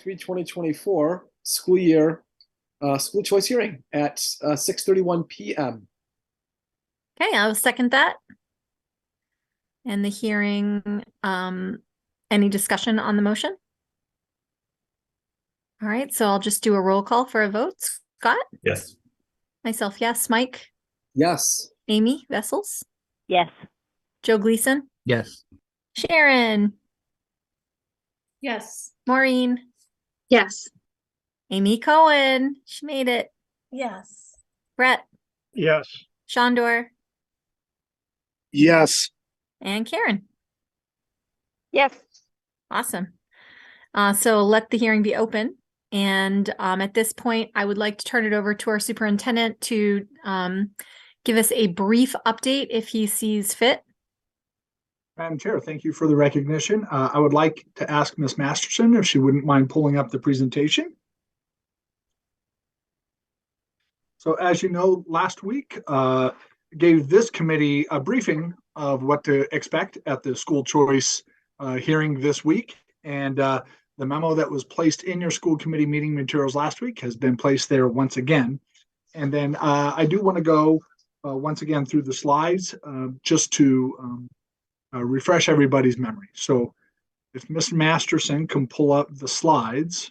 2023-2024 school year school choice hearing at 6:31 p.m. Okay, I'll second that. And the hearing, any discussion on the motion? All right, so I'll just do a roll call for a vote. Scott? Yes. Myself, yes. Mike? Yes. Amy Vessels? Yes. Joe Gleason? Yes. Sharon? Yes. Maureen? Yes. Amy Cohen? She made it. Yes. Brett? Yes. Shandor? Yes. And Karen? Yes. Awesome. So let the hearing be open. And at this point, I would like to turn it over to our superintendent to give us a brief update if he sees fit. Madam Chair, thank you for the recognition. I would like to ask Ms. Masterson if she wouldn't mind pulling up the presentation. So as you know, last week gave this committee a briefing of what to expect at the school choice hearing this week. And the memo that was placed in your school committee meeting materials last week has been placed there once again. And then I do want to go once again through the slides just to refresh everybody's memory. So if Ms. Masterson can pull up the slides.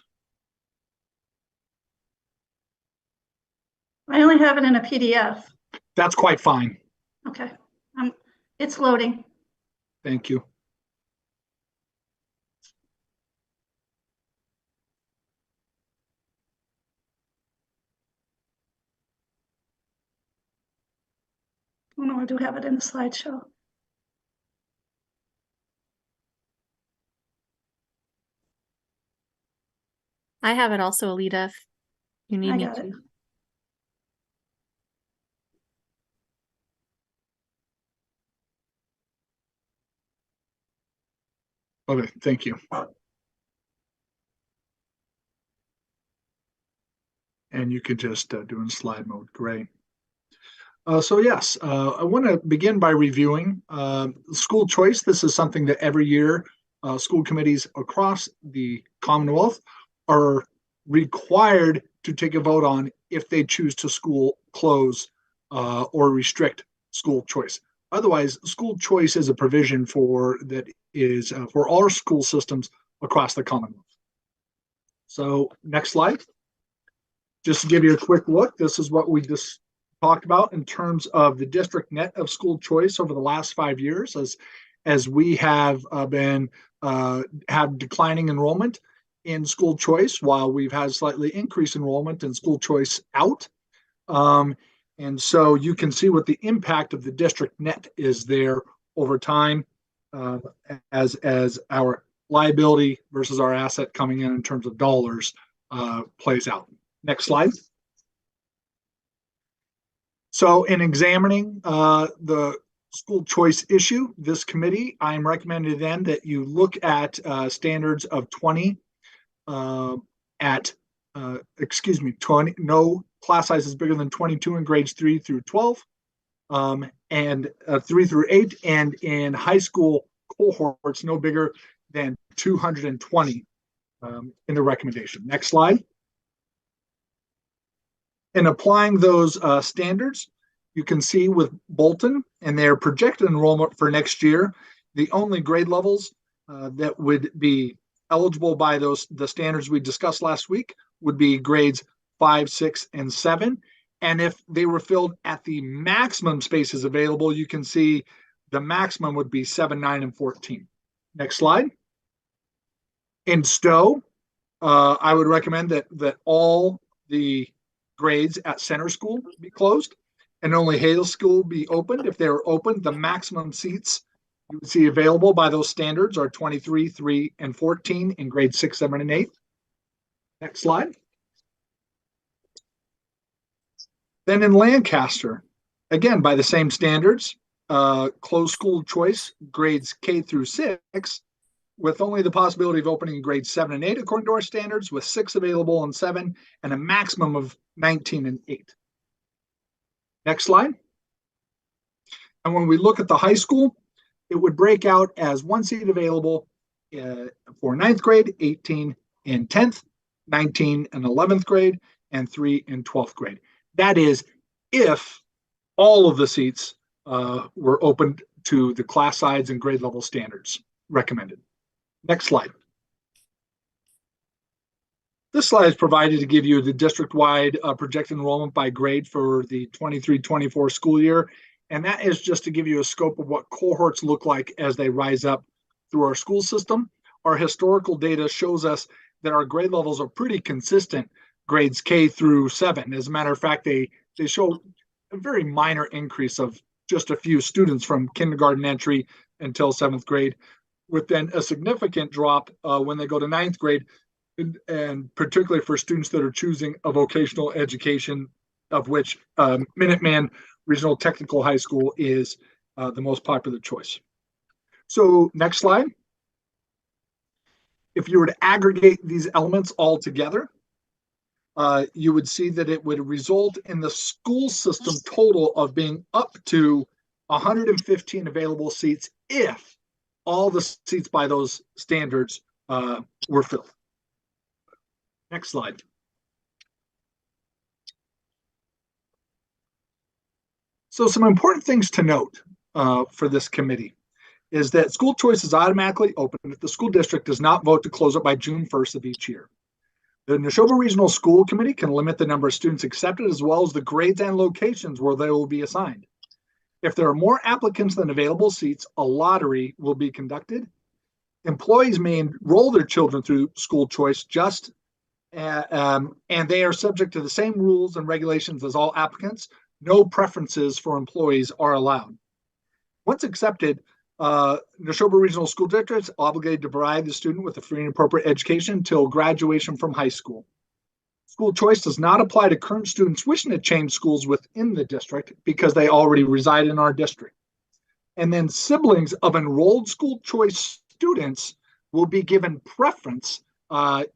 I only have it in a PDF. That's quite fine. Okay. It's loading. Thank you. Oh no, I do have it in the slideshow. I have it also, Alita, if you need I me got to. it. Okay, thank you. And you could just do in slide mode. Great. So yes, I want to begin by reviewing school choice. This is something that every year school committees across the Commonwealth are required to take a vote on if they choose to school close or restrict school choice. Otherwise, school choice is a provision for that is for all school systems across the Commonwealth. So next slide. Just to give you a quick look, this is what we just talked about in terms of the district net of school choice over the last 5 years, as we have been had declining enrollment in school choice, while we've had slightly increased enrollment in school choice out. And so you can see what the impact of the district net is there over time as our liability versus our asset coming in terms of dollars plays out. Next slide. So in examining the school choice issue, this committee, I'm recommending then that you look at standards of 20 20, no class sizes bigger than 22 in grades 3 through 12 and 3 through 8, and in high school cohorts no bigger than 220 in the recommendation. Next slide. In applying those standards, you can see with Bolton and their projected enrollment for next year, the only grade levels that would be eligible by the standards we discussed last week would be grades 5, 6, and 7. And if they were filled at the maximum spaces available, you can see the maximum would be 7, 9, and 14. Next slide. In Stow, I would recommend that all the grades at center school be closed and only Hale School be opened. If they're open, the maximum seats you would see available by those standards are 23, 3, and 14 in grades 6, 7, and 8. Next slide. Then in Lancaster, again, by the same standards, closed school choice, grades K through 6, with only the possibility of opening in grades 7 and 8 according to our standards, with 6 available and 7, and a maximum of 19 and 8. Next slide. And when we look at the high school, it would break out as 1 seat available for 9th grade, 18, in 10th, 19 and 11th grade, and 3 and 12th grade. That is if all of the seats were opened to the class size and grade level standards recommended. Next slide. This slide is provided to give you the district-wide projected enrollment by grade for the 23-24 school year. And that is just to give you a scope of what cohorts look like as they rise up through our school system. Our historical data shows us that our grade levels are pretty consistent, grades K through 7. As a matter of fact, they show a very minor increase of just a few students from kindergarten entry until 7th grade, with then a significant drop when they go to 9th grade, and particularly for students that are choosing a vocational education, of which Minuteman Regional Technical High School is the most popular choice. So next slide. If you were to aggregate these elements all together, you would see that it would result in the school system total of being up to 115 available seats if all the seats by those standards were filled. Next slide. So some important things to note for this committee is that school choice is automatically open if the school district does not vote to close it by June 1st of each year. The Nashoba Regional School Committee can limit the number of students accepted as well as the grades and locations where they will be assigned. If there are more applicants than available seats, a lottery will be conducted. Employees may enroll their children through school choice and they are subject to the same rules and regulations as all applicants. No preferences for employees are allowed. Once accepted, Nashoba Regional School District is obligated to provide the student with a free and appropriate education until graduation from high school. School choice does not apply to current students wishing to change schools within the district because they already reside in our district. And then siblings of enrolled school choice students will be given preference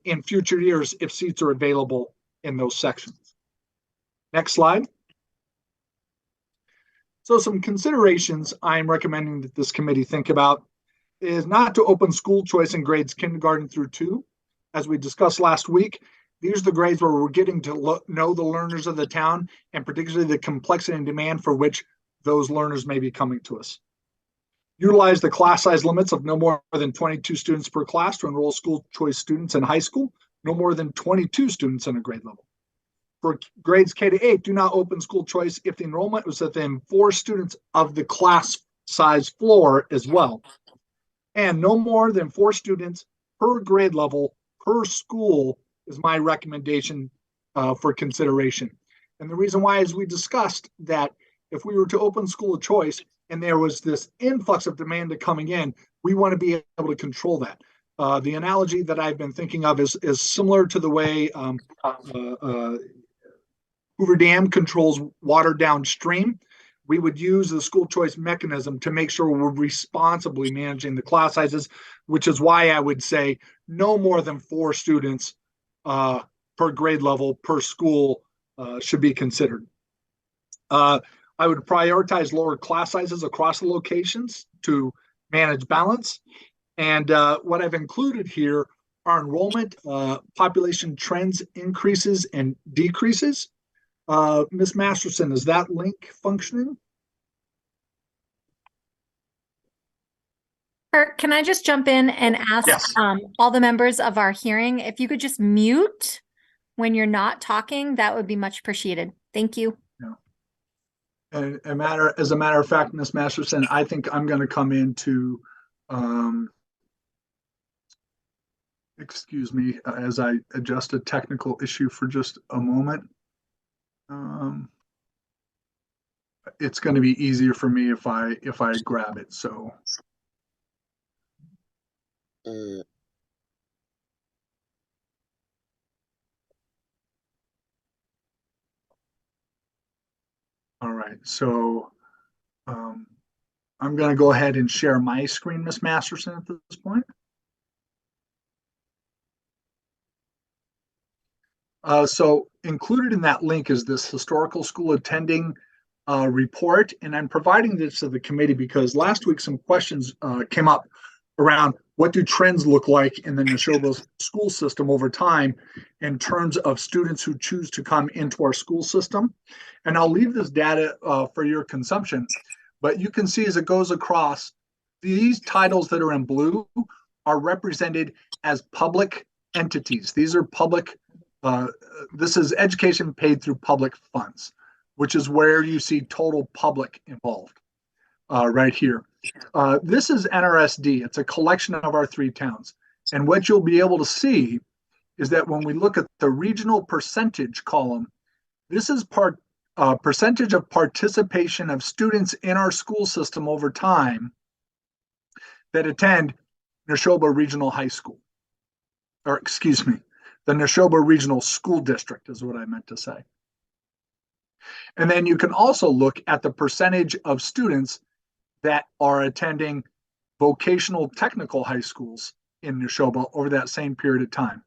in future years if seats are available in those sections. Next slide. So some considerations I'm recommending that this committee think about is not to open school choice in grades kindergarten through 2. As we discussed last week, these are the grades where we're getting to know the learners of the town and particularly the complexity and demand for which those learners may be coming to us. Utilize the class size limits of no more than 22 students per class to enroll school choice students in high school, no more than 22 students in a grade level. For grades K to 8, do not open school choice if the enrollment was within 4 students of the class size floor as well. And no more than 4 students per grade level per school is my recommendation for consideration. And the reason why is we discussed that if we were to open school of choice and there was this influx of demand coming in, we want to be able to control that. The analogy that I've been thinking of is similar to the way Hoover Dam controls water downstream. We would use the school choice mechanism to make sure we're responsibly managing the class sizes, which is why I would say no more than 4 students per grade level per school should be considered. I would prioritize lower class sizes across the locations to manage balance. And what I've included here are enrollment, population trends, increases and decreases. Ms. Masterson, is that link functioning? Kirk, can I just jump in and ask Yes. all the members of our hearing, if you could just mute when you're not talking, that would be much appreciated. Thank you. Yeah. And as a matter of fact, Ms. Masterson, I think I'm going to come into, excuse me, as I adjust a technical issue for just a moment. It's going to be easier for me if I grab it. So. All right, so I'm going to go ahead and share my screen, Ms. Masterson, at this point. So included in that link is this historical school attending report, and I'm providing this to the committee because last week some questions came up around what do trends look like in the Nashoba school system over time in terms of students who choose to come into our school system. And I'll leave this data for your consumption, but you can see as it goes across, these titles that are in blue are represented as public entities. These are public, this is education paid through public funds, which is where you see total public involved right here. This is NRSD. It's a collection of our 3 towns. And what you'll be able to see is that when we look at the regional percentage column, this is percentage of participation of students in our school system over time that attend Nashoba Regional High School. Or excuse me, the Nashoba Regional School District is what I meant to say. And then you can also look at the percentage of students that are attending vocational technical high schools in Nashoba over that same period of time.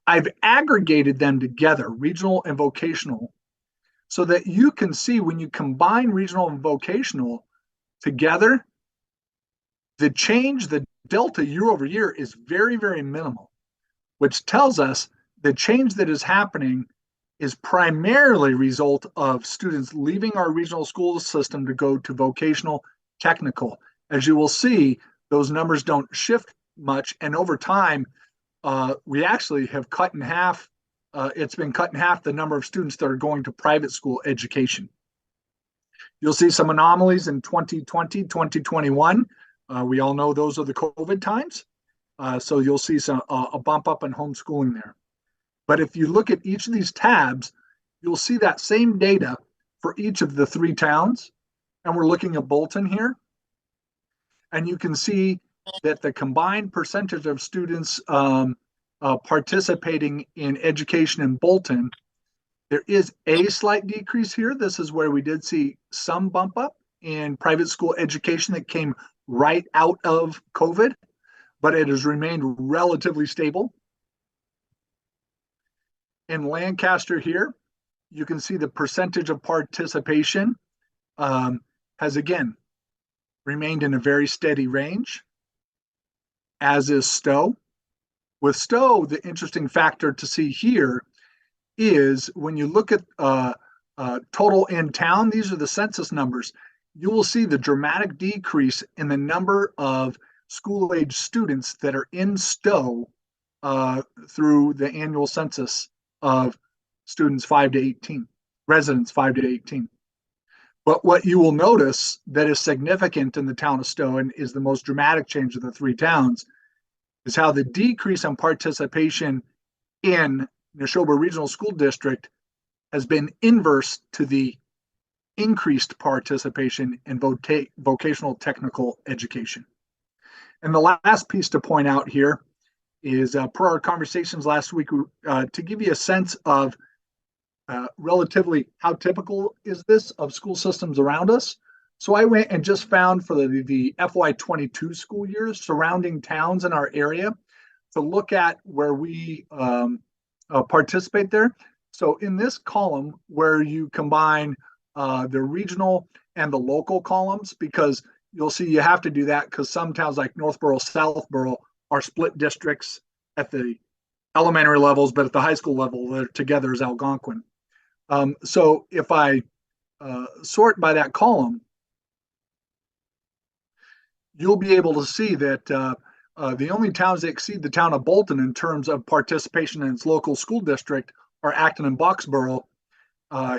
I've aggregated them together, regional and vocational, so that you can see when you combine regional and vocational together, the change, the delta year over year is very, very minimal, which tells us the change that is happening is primarily a result of students leaving our regional school system to go to vocational technical. As you will see, those numbers don't shift much, and over time, we actually have cut in half. It's been cut in half the number of students that are going to private school education. You'll see some anomalies in 2020, 2021. We all know those are the COVID times. So you'll see a bump up in homeschooling there. But if you look at each of these tabs, you'll see that same data for each of the 3 towns. And we're looking at Bolton here. And you can see that the combined percentage of students participating in education in Bolton, there is a slight decrease here. This is where we did see some bump up in private school education that came right out of COVID, but it has remained relatively stable. In Lancaster here, you can see the percentage of participation has again remained in a very steady range, as is Stow. With Stow, the interesting factor to see here is when you look at total in town, these are the census numbers, you will see the dramatic decrease in the number of school-age students that are in Stow through the annual census of students 5 to 18, residents 5 to 18. But what you will notice that is significant in the town of Stow and is the most dramatic change of the 3 towns is how the decrease in participation in Nashoba Regional School District has been inverse to the increased participation in vocational technical education. And the last piece to point out here is per our conversations last week, to give you a sense of relatively how typical is this of school systems around us. So I went and just found for the FY22 school years surrounding towns in our area to look at where we participate there. So in this column where you combine the regional and the local columns, because you'll see you have to do that because some towns like Northborough, Southborough are split districts at the elementary levels, but at the high school level, they're together as Algonquin. So if I sort by that column, you'll be able to see that the only towns that exceed the town of Bolton in terms of participation in its local school district are Acton and Boxborough.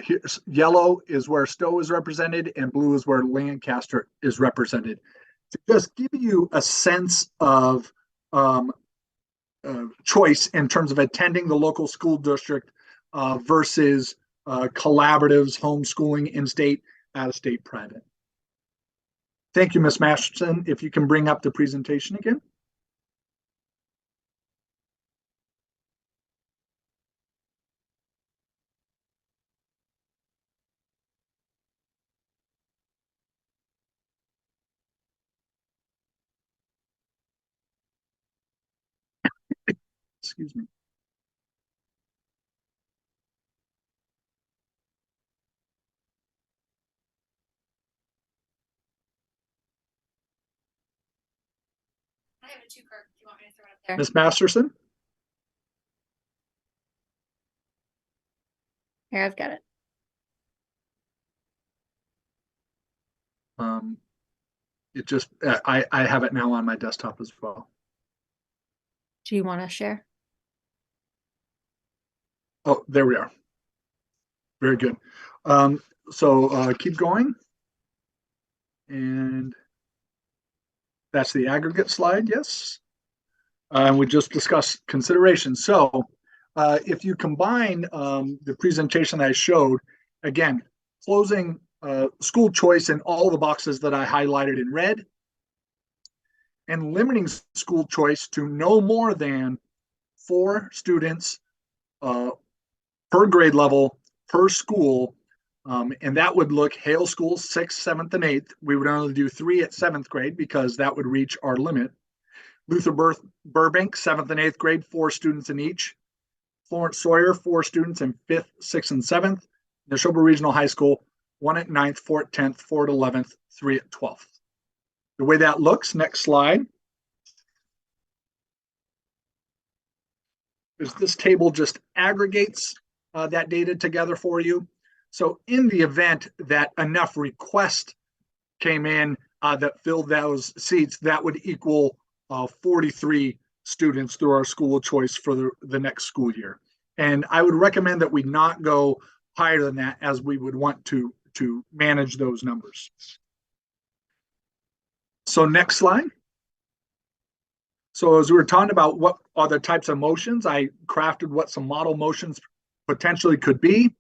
Here's yellow is where Stow is represented, and blue is where Lancaster is represented. To just give you a sense of choice in terms of attending the local school district versus collaboratives, homeschooling, in-state, out-of-state, private. Thank you, Ms. Masterson. If you can bring up the presentation again. Excuse me. have it too, Kirk. Do you want me to throw it up there? Ms. Masterson? Here, I've got it. It just, I have it now on my desktop as well. Do you want to share? Oh, there we are. Very good. So keep going. And that's the aggregate slide, yes. And we just discussed consideration. So if you combine the presentation I showed, again, closing school choice in all the boxes that I highlighted in red, and limiting school choice to no more than 4 students per grade level per school. And that would look Hale schools 6th, 7th, and 8th. We would only do 3 at 7th grade because that would reach our limit. Luther Burbank, 7th and 8th grade, 4 students in each. Florence Sawyer, 4 students in 5th, 6th, and 7th. Nashoba Regional High School, 1 at 9th, 4 at 10th, 4 at 11th, 3 at 12th. The way that looks, next slide, is this table just aggregates that data together for you. So in the event that enough requests came in that filled those seats, that would equal 43 students through our school of choice for the next school year. And I would recommend that we not go higher than that, as we would want to manage those numbers. So next slide. So as we were talking about what are the types of motions, I crafted what some model motions potentially could be.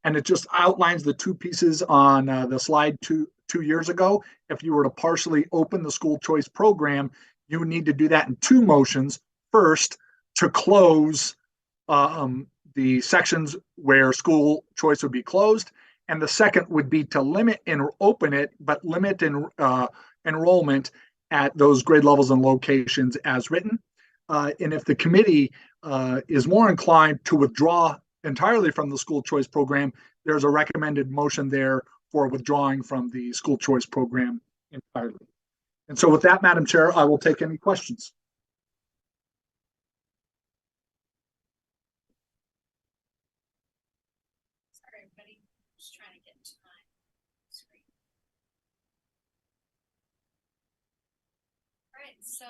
And it just outlines the 2 pieces on the slide two years ago. If you were to partially open the school choice program, you would need to do that in 2 motions. First, to close the sections where school choice would be closed. And the second would be to limit and open it, but limit enrollment at those grade levels and locations as written. And if the committee is more inclined to withdraw entirely from the school choice program, there's a recommended motion there for withdrawing from the school choice program entirely. And so with that, Madam Chair, I will take any questions. Sorry, everybody. Just trying to get to my screen. All right, so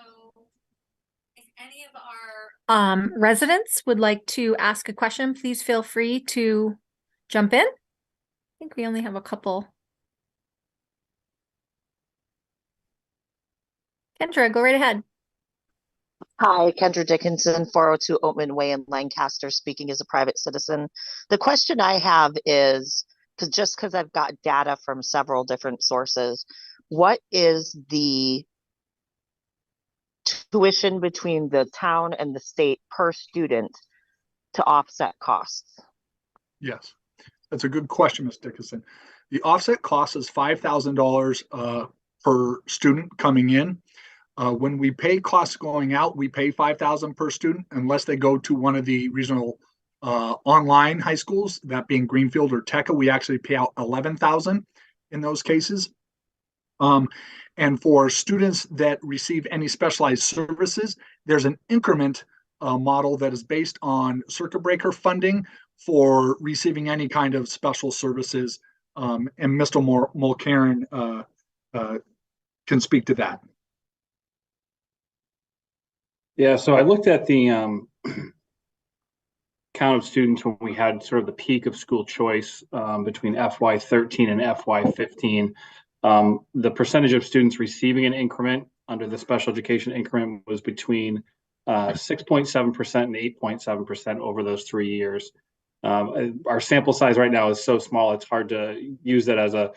if any of our residents would like to ask a question, please feel free to jump in. I think we only have a couple. Kendra, go right ahead. Hi, Kendra Dickinson, 402 Oatman Way in Lancaster, speaking as a private citizen. The question I have is, because I've got data from several different sources, what is the tuition between the town and the state per student to offset costs? Yes, that's a good question, Ms. Dickinson. The offset cost is $5,000 per student coming in. When we pay costs going out, we pay $5,000 per student unless they go to one of the regional online high schools, that being Greenfield or Tecca. We actually pay out $11,000 in those cases. And for students that receive any specialized services, there's an increment model that is based on circuit breaker funding for receiving any kind of special services. And Mr. Mulcairn can speak to that. Yeah, so I looked at the count of students when we had sort of the peak of school choice between FY13 and FY15. The percentage of students receiving an increment under the special education increment was between 6.7% and 8.7% over those 3 years. Our sample size right now is so small, it's hard to use that as a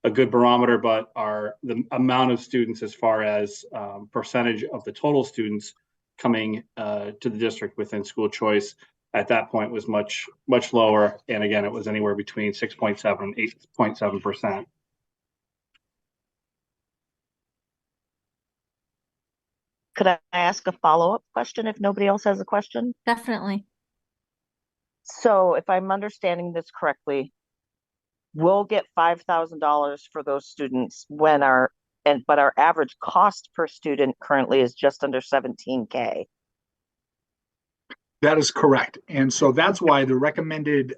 good barometer, but the amount of students as far as percentage of the total students coming to the district within school choice at that point was much lower. And again, it was anywhere between 6.7 and 8.7%. Could I ask a follow-up question if nobody else has a question? Definitely. So if I'm understanding this correctly, we'll get $5,000 for those students when our but our average cost per student currently is just under 17K. That is correct. And so that's why the recommended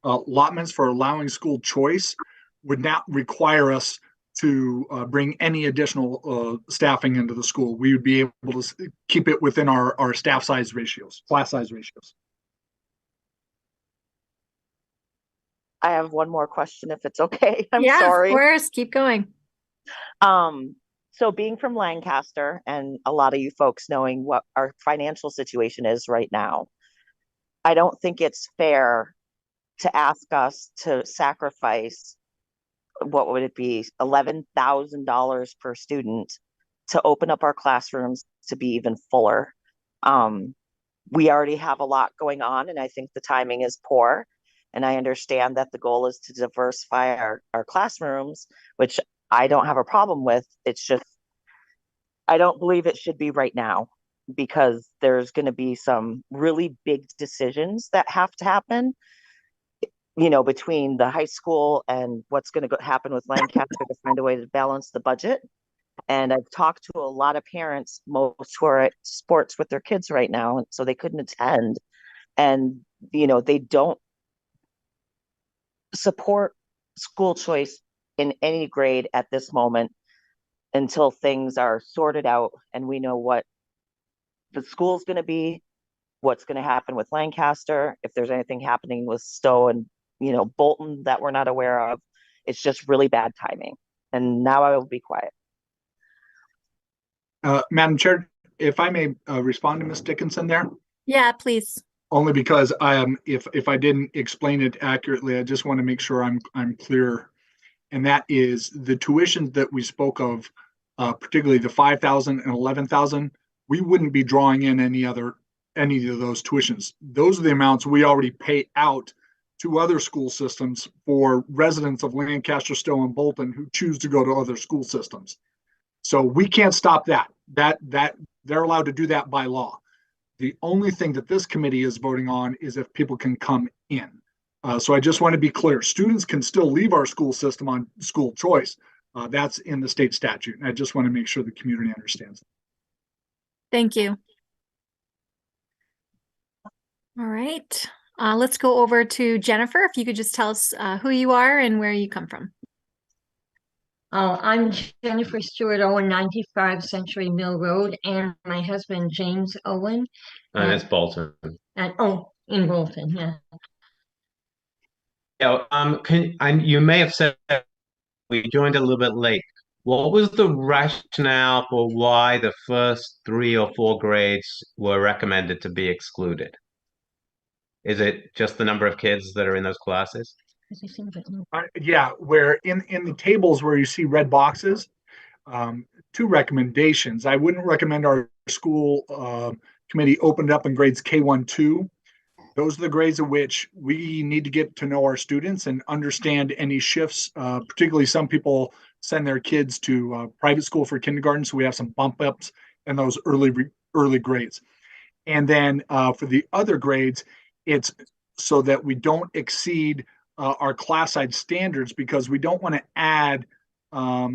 allotments for allowing school choice would not require us to bring any additional staffing into the school. We would be able to keep it within our staff size ratios, class size ratios. I have one more question if it's okay. I'm Yeah, sorry. of course. Keep going. So being from Lancaster and a lot of you folks knowing what our financial situation is right now, I don't think it's fair to ask us to sacrifice, what would it be, $11,000 per student to open up our classrooms to be even fuller. We already have a lot going on, and I think the timing is poor. And I understand that the goal is to diversify our classrooms, which I don't have a problem with. It's just, I don't believe it should be right now, because there's going to be some really big decisions that have to happen, you know, between the high school and what's going to happen with Lancaster to find a way to balance the budget. And I've talked to a lot of parents, most who are at sports with their kids right now, and so they couldn't attend. And, you know, they don't support school choice in any grade at this moment until things are sorted out and we know what the school's going to be, what's going to happen with Lancaster, if there's anything happening with Stow and, you know, Bolton that we're not aware of. It's just really bad timing. And now I will be quiet. Madam Chair, if I may respond to Ms. Dickinson there. Yeah, please. Only because if I didn't explain it accurately, I just want to make sure I'm clear. And that is the tuitions that we spoke of, particularly the 5,000 and 11,000. We wouldn't be drawing in any of those tuitions. Those are the amounts we already pay out to other school systems for residents of Lancaster, Stow, and Bolton who choose to go to other school systems. So we can't stop that. That they're allowed to do that by law. The only thing that this committee is voting on is if people can come in. So I just want to be clear. Students can still leave our school system on school choice. That's in the state statute. And I just want to make sure the community understands that. Thank you. All right. Let's go over to Jennifer. If you could just tell us who you are and where you come from. I'm Jennifer Stewart Owen, 95 Century Mill Road, and my husband, James Owen. And it's Bolton. In Bolton, yeah. Yeah, you may have said we joined a little bit late. What was the rationale for why the first 3 or 4 grades were recommended to be excluded? Is it just the number of kids that are in those classes? Yeah, where in the tables where you see red boxes, 2 recommendations. I wouldn't recommend our school committee opened up in grades K1, 2. Those are the grades at which we need to get to know our students and understand any shifts. Particularly, some people send their kids to private school for kindergarten, so we have some bump ups in those early grades. And then for the other grades, it's so that we don't exceed our class size standards, because we don't want to add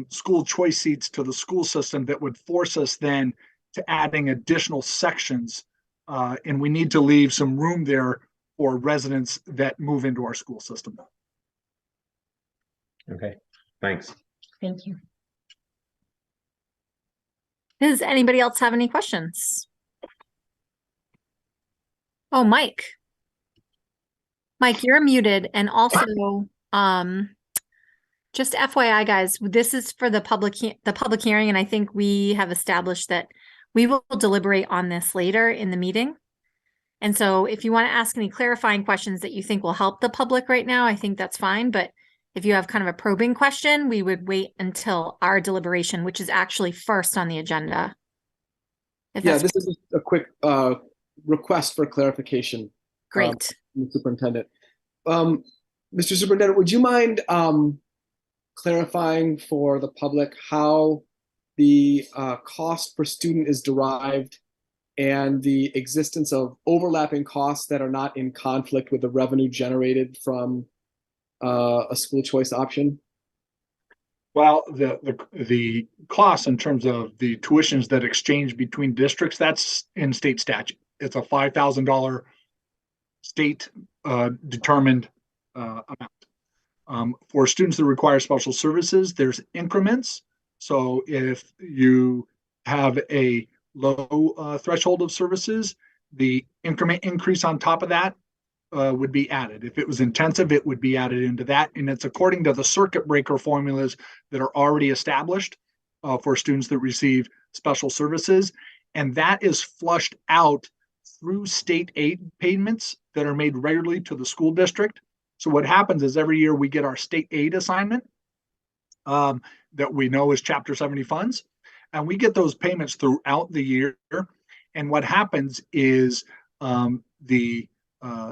school choice seats to the school system that would force us then to adding additional sections. And we need to leave some room there for residents that move into our school system. Okay, thanks. Thank you. Does anybody else have any questions? Oh, Mike. Mike, you're muted. And also, just FYI, guys, this is for the public hearing, and I think we have established that we will deliberate on this later in the meeting. And so if you want to ask any clarifying questions that you think will help the public right now, I think that's fine. But if you have kind of a probing question, we would wait until our deliberation, which is actually first on the agenda. Yeah, this is a quick request for clarification. Great. The superintendent. Mr. Superintendent, would you mind clarifying for the public how the cost per student is derived and the existence of overlapping costs that are not in conflict with the revenue generated from a school choice option? Well, the cost in terms of the tuitions that exchange between districts, that's in state statute. It's a $5,000 state determined amount. For students that require special services, there's increments. So if you have a low threshold of services, the increment increase on top of that would be added. If it was intensive, it would be added into that. And it's according to the circuit breaker formulas that are already established for students that receive special services. And that is flushed out through state aid payments that are made regularly to the school district. So what happens is every year we get our state aid assignment that we know is Chapter 70 funds, and we get those payments throughout the year. And what happens is the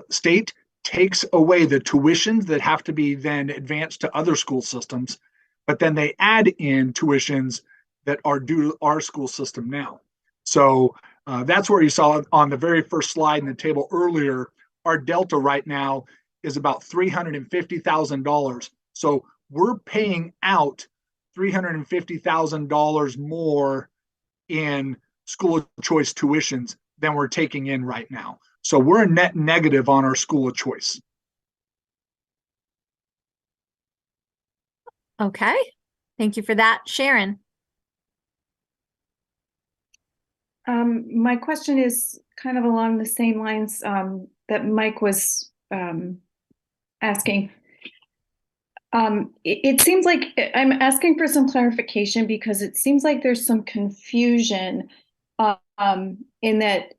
state takes away the tuitions that have to be then advanced to other school systems, but then they add in tuitions that are due to our school system now. So that's where you saw on the very first slide in the table earlier, our delta right now is about $350,000. So we're paying out $350,000 more in school of choice tuitions than we're taking in right now. So we're a net negative on our school of choice. Okay. Thank you for that. Sharon. My question is kind of along the same lines that Mike was asking. It seems like I'm asking for some clarification because it seems like there's some confusion in that.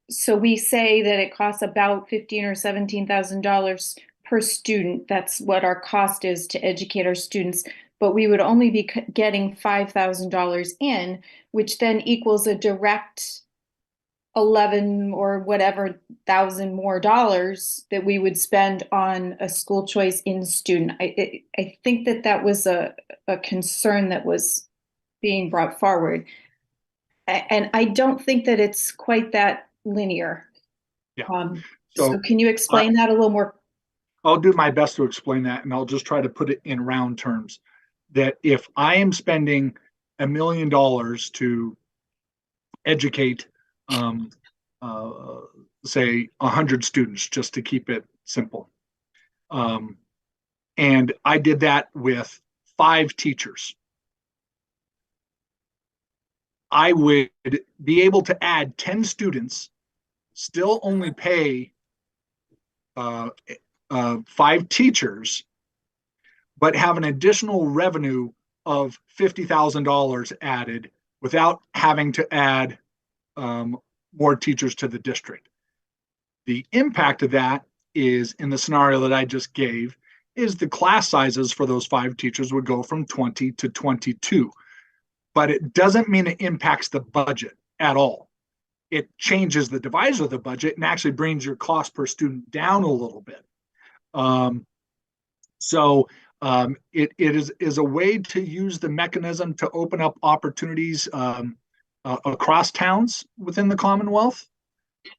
So we say that it costs about $15,000 or $17,000 per student. That's what our cost is to educate our students. But we would only be getting $5,000 in, which then equals a direct 11 or whatever thousand more dollars that we would spend on a school choice in student. I think that was a concern that was being brought forward. And I don't think that it's quite that linear. Yeah. So can you explain that a little more? I'll do my best to explain that, and I'll just try to put it in round terms. That if I am spending $1 million to educate, say 100 students, just to keep it simple, and I did that with 5 teachers, I would be able to add 10 students, still only pay 5 teachers, but have an additional revenue of $50,000 added without having to add more teachers to the district. The impact of that is, in the scenario that I just gave, is the class sizes for those 5 teachers would go from 20 to 22. But it doesn't mean it impacts the budget at all. It changes the divisor of the budget and actually brings your cost per student down a little bit. It is a way to use the mechanism to open up opportunities across towns within the Commonwealth,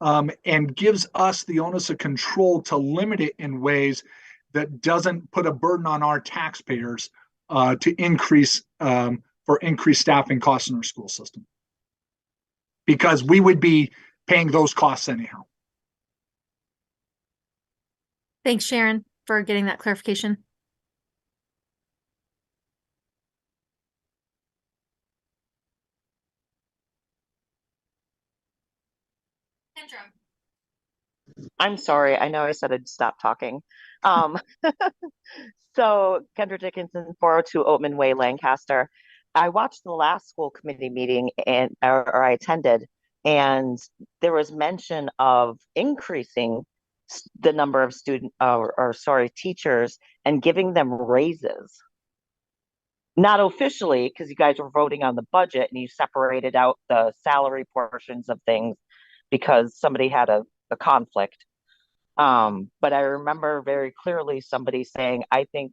and gives us the onus of control to limit it in ways that doesn't put a burden on our taxpayers to increase for increased staffing costs in our school system, because we would be paying those costs anyhow. Thanks, Sharon, for getting that clarification. I'm sorry. I know I said I'd stop talking. So Kendra Dickinson, 402 Oatman Way, Lancaster. I watched the last school committee meeting or I attended, and there was mention of increasing the number of teachers and giving them raises. Not officially, because you guys were voting on the budget and you separated out the salary portions of things because somebody had a conflict. But I remember very clearly somebody saying, I think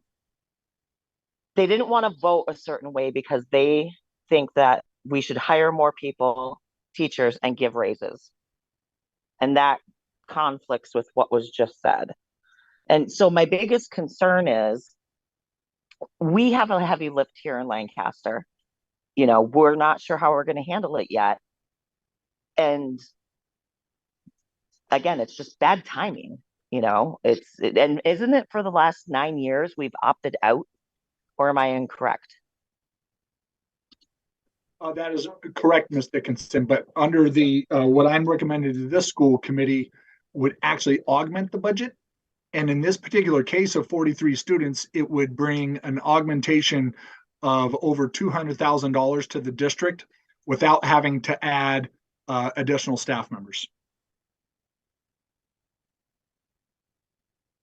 they didn't want to vote a certain way because they think that we should hire more people, teachers, and give raises. And that conflicts with what was just said. And so my biggest concern is we have a heavy lift here in Lancaster. You know, we're not sure how we're going to handle it yet. And again, it's just bad timing. You know, and isn't it for the last 9 years we've opted out, or am I incorrect? That is correct, Ms. Dickinson, but under the, what I'm recommending to this school committee would actually augment the budget. And in this particular case of 43 students, it would bring an augmentation of over $200,000 to the district without having to add additional staff members.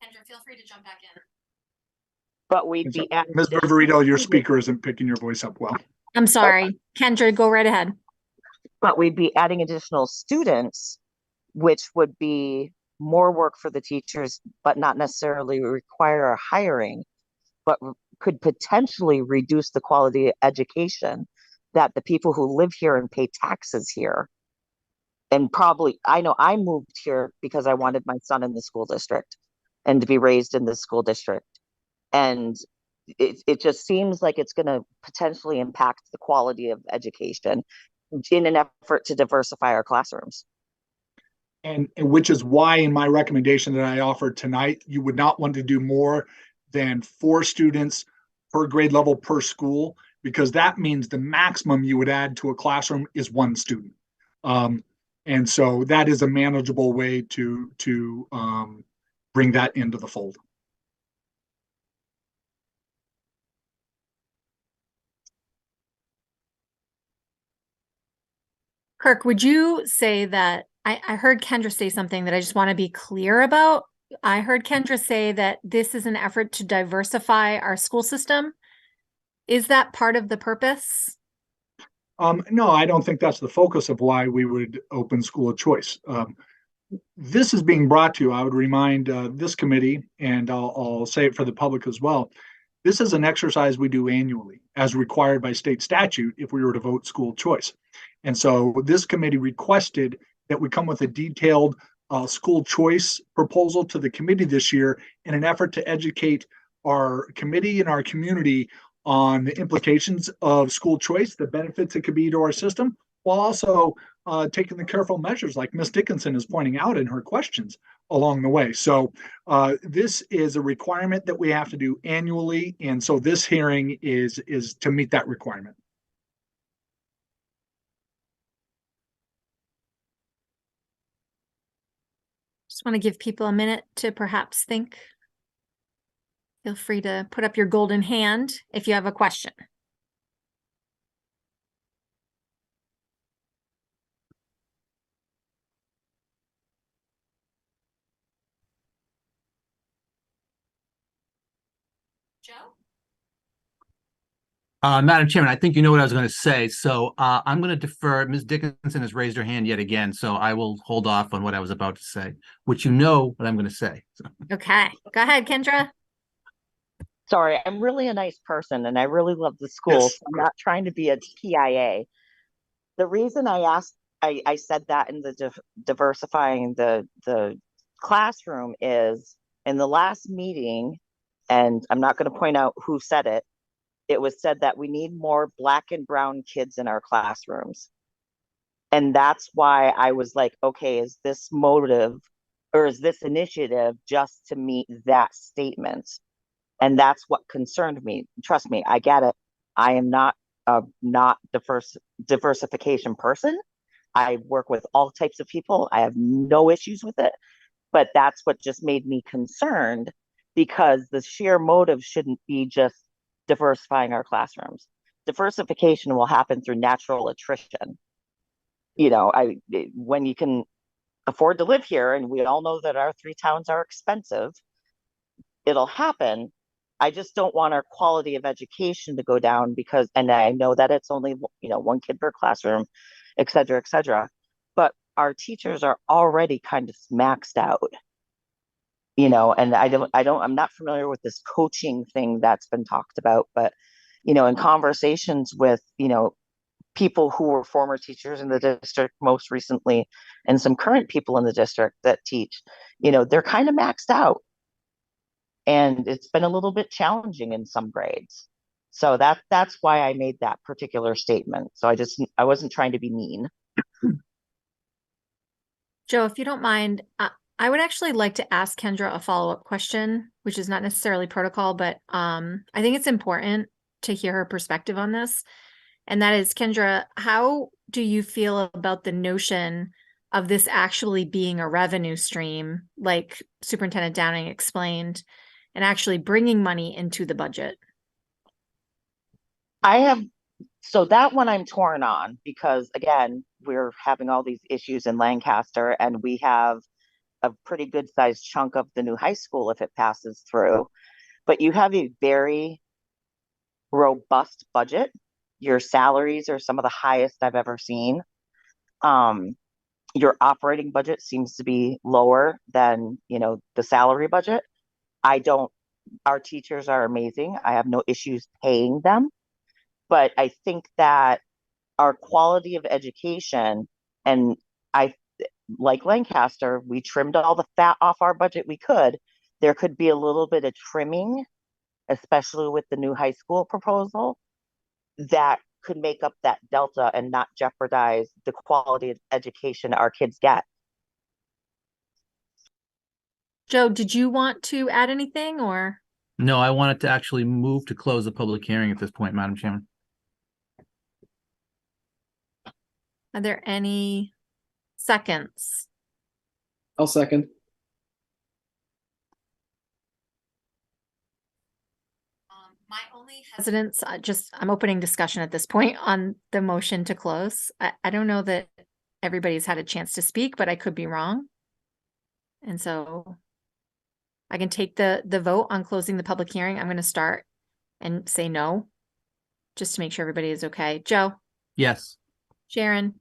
Kendra, feel free to jump back in. But we'd be at Ms. Vivirito, your speaker isn't picking your voice up well. I'm sorry. Kendra, go right ahead. But we'd be adding additional students, which would be more work for the teachers, but not necessarily require a hiring, but could potentially reduce the quality of education that the people who live here and pay taxes here. And probably, I know I moved here because I wanted my son in the school district and to be raised in the school district. And it just seems like it's going to potentially impact the quality of education in an effort to diversify our classrooms. And which is why in my recommendation that I offered tonight, you would not want to do more than 4 students per grade level per school, because that means the maximum you would add to a classroom is 1 student. And so that is a manageable way to bring that into the fold. Kirk, would you say that I heard Kendra say something that I just want to be clear about? I heard Kendra say that this is an effort to diversify our school system. Is that part of the purpose? No, I don't think that's the focus of why we would open school of choice. This is being brought to you, I would remind this committee, and I'll say it for the public as well. This is an exercise we do annually as required by state statute if we were to vote school choice. And so this committee requested that we come with a detailed school choice proposal to the committee this year in an effort to educate our committee and our community on the implications of school choice, the benefits it could be to our system, while also taking the careful measures like Ms. Dickinson is pointing out in her questions along the way. So this is a requirement that we have to do annually. And so this hearing is to meet that requirement. Just want to give people a minute to perhaps think. Feel free to put up your golden hand if you have a question. Joe? Madam Chairman, I think you know what I was going to say. So I'm going to defer. Ms. Dickinson has raised her hand yet again, so I will hold off on what I was about to say, which you know what I'm going to say. So. Okay, go ahead, Kendra. Sorry, I'm really a nice person and I really love the school. Yes. So I'm not trying to be a PIA. The reason I said that in the diversifying the classroom is in the last meeting, and I'm not going to point out who said it. It was said that we need more Black and brown kids in our classrooms. And that's why I was like, okay, is this motive or is this initiative just to meet that statement? And that's what concerned me. Trust me, I get it. I am not diversification person. I work with all types of people. I have no issues with it. But that's what just made me concerned, because the sheer motive shouldn't be just diversifying our classrooms. Diversification will happen through natural attrition. You know, when you can afford to live here, and we all know that our 3 towns are expensive, it'll happen. I just don't want our quality of education to go down because, and I know that it's only, 1 kid per classroom, et cetera, but our teachers are already kind of maxed out. And I'm not familiar with this coaching thing that's been talked about, but, in conversations with, people who were former teachers in the district most recently, and some current people in the district that teach, they're kind of maxed out. and it's been a little bit challenging in some grades. So that's why I made that particular statement. So I wasn't trying to be mean. Joe, if you don't mind, I would actually like to ask Kendra a follow-up question, which is not necessarily protocol, but I think it's important to hear her perspective on this. And that is, Kendra, how do you feel about the notion of this actually being a revenue stream, like Superintendent Downing explained, and actually bringing money into the budget? So that one I'm torn on because, again, we're having all these issues in Lancaster, and we have a pretty good sized chunk of the new high school if it passes through. But you have a very robust budget. Your salaries are some of the highest I've ever seen. Your operating budget seems to be lower than, the salary budget. Our teachers are amazing. I have no issues paying them. But I think that our quality of education, and like Lancaster, we trimmed all the fat off our budget we could. There could be a little bit of trimming, especially with the new high school proposal, that could make up that delta and not jeopardize the quality of education our kids get. Joe, did you want to add anything, or? No, I wanted to actually move to close the public hearing at this point, Madam Chairman. Are there any seconds? I'll second. My only hesitance, I'm opening discussion at this point on the motion to close. I don't know that everybody's had a chance to speak, but I could be wrong. And so I can take the vote on closing the public hearing. I'm going to start and say no, just to make sure everybody is okay. Joe? Yes. Sharon?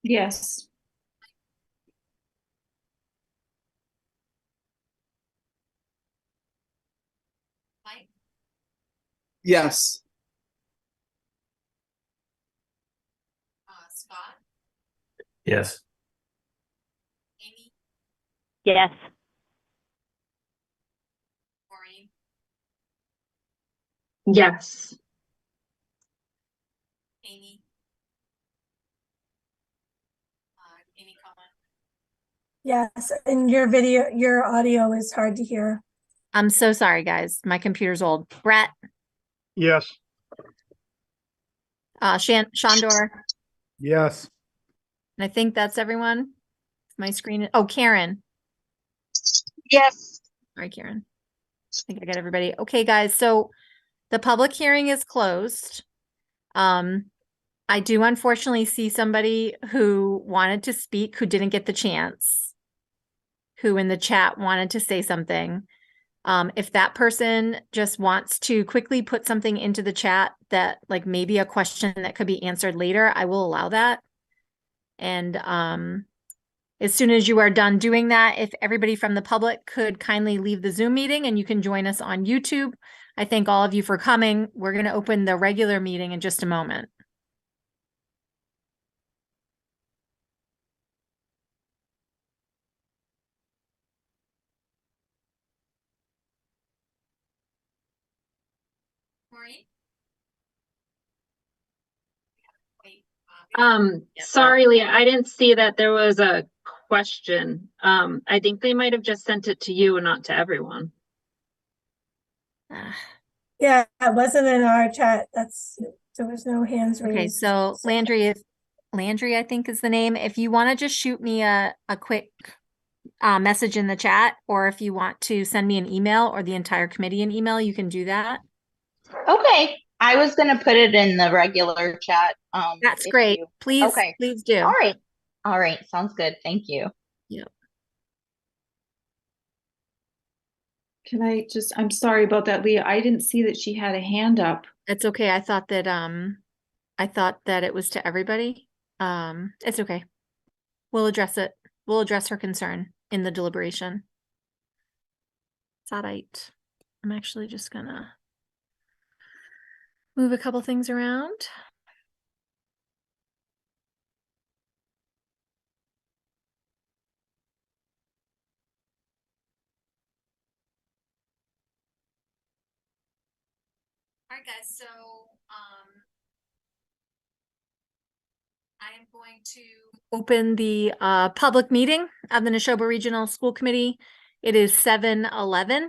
Yes. Mike? Yes. Scott? Yes. Amy? Yes. Maureen? Yes. Amy? Amy Cohen? Yes. And your audio is hard to hear. I'm so sorry, guys. My computer's old. Brett? Yes. Shandor? Yes. And I think that's everyone. My screen. Oh, Karen. Yes. All right, Karen. I think I got everybody. Okay, guys. So the public hearing is closed. I do unfortunately see somebody who wanted to speak who didn't get the chance, who in the chat wanted to say something. If that person just wants to quickly put something into the chat that, like, maybe a question that could be answered later, I will allow that. And as soon as you are done doing that, if everybody from the public could kindly leave the Zoom meeting and you can join us on YouTube. I thank all of you for coming. We're going to open the regular meeting in just a moment. Maureen? Sorry, Leah, I didn't see that there was a question. I think they might have just sent it to you and not to everyone. Yeah, it wasn't in our chat. There was no hands raised. Okay, so Landry, I think is the name. If you want to just shoot me a quick message in the chat, or if you want to send me an email or the entire committee an email, you can do that. Okay. I was going to put it in the regular chat. That's great. Please, okay. Please do. All right. All right. Sounds good. Thank you. Yep. I'm sorry about that, Leah. I didn't see that she had a hand up. It's okay. I thought that it was to everybody. It's okay. We'll address it. We'll address her concern in the deliberation. It's all right. I'm actually just gonna move a couple things around. right, guys, so I am going to open the public meeting of the Nashoba Regional School Committee. It is 7:11.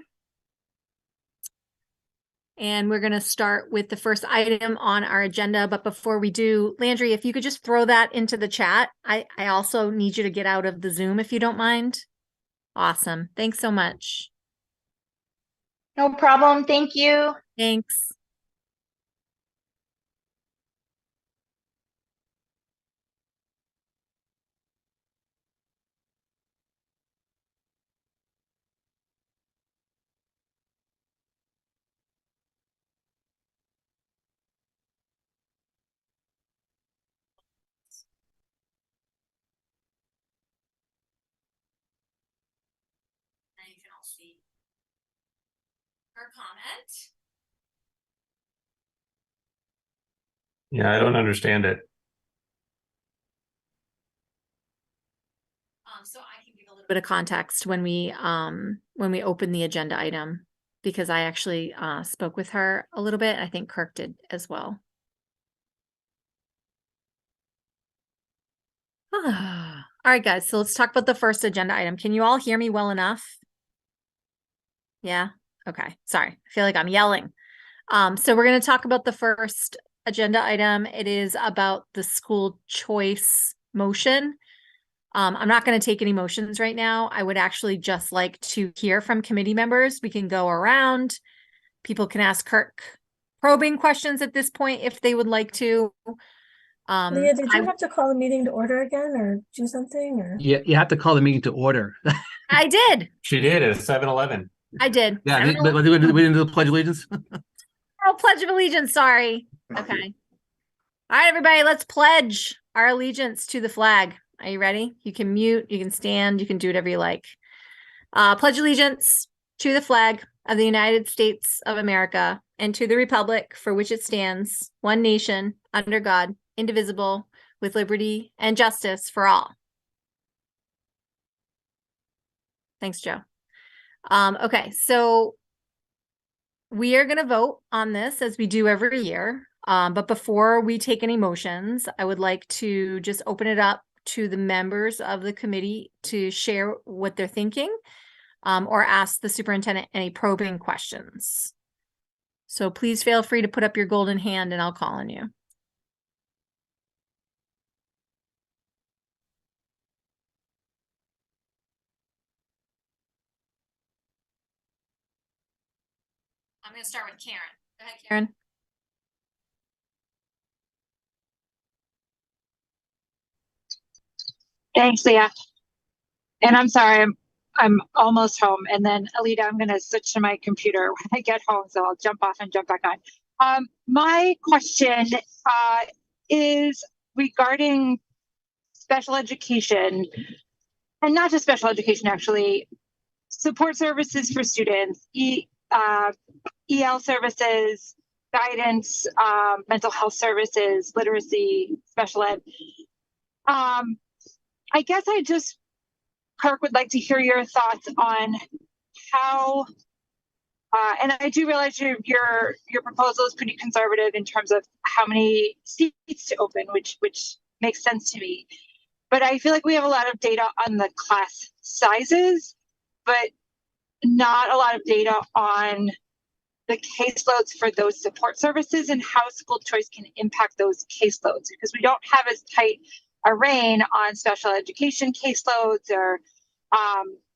And we're going to start with the first item on our agenda. But before we do, Landry, if you could just throw that into the chat. I also need you to get out of the Zoom if you don't mind. Awesome. Thanks so much. No problem. Thank you. Thanks. Now you can all see her comment. Yeah, I don't understand it. So I can give a little bit of context when we open the agenda item, because I actually spoke with her a little bit. I think Kirk did as well. All right, guys, so let's talk about the first agenda item. Can you all hear me well enough? Yeah. Okay. Sorry. I feel like I'm yelling. So we're going to talk about the first agenda item. It is about the school choice motion. I'm not going to take any motions right now. I would actually just like to hear from committee members. We can go around. People can ask Kirk probing questions at this point if they would like to. Leah, did you have to call the meeting to order again or do something? Or Yeah, you have to call the meeting to order. I did. She did at 7-Eleven. I did. Yeah, but we didn't do the Pledge of Allegiance. Oh, Pledge of Allegiance. Sorry. Okay. All right, everybody, let's pledge our allegiance to the flag. Are you ready? You can mute, you can stand, you can do whatever you like. Pledge allegiance to the flag of the United States of America and to the republic for which it stands, one nation, under God, indivisible, with liberty and justice for all. Thanks, Joe. Okay, so we are going to vote on this as we do every year. But before we take any motions, I would like to just open it up to the members of the committee to share what they're thinking, or ask the superintendent any probing questions. So please feel free to put up your golden hand and I'll call on you. I'm going to start with Karen. Go ahead, Karen. Thanks, Leah. And I'm sorry, I'm almost home. And then Alita, I'm going to switch to my computer when I get home, so I'll jump off and jump back on. My question is regarding special education, and not just special education, actually, support services for students, EL services, guidance, mental health services, literacy, special ed. I guess Kirk, would like to hear your thoughts on how, and I do realize your proposal is pretty conservative in terms of how many seats to open, which makes sense to me. But I feel like we have a lot of data on the class sizes, but not a lot of data on the caseloads for those support services and how school choice can impact those caseloads, because we don't have as tight a rein on special education caseloads or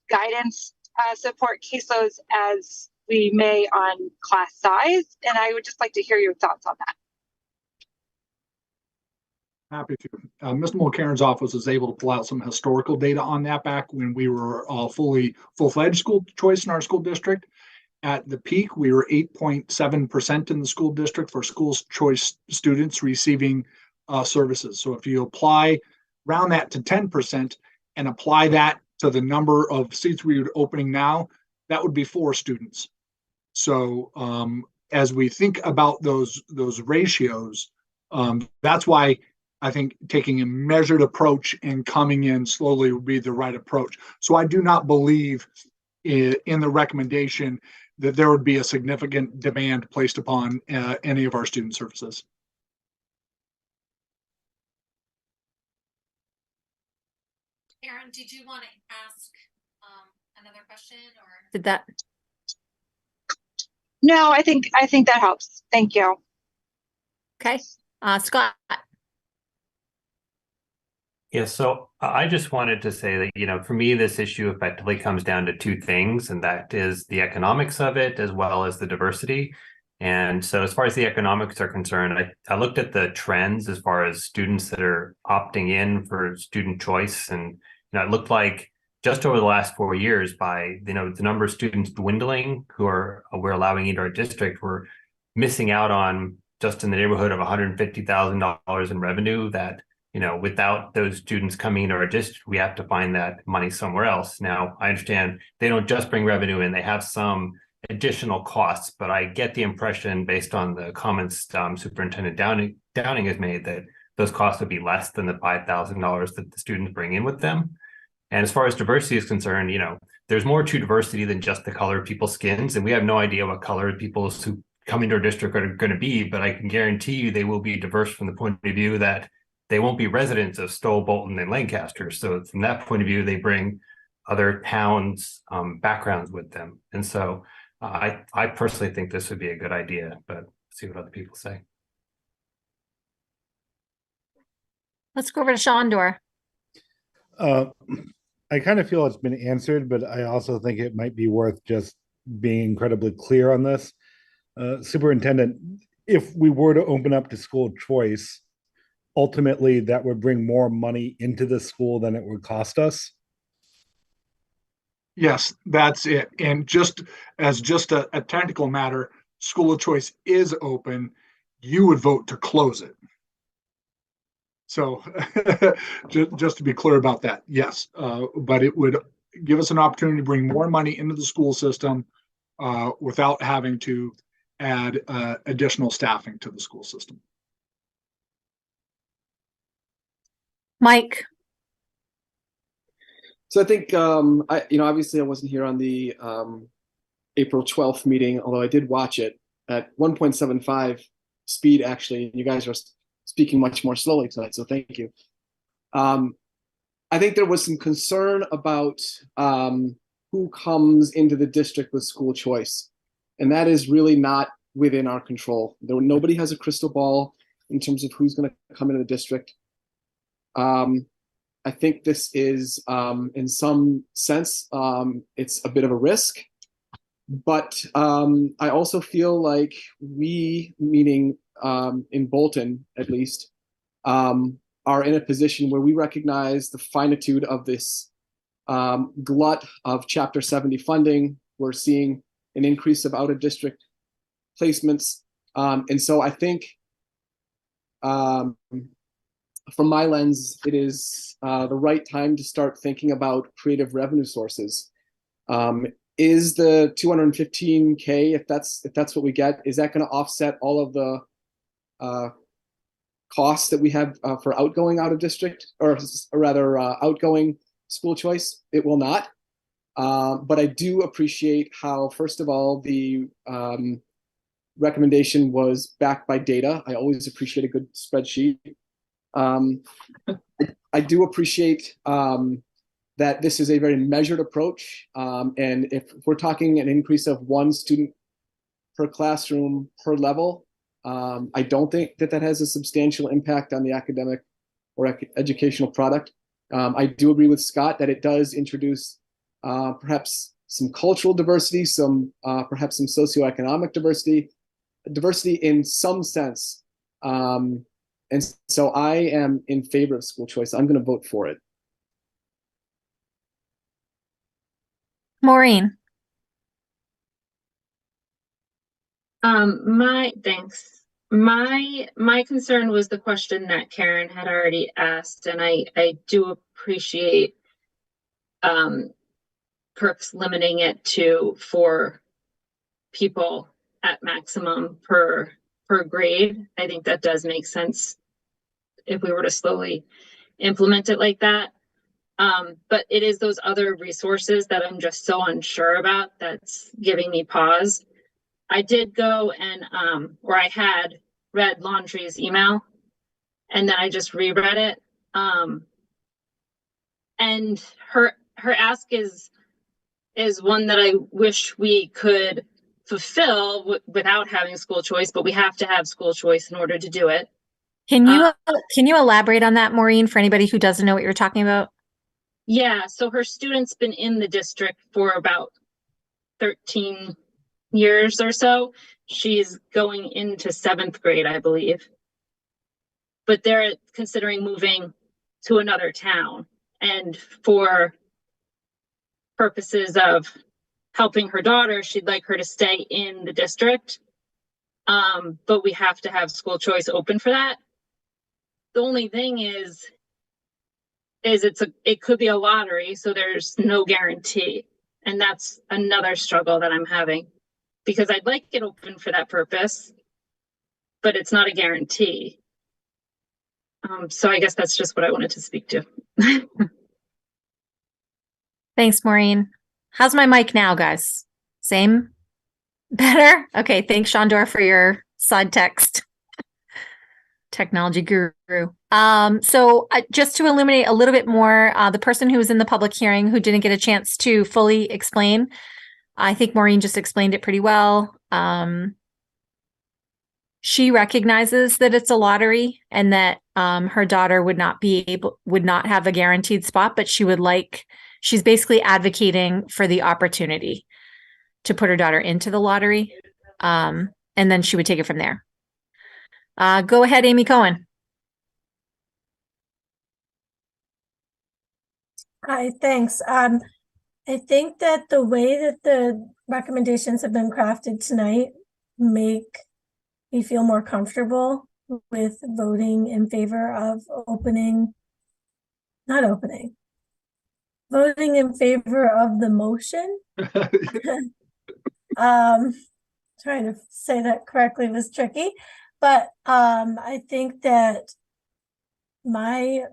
guidance support caseloads as we may on class size. And I would just like to hear your thoughts on that. Happy to. Mr. Mulcairn's office was able to pull out some historical data on that back when we were full-fledged school choice in our school district. At the peak, we were 8.7% in the school district for school choice students receiving services. So if you round that to 10% and apply that to the number of seats we would opening now, that would be 4 students. So as we think about those ratios, that's why I think taking a measured approach and coming in slowly would be the right approach. So I do not believe in the recommendation that there would be a significant demand placed upon any of our student services. Sharon, did you want to ask another question, or did that? No, I think that helps. Thank you. Okay, Scott. Yeah, so I just wanted to say that, you know, for me, this issue effectively comes down to two things, and that is the economics of it as well as the diversity. And so as far as the economics are concerned, I looked at the trends as far as students that are opting in for student choice. And, you know, it looked like just over the last 4 years by, you know, the number of students dwindling who we're allowing into our district, we're missing out on just in the neighborhood of $150,000 in revenue that, you know, without those students coming into our district, we have to find that money somewhere else. Now, I understand they don't just bring revenue in, they have some additional costs, but I get the impression based on the comments Superintendent Downing has made that those costs would be less than the $5,000 that the students bring in with them. And as far as diversity is concerned, you know, there's more to diversity than just the color of people's skins. And we have no idea what color people who come into our district are going to be, but I can guarantee you they will be diverse from the point of view that they won't be residents of Stow, Bolton, and Lancaster. So from that point of view, they bring other towns' backgrounds with them. And so I personally think this would be a good idea, but see what other people say. Let's go over to Shandor. I kind of feel it's been answered, but I also think it might be worth just being incredibly clear on this. Superintendent, if we were to open up to school choice, ultimately that would bring more money into the school than it would cost us. Yes, that's it. And just a technical matter, school of choice is open. You would vote to close it. So just to be clear about that, yes. But it would give us an opportunity to bring more money into the school system without having to add additional staffing to the school system. Mike. So I think, obviously I wasn't here on the April 12th meeting, although I did watch it at 1.75 speed, actually. You guys are speaking much more slowly tonight, so thank you. I think there was some concern about who comes into the district with school choice, and that is really not within our control. Nobody has a crystal ball in terms of who's going to come into the district. I think this is, in some sense, it's a bit of a risk, but I also feel like we, meaning in Bolton at least, are in a position where we recognize the finitude of this glut of Chapter 70 funding. We're seeing an increase of out-of-district placements. And so I think from my lens, it is the right time to start thinking about creative revenue sources. Is the $215K, if that's what we get, is that going to offset all of the costs that we have for outgoing out of district, or rather outgoing school choice? It will not. But I do appreciate how, first of all, the recommendation was backed by data. I always appreciate a good spreadsheet. I do appreciate that this is a very measured approach. And if we're talking an increase of 1 student per classroom per level, I don't think that has a substantial impact on the academic or educational product. I do agree with Scott that it does introduce perhaps some cultural diversity, perhaps some socioeconomic diversity in some sense. And so I am in favor of school choice. I'm going to vote for it. Maureen. Thanks. My concern was the question that Karen had already asked, and I do appreciate Kirk's limiting it to 4 people at maximum per grade. I think that does make sense if we were to slowly implement it like that. But it is those other resources that I'm just so unsure about that's giving me pause. I did go and, or I had read Laundrie's email, and then I just reread it. And her ask is one that I wish we could fulfill without having school choice, but we have to have school choice in order to do it. Can you elaborate on that, Maureen, for anybody who doesn't know what you're talking about? Yeah, so her student's been in the district for about 13 years or so. She's going into 7th grade, I believe. But they're considering moving to another town. And for purposes of helping her daughter, she'd like her to stay in the district. But we have to have school choice open for that. The only thing is it could be a lottery, so there's no guarantee. And that's another struggle that I'm having, because I'd like it open for that purpose, but it's not a guarantee. So I guess that's just what I wanted to speak to. Thanks, Maureen. How's my mic now, guys? Same? Better? Okay, thanks, Shandor, for your side text. Technology guru. So just to illuminate a little bit more, the person who was in the public hearing who didn't get a chance to fully explain, I think Maureen just explained it pretty well. She recognizes that it's a lottery and that her daughter would not have a guaranteed spot, but she's basically advocating for the opportunity to put her daughter into the lottery. And then she would take it from there. Go ahead, Amy Cohen. Hi, thanks. I think that the way that the recommendations have been crafted tonight make me feel more comfortable with voting in favor of voting in favor of the motion. Trying to say that correctly was tricky, but I think that my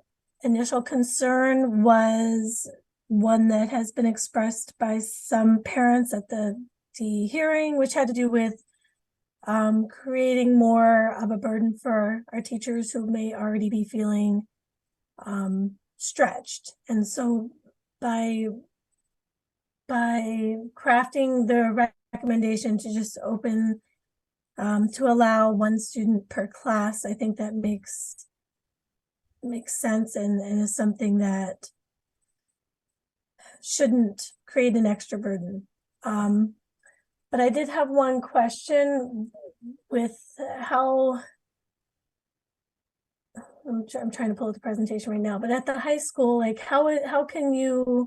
initial concern was one that has been expressed by some parents at the hearing, which had to do with creating more of a burden for our teachers who may already be feeling stretched. And so by crafting the recommendation to just open to allow one student per class, I think that makes sense and is something that shouldn't create an extra burden. But I did have one question with how I'm trying to pull up the presentation right now, but at the high school, like how can you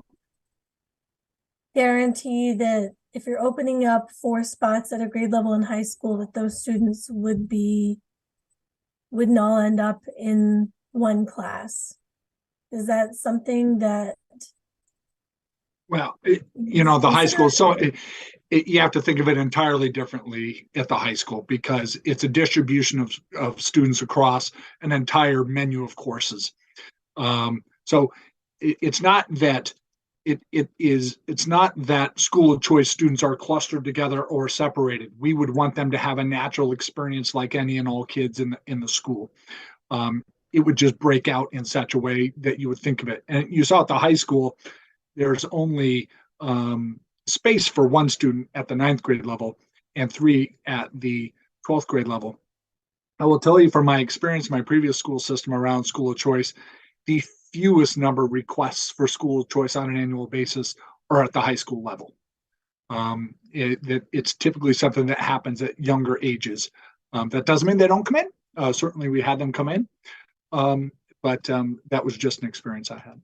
guarantee that if you're opening up 4 spots at a grade level in high school, that those students wouldn't all end up in one class? Is that something that? Well, the high school, so you have to think of it entirely differently at the high school because it's a distribution of students across an entire menu of courses. So it's not that it's not that school of choice students are clustered together or separated. We would want them to have a natural experience like any and all kids in the school. It would just break out in such a way that you would think of it. And you saw at the high school, there's only space for 1 student at the 9th grade level and 3 at the 12th grade level. I will tell you from my experience in my previous school system around school of choice, the fewest number of requests for school of choice on an annual basis are at the high school level. It's typically something that happens at younger ages. That doesn't mean they don't come in. Certainly we had them come in, but that was just an experience I had.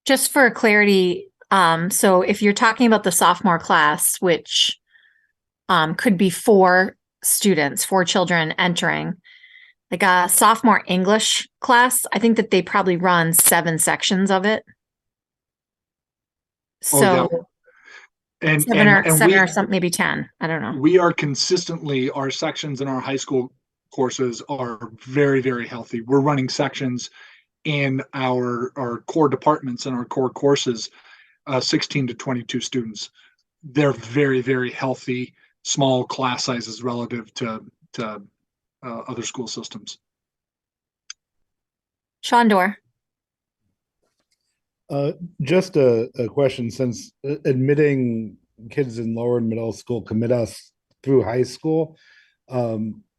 Just for clarity, so if you're talking about the sophomore class, which could be 4 students, 4 children entering, like a sophomore English class, I think that they probably run 7 sections of it. So and 7 or something, maybe 10. I don't know. We are consistently, our sections in our high school courses are very, very healthy. We're running sections in our core departments and our core courses, 16 to 22 students. They're very, very healthy, small class sizes relative to other school systems. Shandor. Just a question, since admitting kids in lower and middle school commit us through high school,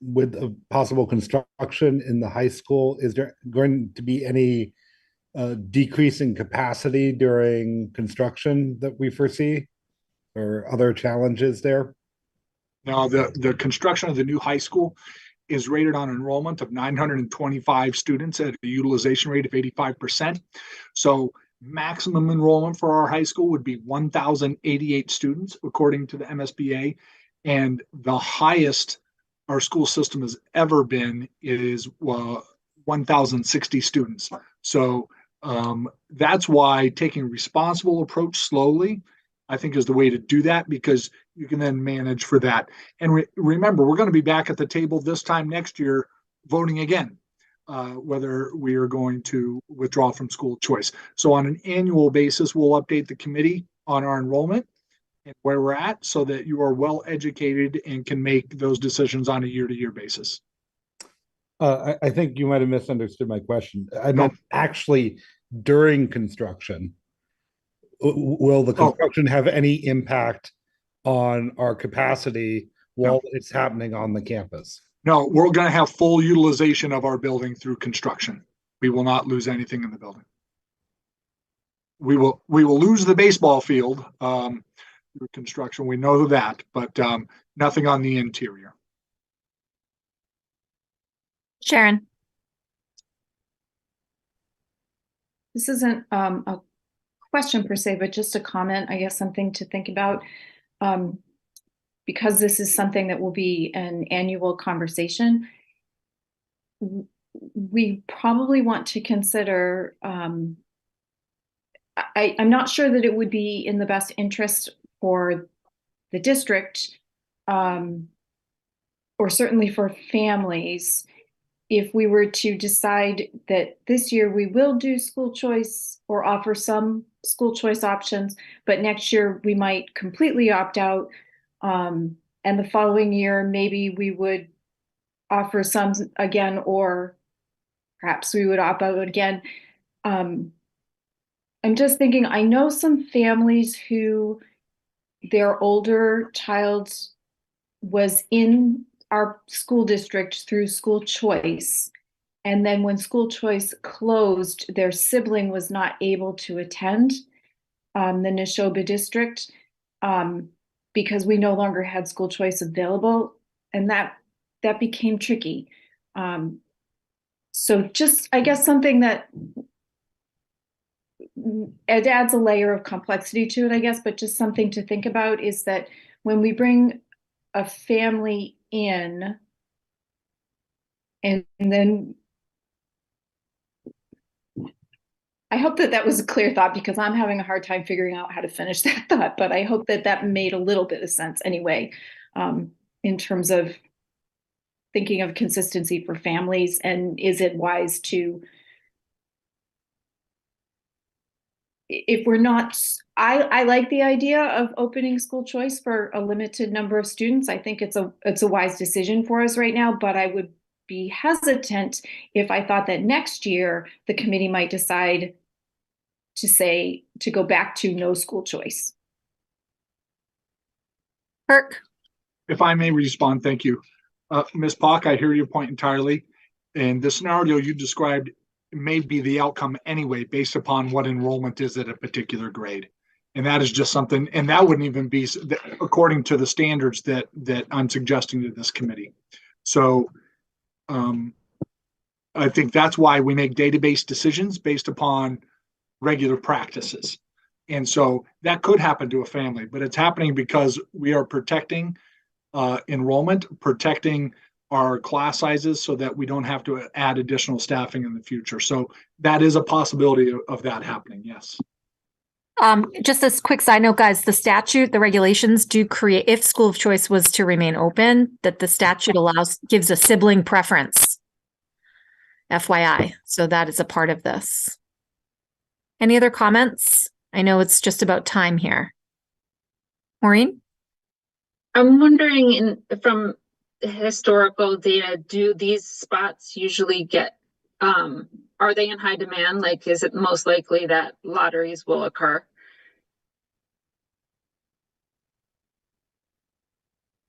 with a possible construction in the high school, is there going to be any decrease in capacity during construction that we foresee, or other challenges there? Now, the construction of the new high school is rated on enrollment of 925 students at a utilization rate of 85%. So maximum enrollment for our high school would be 1,088 students, according to the MSBA. And the highest our school system has ever been is 1,060 students. So that's why taking a responsible approach slowly, I think, is the way to do that, because you can then manage for that. And remember, we're going to be back at the table this time next year voting again, whether we are going to withdraw from school choice. So on an annual basis, we'll update the committee on our enrollment and where we're at, so that you are well educated and can make those decisions on a year-to-year basis. I think you might have misunderstood my question. I meant actually during construction. Will the construction have any impact on our capacity while it's happening on the campus? No, we're going to have full utilization of our building through construction. We will not lose anything in the building. We will lose the baseball field through construction. We know that, but nothing on the interior. Sharon. This isn't a question per se, but just a comment, I guess, something to think about. Because this is something that will be an annual conversation, we probably want to consider, I'm not sure that it would be in the best interest for the district, or certainly for families, if we were to decide that this year we will do school choice or offer some school choice options, but next year we might completely opt out. And the following year, maybe we would offer some again, or perhaps we would opt out again. I'm just thinking, I know some families who their older child was in our school district through school choice. And then when school choice closed, their sibling was not able to attend the Nashoba district because we no longer had school choice available. And that became tricky. So just, I guess, something that it adds a layer of complexity to it, I guess, but just something to think about is that when we bring a family in, and then I hope that was a clear thought, because I'm having a hard time figuring out how to finish that thought, but I hope that made a little bit of sense anyway, in terms of thinking of consistency for families, and is it wise to, if we're not, I like the idea of opening school choice for a limited number of students. I think it's a wise decision for us right now, but I would be hesitant if I thought that next year the committee might decide to go back to no school choice. Kirk. If I may respond, thank you. Ms. Poch, I hear your point entirely. And the scenario you described may be the outcome anyway, based upon what enrollment is at a particular grade. And that is just something, and that wouldn't even be according to the standards that I'm suggesting to this committee. So I think that's why we make database decisions based upon regular practices. And so that could happen to a family, but it's happening because we are protecting enrollment, protecting our class sizes so that we don't have to add additional staffing in the future. So that is a possibility of that happening, yes. Just a quick side note, guys, the statute, the regulations do create, if school of choice was to remain open, that the statute gives a sibling preference. FYI. So that is a part of this. Any other comments? I know it's just about time here. Maureen? I'm wondering from historical data, do these spots usually get, are they in high demand? Like, is it most likely that lotteries will occur?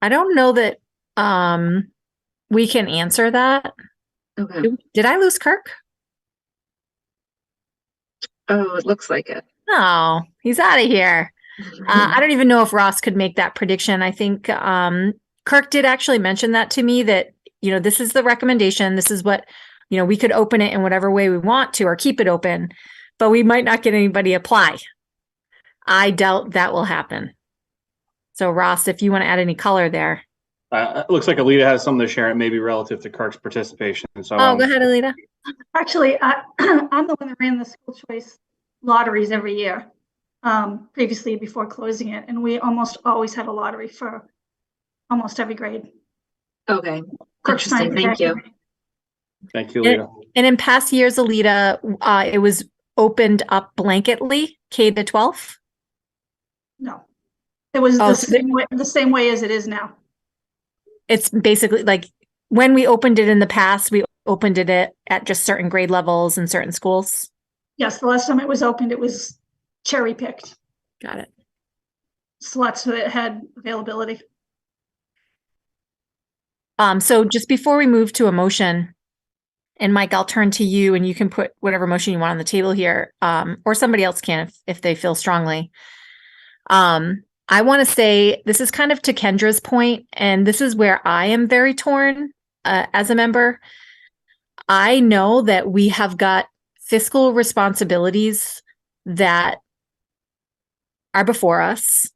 I don't know that we can answer that. Okay. Did I lose Kirk? Oh, it looks like it. Oh, he's out of here. I don't even know if Ross could make that prediction. I think Kirk did actually mention that to me, that, this is the recommendation. This is what, we could open it in whatever way we want to or keep it open, but we might not get anybody apply. I doubt that will happen. So Ross, if you want to add any color there. It looks like Alita has something to share, it maybe relative to Kirk's participation. So go ahead, Alita. Actually, I'm the one that ran the school choice lotteries every year, previously before closing it. And we almost always had a lottery for almost every grade. Okay. Interesting. Thank you. Thank you, Alita. And in past years, Alita, it was opened up blanketly, K to 12? No, it was the same way as it is now. It's basically like when we opened it in the past, we opened it at just certain grade levels in certain schools. Yes, the last time it was opened, it was cherry picked. Got it. Slots that had availability. So just before we move to a motion, and Mike, I'll turn to you and you can put whatever motion you want on the table here, or somebody else can if they feel strongly. I want to say this is kind of to Kendra's point, and this is where I am very torn as a member. I know that we have got fiscal responsibilities that are before us.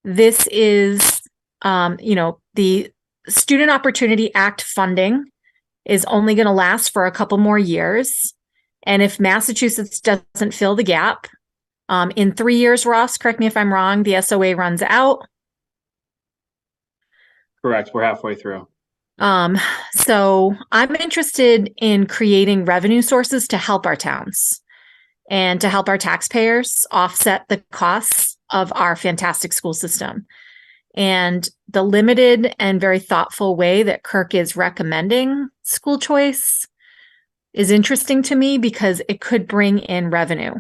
This is, the Student Opportunity Act funding is only going to last for a couple more years. And if Massachusetts doesn't fill the gap, in 3 years, Ross, correct me if I'm wrong, the SOA runs out. Correct. We're halfway through. So I'm interested in creating revenue sources to help our towns and to help our taxpayers offset the costs of our fantastic school system. And the limited and very thoughtful way that Kirk is recommending school choice is interesting to me because it could bring in revenue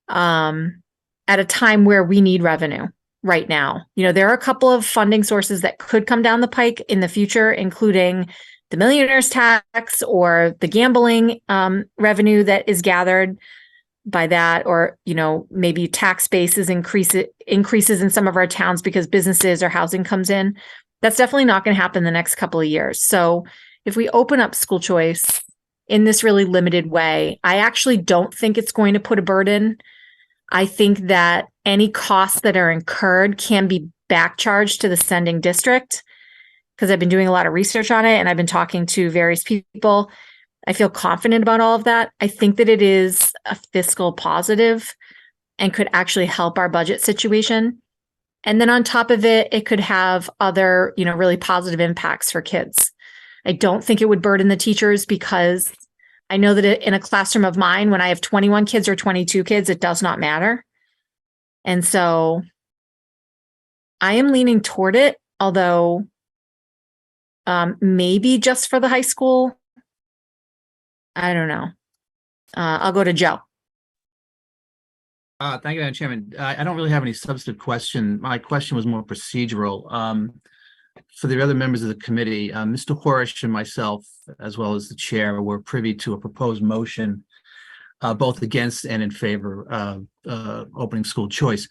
at a time where we need revenue right now. There are a couple of funding sources that could come down the pike in the future, including the millionaire's tax or the gambling revenue that is gathered by that, or maybe tax bases increases in some of our towns because businesses or housing comes in. That's definitely not going to happen the next couple of years. So if we open up school choice in this really limited way, I actually don't think it's going to put a burden. I think that any costs that are incurred can be back charged to the sending district, because I've been doing a lot of research on it and I've been talking to various people. I feel confident about all of that. I think that it is a fiscal positive and could actually help our budget situation. And then on top of it, it could have other, really positive impacts for kids. I don't think it would burden the teachers, because I know that in a classroom of mine, when I have 21 kids or 22 kids, it does not matter. And so I am leaning toward it, although maybe just for the high school. I don't know. I'll go to Joe. Thank you, Madam Chairman. I don't really have any substantive question. My question was more procedural. For the other members of the committee, Mr. Horesh and myself, as well as the chair, were privy to a proposed motion, both against and in favor of opening school choice.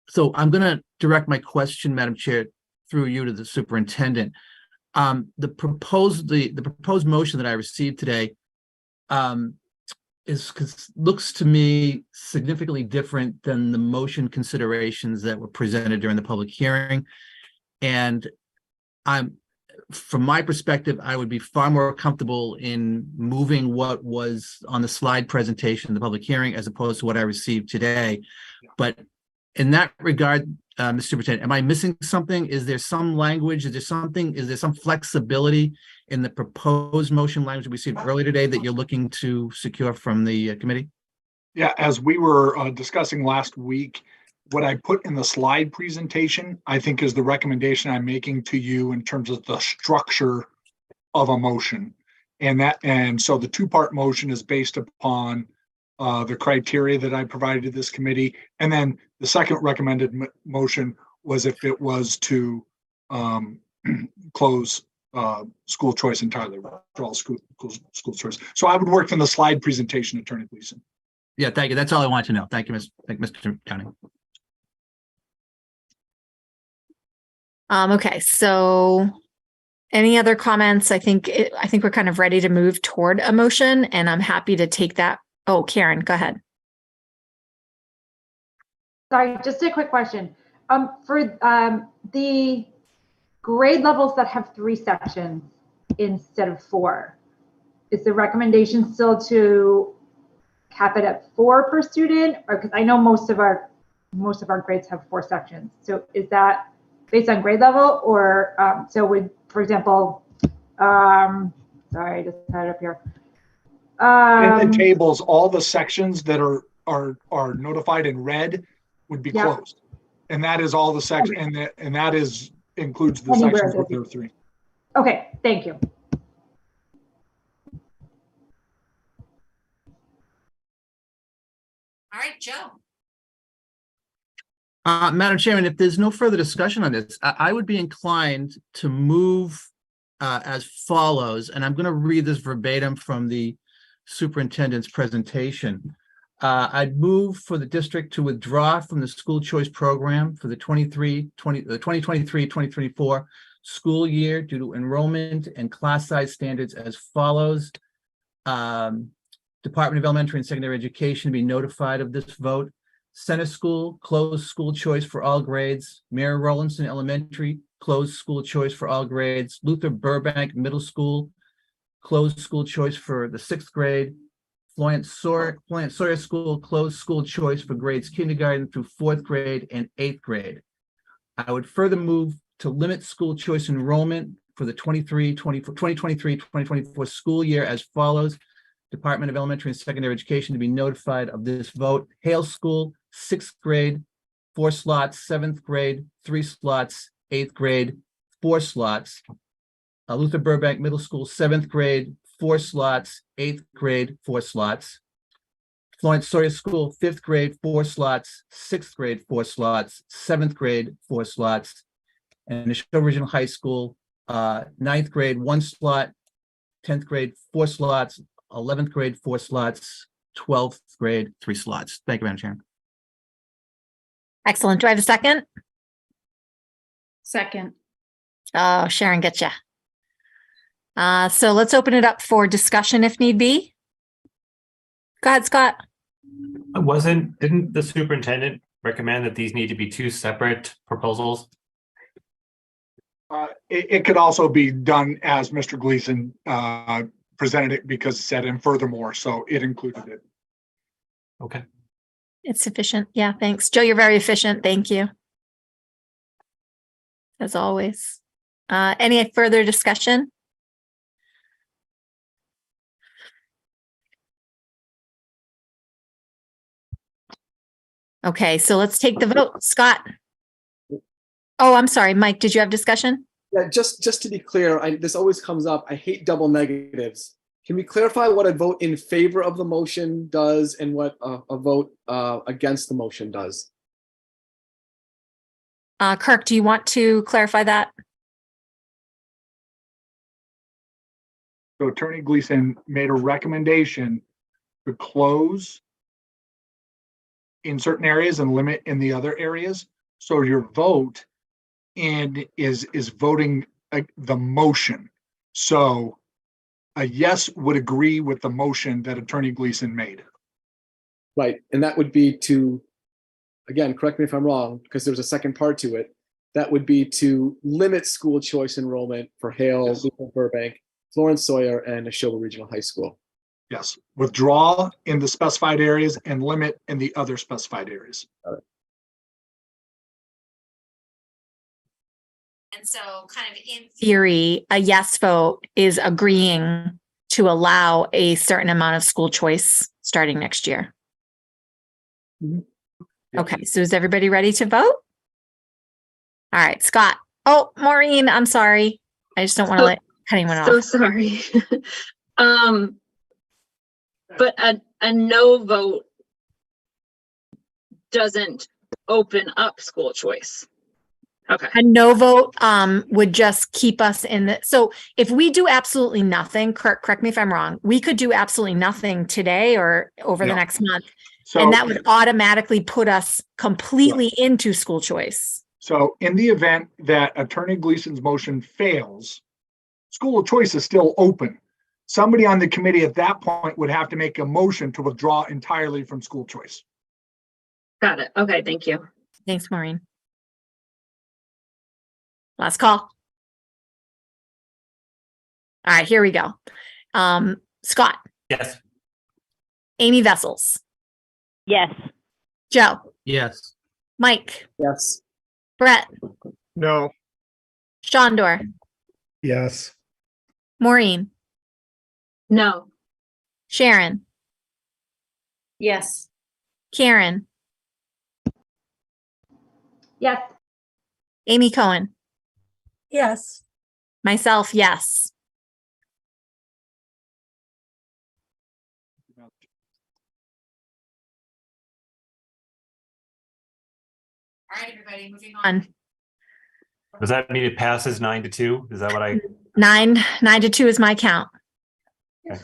So I'm going to direct my question, Madam Chair, through you to the superintendent. The proposed motion that I received today looks to me significantly different than the motion considerations that were presented during the public hearing. And from my perspective, I would be far more comfortable in moving what was on the slide presentation in the public hearing as opposed to what I received today. But in that regard, Mr. Superintendent, am I missing something? Is there some language? Is there some flexibility in the proposed motion language we received earlier today that you're looking to secure from the committee? Yeah, as we were discussing last week, what I put in the slide presentation, I think is the recommendation I'm making to you in terms of the structure of a motion. And so the two-part motion is based upon the criteria that I provided to this committee. And then the second recommended motion was if it was to close school choice entirely, withdraw school choice. So I would work from the slide presentation, Attorney Gleason. Yeah, thank you. That's all I wanted to know. Thank you, Mr. Downing. Okay, so any other comments? I think we're kind of ready to move toward a motion, and I'm happy to take that. Oh, Karen, go ahead. Sorry, just a quick question. For the grade levels that have 3 sections instead of 4, is the recommendation still to cap it at 4 per student? Or because I know most of our grades have 4 sections. So is that based on grade level, or so would, for example, sorry, I just had it up here. In the tables, all the sections that are notified in red would be closed, and that is all the section, and that is includes the sections where there are 3. Okay, thank you. All right, Joe. Madam Chairman, if there's no further discussion on this, I would be inclined to move as follows, and I'm going to read this verbatim from the superintendent's presentation. I'd move for the district to withdraw from the school choice program for the 2023-2024 school year due to enrollment and class size standards as follows. Department of Elementary and Secondary Education to be notified of this vote. Center School, closed school choice for all grades. Mary Rowlandson Elementary, closed school choice for all grades. Luther Burbank Middle School, closed school choice for the 6th grade. Florence Sawyer School, closed school choice for grades kindergarten through 4th grade and 8th grade. I would further move to limit school choice enrollment for the 2023-2024 school year as follows. Department of Elementary and Secondary Education to be notified of this vote. Hale School, 6th grade, 4 slots, 7th grade, 3 slots, 8th grade, 4 slots. Luther Burbank Middle School, 7th grade, 4 slots, 8th grade, 4 slots. Florence Sawyer School, 5th grade, 4 slots, 6th grade, 4 slots, 7th grade, 4 slots. And Nashoba Regional High School, 9th grade, 1 slot, 10th grade, 4 slots, 11th grade, 4 slots, 12th grade, 3 slots. Thank you, Madam Chair. Excellent. Do I have a second? Second. Oh, Sharon, get ya. So let's open it up for discussion if need be. Go ahead, Scott. Didn't the superintendent recommend that these need to be 2 separate proposals? It could also be done as Mr. Gleason presented it because it said, and furthermore, so it included it. Okay. It's sufficient. Yeah, thanks. Joe, you're very efficient. Thank you. As always. Any further discussion? Okay, so let's take the vote. Scott. Oh, I'm sorry, Mike, did you have discussion? Yeah, just to be clear, this always comes up. I hate double negatives. Can we clarify what a vote in favor of the motion does and what a vote against the motion does? Kirk, do you want to clarify that? So Attorney Gleason made a recommendation to close in certain areas and limit in the other areas. So your vote is voting the motion. So a yes would agree with the motion that Attorney Gleason made. Right, and that would be to, again, correct me if I'm wrong, because there's a second part to it. That would be to limit school choice enrollment for Hale, yes, Luther Burbank, Florence Sawyer, and Nashoba Regional High School. Yes, withdraw in the specified areas and limit in the other specified areas. And so kind of in theory, a yes vote is agreeing to allow a certain amount of school choice starting next year. Okay, so is everybody ready to vote? All right, Scott. Oh, Maureen, I'm sorry. I just don't want to let anyone So off. sorry. But a no vote doesn't open up school choice. Okay. A no vote would just keep us in the, so if we do absolutely nothing, Kirk, correct me if I'm wrong, we could do absolutely nothing today or over the next month. So, and that would automatically put us completely into school choice. So in the event that Attorney Gleason's motion fails, school choice is still open. Somebody on the committee at that point would have to make a motion to withdraw entirely from school choice. Got it. Okay, thank you. Thanks, Maureen. Last call. All right, here we go. Scott. Yes. Amy Vessels. Yes. Joe. Yes. Mike. Yes. Brett. No. Shandor. Yes. Maureen. No. Sharon. Yes. Karen. Yes. Amy Cohen. Yes. Myself, yes. All right, everybody, moving on. Does that mean it passes 9-2? Is that what I? 9-2 is my count. Okay.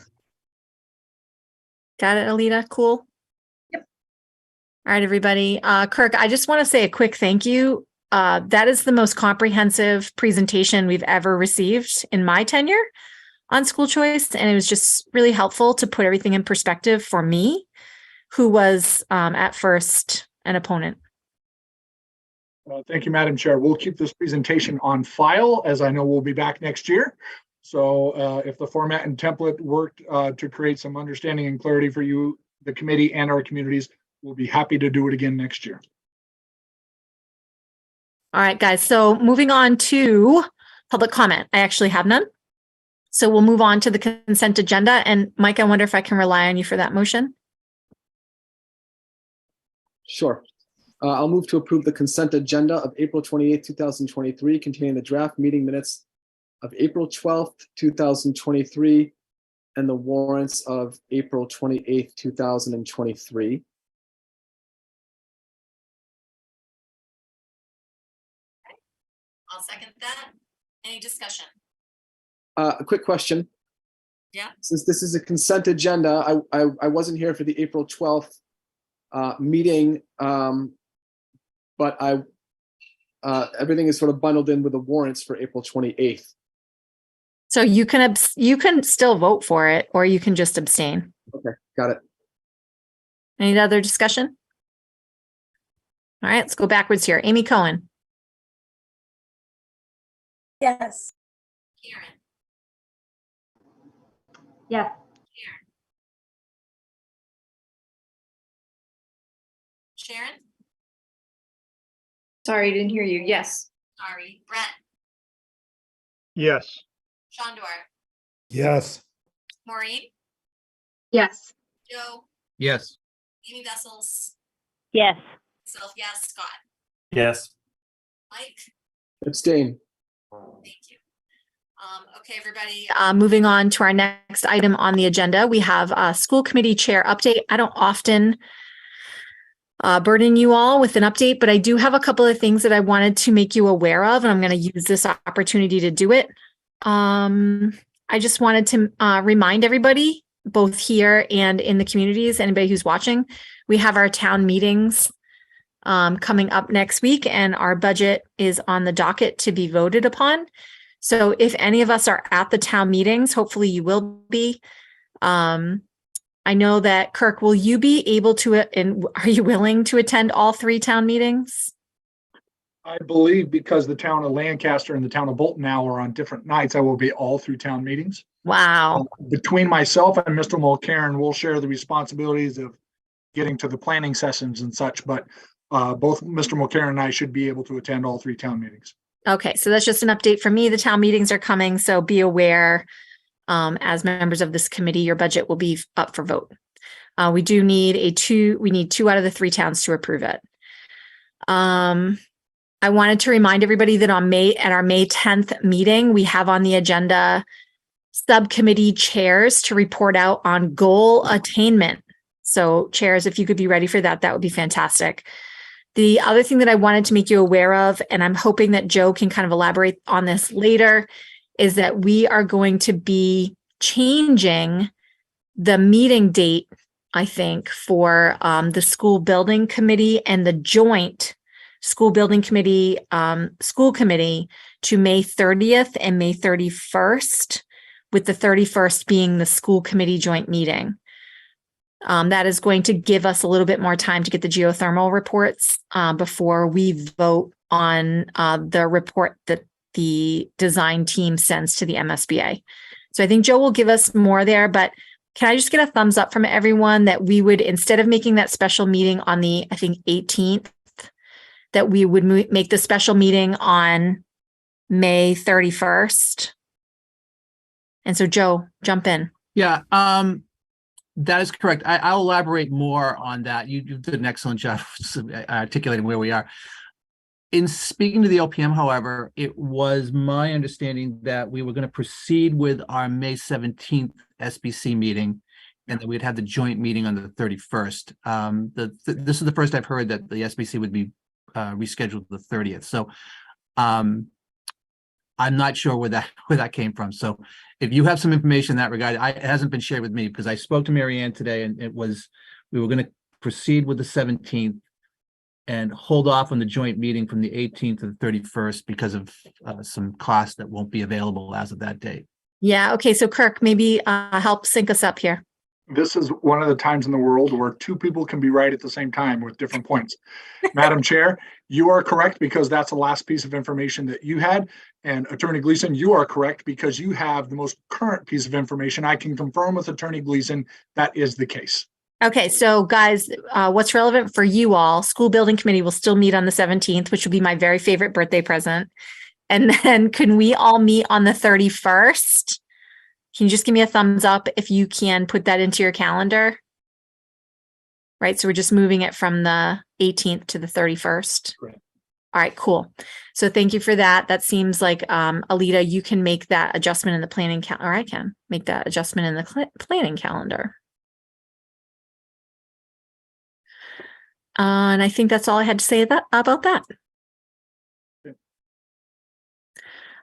Got it, Alita? Cool. Yep. All right, everybody. Kirk, I just want to say a quick thank you. That is the most comprehensive presentation we've ever received in my tenure on school choice. And it was just really helpful to put everything in perspective for me, who was at first an opponent. Thank you, Madam Chair. We'll keep this presentation on file, as I know we'll be back next year. So if the format and template worked to create some understanding and clarity for you, the committee and our communities, we'll be happy to do it again next year. All right, guys. So moving on to public comment. I actually have none. So we'll move on to the consent agenda. And Mike, I wonder if I can rely on you for that motion. Sure. I'll move to approve the consent agenda of April 28th, 2023, containing the draft meeting minutes of April 12th, 2023, and the warrants of April 28th, 2023. I'll second that. Any discussion? A quick question. Yeah. Since this is a consent agenda, I wasn't here for the April 12th meeting, but everything is sort of bundled in with the warrants for April 28th. So you can still vote for it, or you can just abstain. Okay, got it. Any other discussion? All right, let's go backwards here. Amy Cohen. Yes. Karen. Yes. Sharon. Sorry, I didn't hear you. Yes. Sorry. Brett. Yes. Shandor. Yes. Maureen. Yes. Joe. Yes. Amy Vessels. Yes. Myself, yes. Scott. Yes. Mike. Abstain. Thank you. Okay, everybody. Moving on to our next item on the agenda, we have a school committee chair update. I don't often burden you all with an update, but I do have a couple of things that I wanted to make you aware of, and I'm going to use this opportunity to do it. I just wanted to remind everybody, both here and in the communities, anybody who's watching, we have our town meetings coming up next week, and our budget is on the docket to be voted upon. So if any of us are at the town meetings, hopefully you will be. I know that, Kirk, will you be able to, and are you willing to attend all 3 town meetings? I believe because the town of Lancaster and the town of Bolton now are on different nights, I will be all through town meetings. Wow. Between myself and Mr. Mulcairn, we'll share the responsibilities of getting to the planning sessions and such, but both Mr. Mulcairn and I should be able to attend all 3 town meetings. Okay, so that's just an update from me. The town meetings are coming, so be aware, as members of this committee, your budget will be up for vote. We need two out of the 3 towns to approve it. I wanted to remind everybody that at our May 10th meeting, we have on the agenda subcommittee chairs to report out on goal attainment. So chairs, if you could be ready for that, that would be fantastic. The other thing that I wanted to make you aware of, and I'm hoping that Joe can kind of elaborate on this later, is that we are going to be changing the meeting date, I think, for the school building committee and the joint school building committee, school committee to May 30th and May 31st, with the 31st being the school committee joint meeting. That is going to give us a little bit more time to get the geothermal reports before we vote on the report that the design team sends to the MSBA. So I think Joe will give us more there, but can I just get a thumbs up from everyone that we would, instead of making that special meeting on the, I think, 18th, that we would make the special meeting on May 31st. And so Joe, jump in. Yeah, that is correct. I'll elaborate more on that. You did an excellent job articulating where we are. In speaking to the OPM, however, it was my understanding that we were going to proceed with our May 17th SBC meeting, and that we'd have the joint meeting on the 31st. This is the first I've heard that the SBC would be rescheduled to the 30th. So I'm not sure where that came from. So if you have some information in that regard, it hasn't been shared with me, because I spoke to Mary Ann today, and we were going to proceed with the 17th and hold off on the joint meeting from the 18th to the 31st because of some costs that won't be available as of that date. Yeah. Okay. So Kirk, maybe help sync us up here. This is one of the times in the world where 2 people can be right at the same time with different points. Madam Chair, you are correct, because that's the last piece of information that you had. And Attorney Gleason, you are correct, because you have the most current piece of information. I can confirm with Attorney Gleason that is the case. Okay, so guys, what's relevant for you all, school building committee will still meet on the 17th, which will be my very favorite birthday present. And then can we all meet on the 31st? Can you just give me a thumbs up if you can put that into your calendar? Right, so we're just moving it from the 18th to the 31st. Great. All right, cool. So thank you for that. That seems like, Alita, you can make that adjustment in the planning calendar, or I can make that adjustment in the planning calendar. And I think that's all I had to say about that. Okay.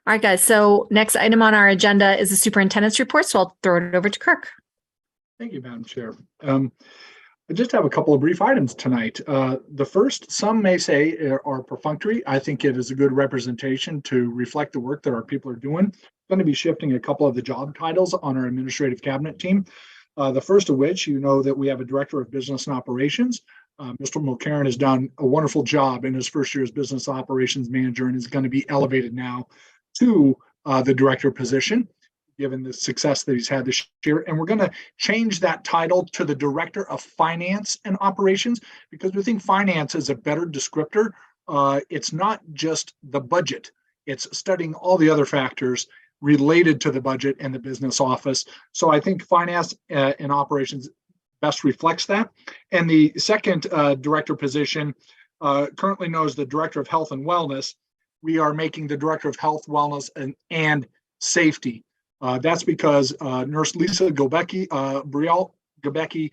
All right, guys. So next item on our agenda is the superintendent's report. So I'll throw it over to Kirk. Thank you, Madam Chair. I just have a couple of brief items tonight. The first, some may say are perfunctory. I think it is a good representation to reflect the work that our people are doing. I'm going to be shifting a couple of the job titles on our administrative cabinet team. The first of which, you know that we have a director of business and operations. Mr. Mulcairn has done a wonderful job in his first year as business operations manager, and is going to be elevated now to the director position, given the success that he's had this year. And we're going to change that title to the Director of Finance and Operations, because we think finance is a better descriptor. It's not just the budget. It's studying all the other factors related to the budget and the business office. So I think finance and operations best reflects that. And the second director position, currently known as the Director of Health and Wellness, we are making the Director of Health, Wellness, and Safety. That's because Nurse Lisa Gobecki, Brielle Gobecki,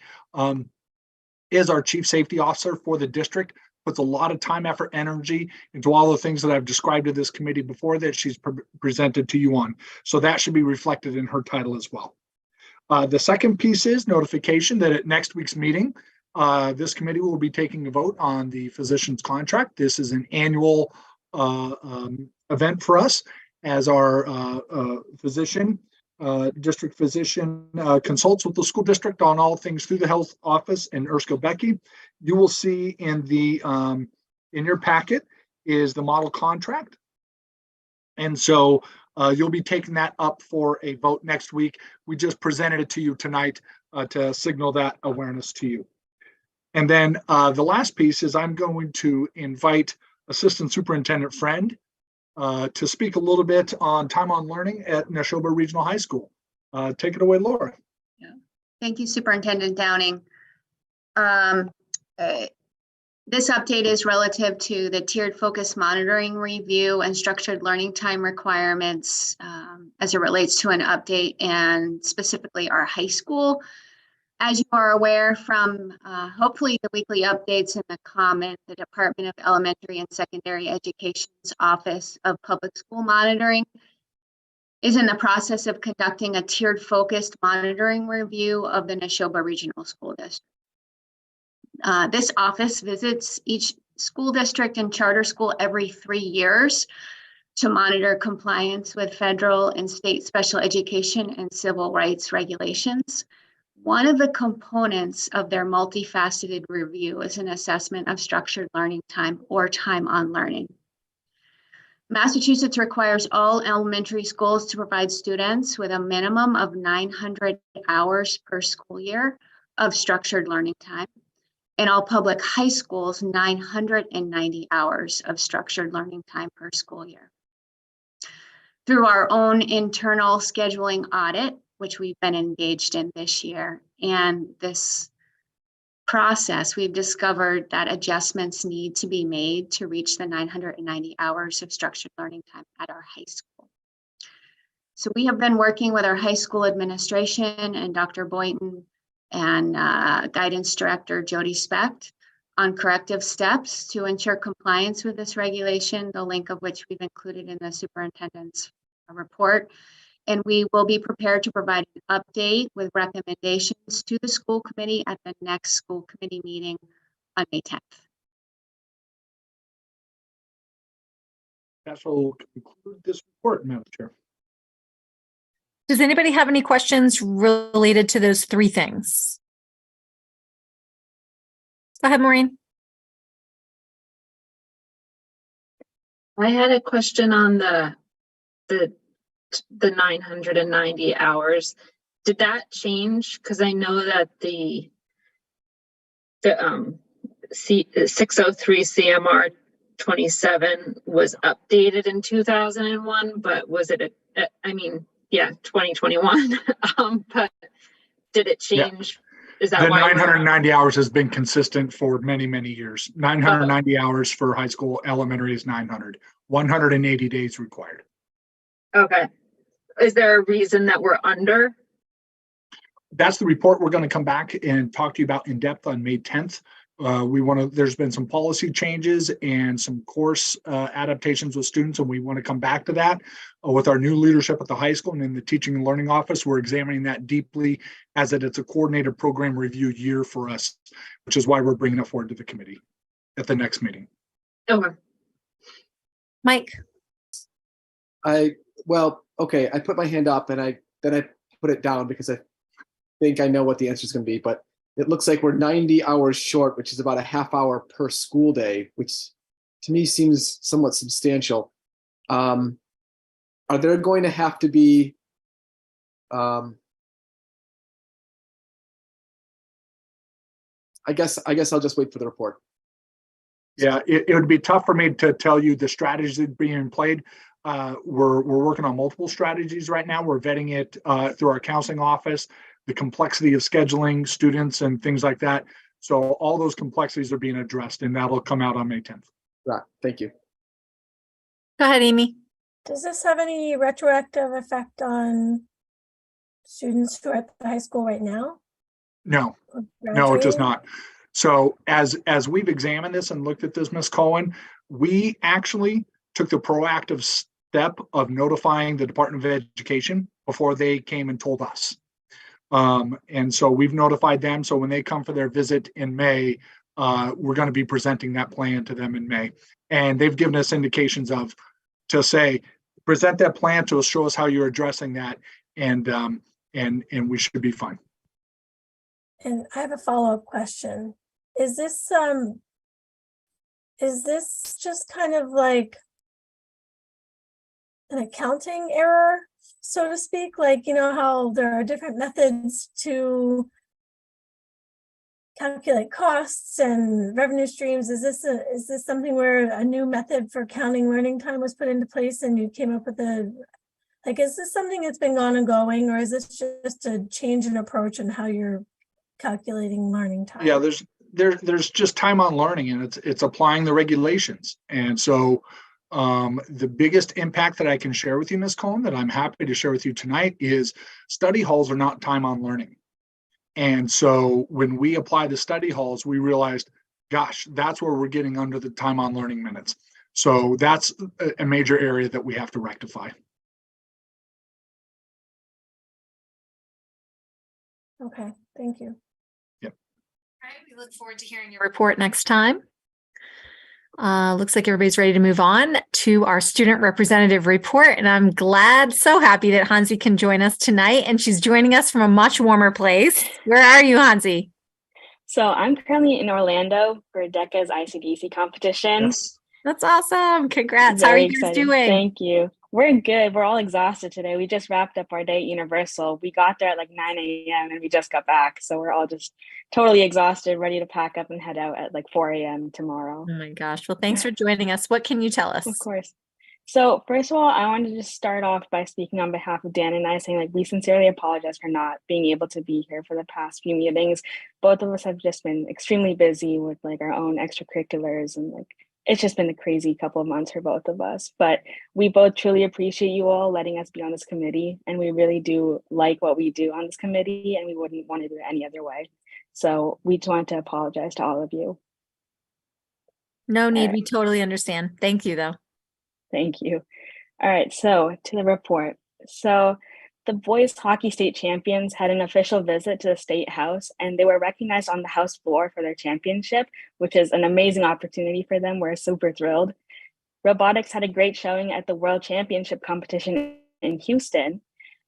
is our Chief Safety Officer for the district, puts a lot of time, effort, energy into all the things that I've described to this committee before that she's presented to you on. So that should be reflected in her title as well. The second piece is notification that at next week's meeting, this committee will be taking a vote on the physician's contract. This is an annual event for us, as our physician, district physician consults with the school district on all things through the health office and Nurse Gobecki. You will see in the in your packet is the model contract. And so you'll be taking that up for a vote next week. We just presented it to you tonight to signal that awareness to you. And then the last piece is I'm going to invite Assistant Superintendent Friend to speak a little bit on time on learning at Nashoba Regional High School. Take it away, Laura. Thank you, Superintendent Downing. This update is relative to the tiered focus monitoring review and structured learning time requirements as it relates to an update and specifically our high school. As you are aware from hopefully the weekly updates in the comment, the Department of Elementary and Secondary Education's Office of Public School Monitoring is in the process of conducting a tiered focused monitoring review of the Nashoba Regional School District. This office visits each school district and charter school every 3 years to monitor compliance with federal and state special education and civil rights regulations. One of the components of their multifaceted review is an assessment of structured learning time or time on learning. Massachusetts requires all elementary schools to provide students with a minimum of 900 hours per school year of structured learning time, and all public high schools 990 hours of structured learning time per school year. Through our own internal scheduling audit, which we've been engaged in this year, and this process, we've discovered that adjustments need to be made to reach the 990 hours of structured learning time at our high school. So we have been working with our high school administration and Dr. Boynton and Guidance Director Jody Specht on corrective steps to ensure compliance with this regulation, the link of which we've included in the superintendent's report. And we will be prepared to provide an update with recommendations to the school committee at the next school committee meeting on May 10th. That will conclude this report, Madam Chair. Does anybody have any questions related to those three things? Go ahead, Maureen. I had a question on the 990 hours. Did that change? Because I know that the 603 CMR 27 was updated in 2001, but was it 2021? But did it change? Yeah. Is that the why 990 hours has been consistent for many, many years. 990 hours for high school, elementary is 900. 180 days required. Okay. Is there a reason that we're under? That's the report we're going to come back and talk to you about in depth on May 10th. There's been some policy changes and some course adaptations with students, and we want to come back to that with our new leadership at the high school and in the teaching and learning office. We're examining that deeply as it's a coordinated program review year for us, which is why we're bringing it forward to the committee at the next meeting. Okay. Mike. Okay, I put my hand up and then I put it down because I think I know what the answer is going to be, but it looks like we're 90 hours short, which is about a half hour per school day, which to me seems somewhat substantial. Are there going to have to be I guess I'll just wait for the report. Yeah, it would be tough for me to tell you the strategies that are being played. We're working on multiple strategies right now. We're vetting it through our counseling office, the complexity of scheduling students and things like that. So all those complexities are being addressed, and that'll come out on May 10th. Right. Thank you. Go ahead, Amy. Does this have any retroactive effect on students who are at the high school right now? No, it does not. So as we've examined this and looked at this, Ms. Cohen, we actually took the proactive step of notifying the Department of Education before they came and told us. And so we've notified them. So when they come for their visit in May, we're going to be presenting that plan to them in May. And they've given us indications to say, present that plan to show us how you're addressing that, and we should be fine. And I have a follow-up question. Is this just kind of like an accounting error, so to speak? Like, you know how there are different methods to calculate costs and revenue streams? Is this something where a new method for counting learning time was put into place and you came up with is this something that's been ongoing, or is this just a change in approach in how you're calculating learning time? Yeah, there's just time on learning, and it's applying the regulations. And so the biggest impact that I can share with you, Ms. Cohen, that I'm happy to share with you tonight is study halls are not time on learning. And so when we apply the study halls, we realized, gosh, that's where we're getting under the time on learning minutes. So that's a major area that we have to rectify. Okay, thank you. Yep. All right, we look forward to hearing your report next time. Looks like everybody's ready to move on to our student representative report. And I'm so happy that Hansi can join us tonight. And she's joining us from a much warmer place. Where are you, Hansi? So I'm currently in Orlando for DECA's ICDC competition. Yes. That's awesome. Congrats. How are you guys doing? Thank you. We're good. We're all exhausted today. We just wrapped up our day at Universal. We got there at like 9 a.m. and we just got back. So we're all just totally exhausted, ready to pack up and head out at like 4 a.m. tomorrow. Oh my gosh. Well, thanks for joining us. What can you tell us? Of course. So first of all, I wanted to just start off by speaking on behalf of Dan and I, saying like we sincerely apologize for not being able to be here for the past few meetings. Both of us have just been extremely busy with like our own extracurriculars, and like it's just been a crazy couple of months for both of us. But we both truly appreciate you all letting us be on this committee, and we really do like what we do on this committee, and we wouldn't want to do it any other way. So we just want to apologize to all of you. No need. We totally understand. Thank you, though. Thank you. All right, so to the report. So the boys hockey state champions had an official visit to the state house, and they were recognized on the house floor for their championship, which is an amazing opportunity for them. We're super thrilled. Robotics had a great showing at the World Championship competition in Houston.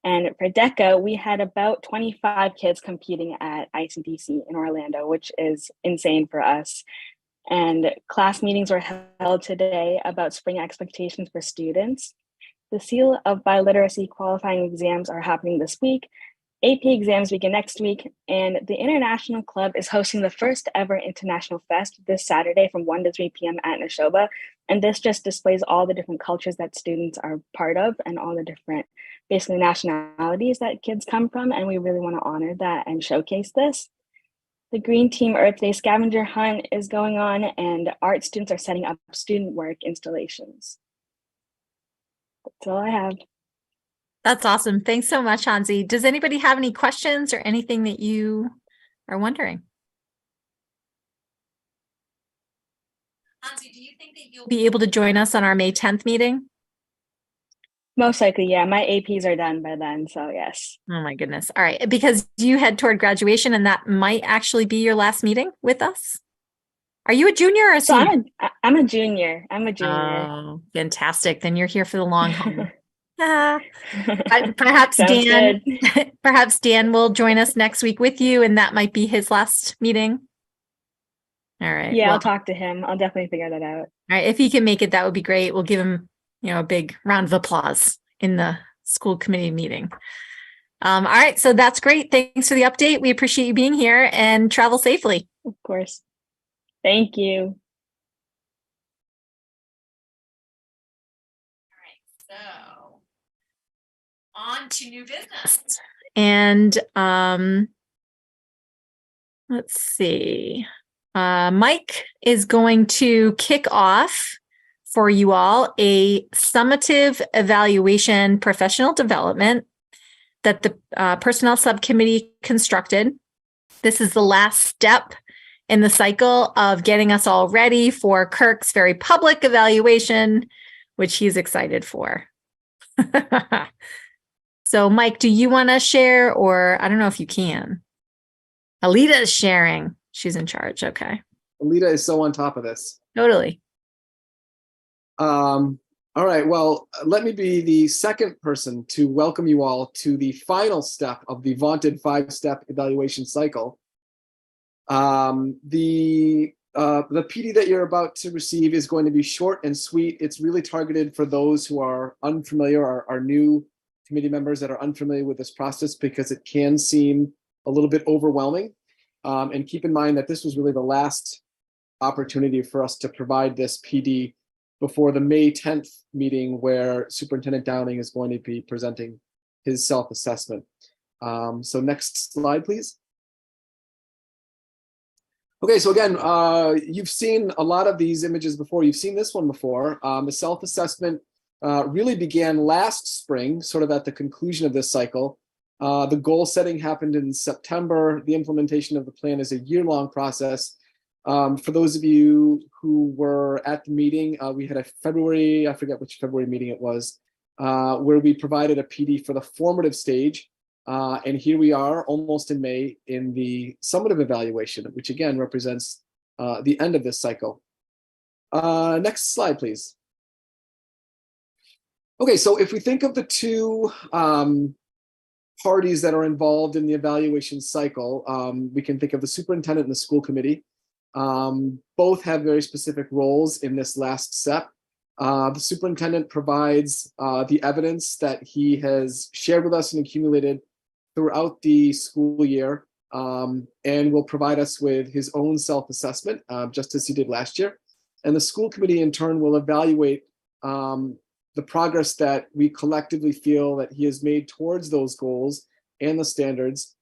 And for DECA, we had about 25 kids competing at ICDC in Orlando, which is insane for us. And class meetings were held today about spring expectations for students. The seal of biliteracy qualifying exams are happening this week. AP exams begin next week, and the International Club is hosting the first ever International Fest this Saturday from 1 to 3 p.m. at Nashoba. And this just displays all the different cultures that students are part of and all the different, basically, nationalities that kids come from. And we really want to honor that and showcase this. The Green Team Earth Day scavenger hunt is going on, and art students are setting up student work installations. That's all I have. That's awesome. Thanks so much, Hansi. Does anybody have any questions or anything that you are wondering? Hansi, do you think that you'll be able to join us on our May 10th meeting? Most likely, yeah. My APs are done by then, so yes. Oh my goodness. All right. Because you head toward graduation, and that might actually be your last meeting with us. Are you a junior or a senior? So I'm a junior. I'm a junior. Oh, fantastic. Then you're here for the long haul. Perhaps Sounds Dan, perhaps Dan will join us next week with you, and that might be his last meeting. All right. Yeah, well, I'll talk to him. I'll definitely figure that out. All right. If he can make it, that would be great. We'll give him, a big round of applause in the school committee meeting. All right. So that's great. Thanks for the update. We appreciate you being here, and travel safely. Of course. Thank you. So on to new business. And let's see. Mike is going to kick off for you all a summative evaluation professional development that the personnel subcommittee constructed. This is the last step in the cycle of getting us all ready for Kirk's very public evaluation, which he's excited for. So, Mike, do you want to share, or I don't know if you can? Alita is sharing. She's in charge. Okay. Alita is so on top of this. Totally. All right. Well, let me be the second person to welcome you all to the final step of the vaunted 5-step evaluation cycle. The PD that you're about to receive is going to be short and sweet. It's really targeted for those who are unfamiliar, are new committee members that are unfamiliar with this process, because it can seem a little bit overwhelming. And keep in mind that this was really the last opportunity for us to provide this PD before the May 10th meeting where Superintendent Downing is going to be presenting his self-assessment. So next slide, please. Okay, so again, you've seen a lot of these images before. You've seen this one before. The self-assessment really began last spring, sort of at the conclusion of this cycle. The goal setting happened in September. The implementation of the plan is a year-long process. For those of you who were at the meeting, we had a February, I forget which February meeting it was, where we provided a PD for the formative stage. And here we are almost in May in the summative evaluation, which again represents the end of this cycle. Next slide, please. Okay, so if we think of the two parties that are involved in the evaluation cycle, we can think of the superintendent and the school committee. Both have very specific roles in this last step. The superintendent provides the evidence that he has shared with us and accumulated throughout the school year, and will provide us with his own self-assessment, just as he did last year. And the school committee in turn will evaluate the progress that we collectively feel that he has made towards those goals and the standards,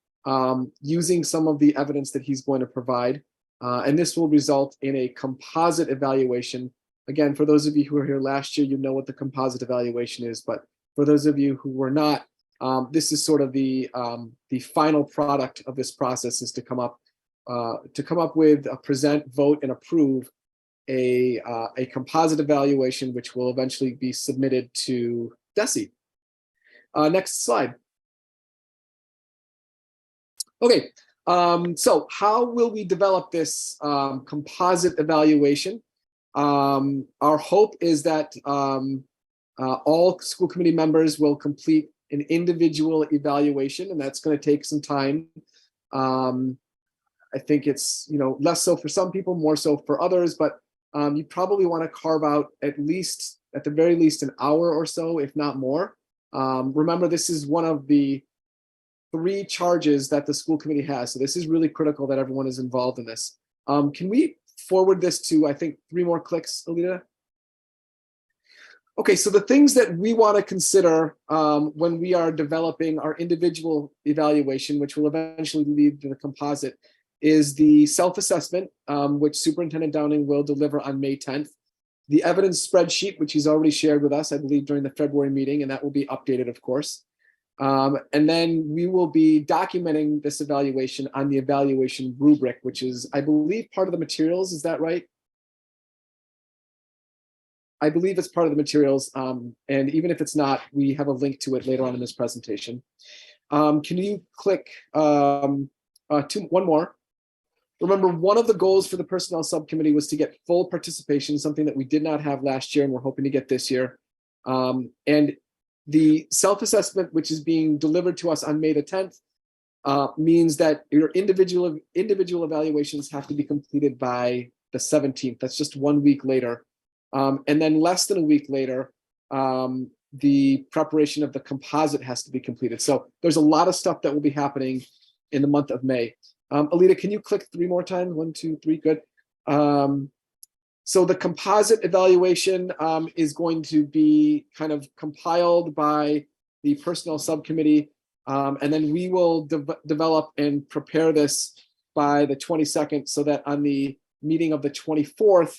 using some of the evidence that he's going to provide. And this will result in a composite evaluation. Again, for those of you who were here last year, you know what the composite evaluation is, but for those of you who were not, this is sort of the final product of this process, is to come up with, present, vote, and approve a composite evaluation, which will eventually be submitted to DESE. Next slide. Okay, so how will we develop this composite evaluation? Our hope is that all school committee members will complete an individual evaluation, and that's going to take some time. I think it's, less so for some people, more so for others, but you probably want to carve out at the very least an hour or so, if not more. Remember, this is one of the 3 charges that the school committee has, so this is really critical that everyone is involved in this. Can we forward this to, I think, 3 more clicks, Alita? Okay, so the things that we want to consider when we are developing our individual evaluation, which will eventually lead to the composite, is the self-assessment, which Superintendent Downing will deliver on May 10th. The evidence spreadsheet, which he's already shared with us, I believe, during the February meeting, and that will be updated, of course. And then we will be documenting this evaluation on the evaluation rubric, which is, I believe, part of the materials. Is that right? I believe it's part of the materials, and even if it's not, we have a link to it later on in this presentation. Can you click one more? Remember, one of the goals for the personnel subcommittee was to get full participation, something that we did not have last year and we're hoping to get this year. And the self-assessment, which is being delivered to us on May the 10th, means that your individual evaluations have to be completed by the 17th. That's just 1 week later. And then less than a week later, the preparation of the composite has to be completed. So there's a lot of stuff that will be happening in the month of May. Alita, can you click 3 more times? 1, 2, 3, good. So the composite evaluation is going to be kind of compiled by the personnel subcommittee, and then we will develop and prepare this by the 22nd, so that on the meeting of the 24th,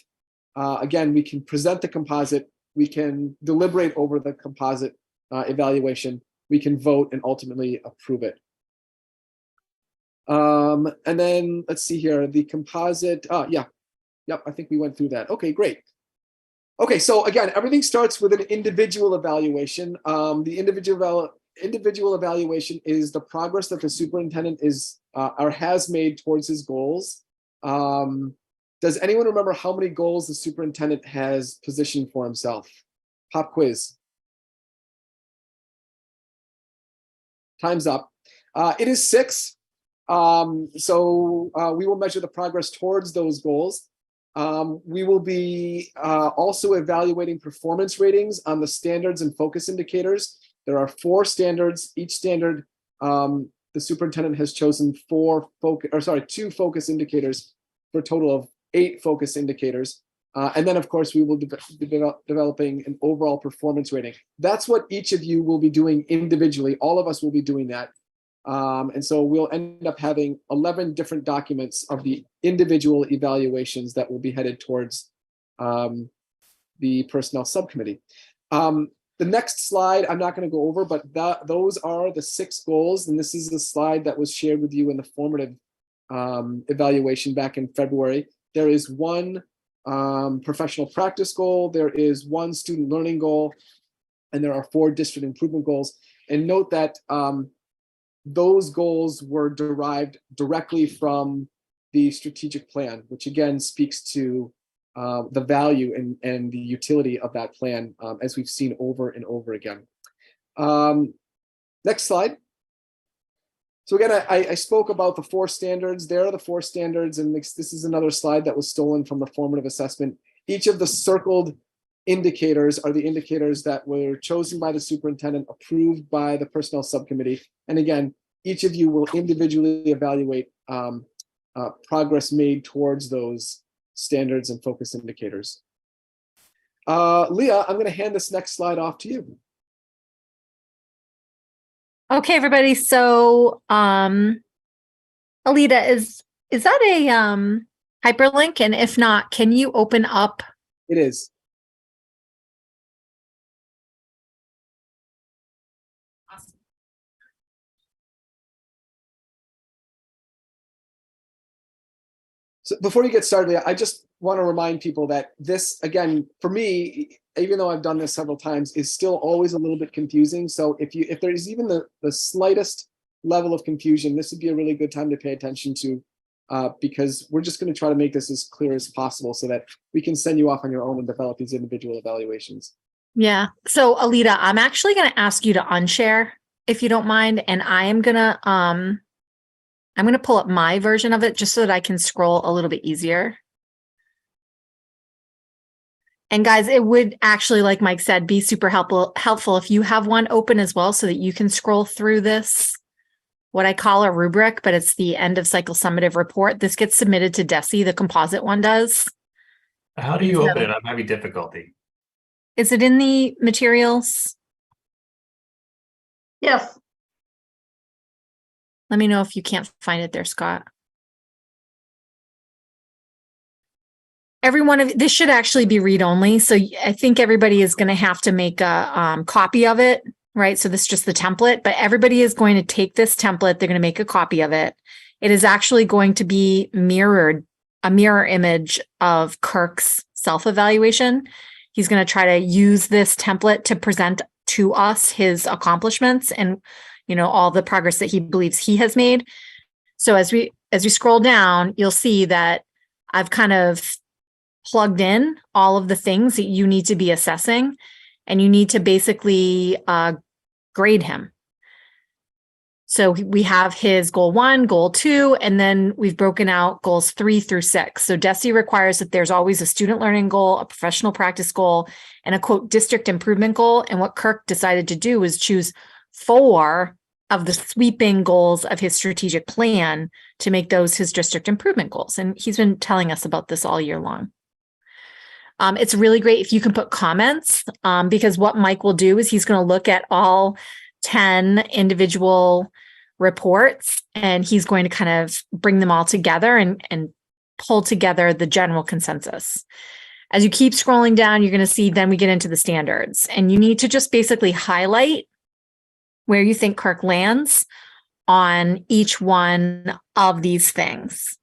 again, we can present the composite, we can deliberate over the composite evaluation, we can vote and ultimately approve it. And then let's see here, the composite, yep, I think we went through that. Okay, great. Okay, so again, everything starts with an individual evaluation. The individual evaluation is the progress that the superintendent is or has made towards his goals. Does anyone remember how many goals the superintendent has positioned for himself? Pop quiz. Time's up. It is 6. So we will measure the progress towards those goals. We will be also evaluating performance ratings on the standards and focus indicators. There are 4 standards. Each standard the superintendent has chosen two focus indicators for a total of 8 focus indicators. And then, of course, we will be developing an overall performance rating. That's what each of you will be doing individually. All of us will be doing that. And so we'll end up having 11 different documents of the individual evaluations that will be headed towards the personnel subcommittee. The next slide, I'm not going to go over, but those are the 6 goals. And this is the slide that was shared with you in the formative evaluation back in February. There is 1 professional practice goal. There is 1 student learning goal, and there are 4 district improvement goals. And note that those goals were derived directly from the strategic plan, which again speaks to the value and the utility of that plan, as we've seen over and over again. Next slide. So again, I spoke about the 4 standards. There are the 4 standards, and this is another slide that was stolen from the formative assessment. Each of the circled indicators are the indicators that were chosen by the superintendent, approved by the personnel subcommittee. And again, each of you will individually evaluate progress made towards those standards and focus indicators. Leah, I'm going to hand this next slide off to you. Okay, everybody. So, Alita, is that a hyperlink? And if not, can you open up? It is. So before you get started, I just want to remind people that this, again, for me, even though I've done this several times, is still always a little bit confusing. So if there's even the slightest level of confusion, this would be a really good time to pay attention to, because we're just going to try to make this as clear as possible so that we can send you off on your own and develop these individual evaluations. Yeah. So Alita, I'm actually going to ask you to unshare if you don't mind, and I'm going to pull up my version of it just so that I can scroll a little bit easier. And guys, it would actually, like Mike said, be super helpful if you have one open as well so that you can scroll through this, what I call a rubric, but it's the end of cycle summative report. This gets submitted to DESE, the composite one does. How do you open it? I'm having difficulty. Is it in the materials? Yes. Let me know if you can't find it there, Scott. Every one of this should actually be read only. So I think everybody is going to have to make a copy of it, right? So this is just the template, but everybody is going to take this template. They're going to make a copy of it. It is actually going to be mirrored, a mirror image of Kirk's self-evaluation. He's going to try to use this template to present to us his accomplishments and, you know, all the progress that he believes he has made. So as we scroll down, you'll see that I've kind of plugged in all of the things that you need to be assessing, and you need to basically grade him. So we have his goal 1, goal 2, and then we've broken out goals 3 through 6. So DESE requires that there's always a student learning goal, a professional practice goal, and a quote district improvement goal. And what Kirk decided to do was choose 4 of the sweeping goals of his strategic plan to make those his district improvement goals. And he's been telling us about this all year long. It's really great if you can put comments, because what Mike will do is he's going to look at all 10 individual reports, and he's going to kind of bring them all together and pull together the general consensus. As you keep scrolling down, you're going to see then we get into the standards, and you need to just basically highlight where you think Kirk lands on each one of these things.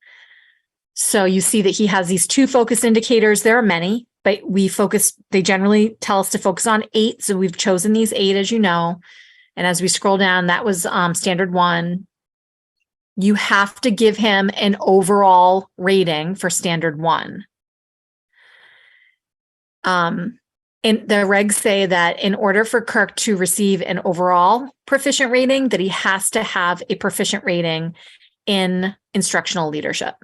So you see that he has these 2 focus indicators. There are many, but they generally tell us to focus on 8. So we've chosen these 8, as you know. And as we scroll down, that was standard 1. You have to give him an overall rating for standard 1. And the regs say that in order for Kirk to receive an overall proficient rating, that he has to have a proficient rating in instructional leadership.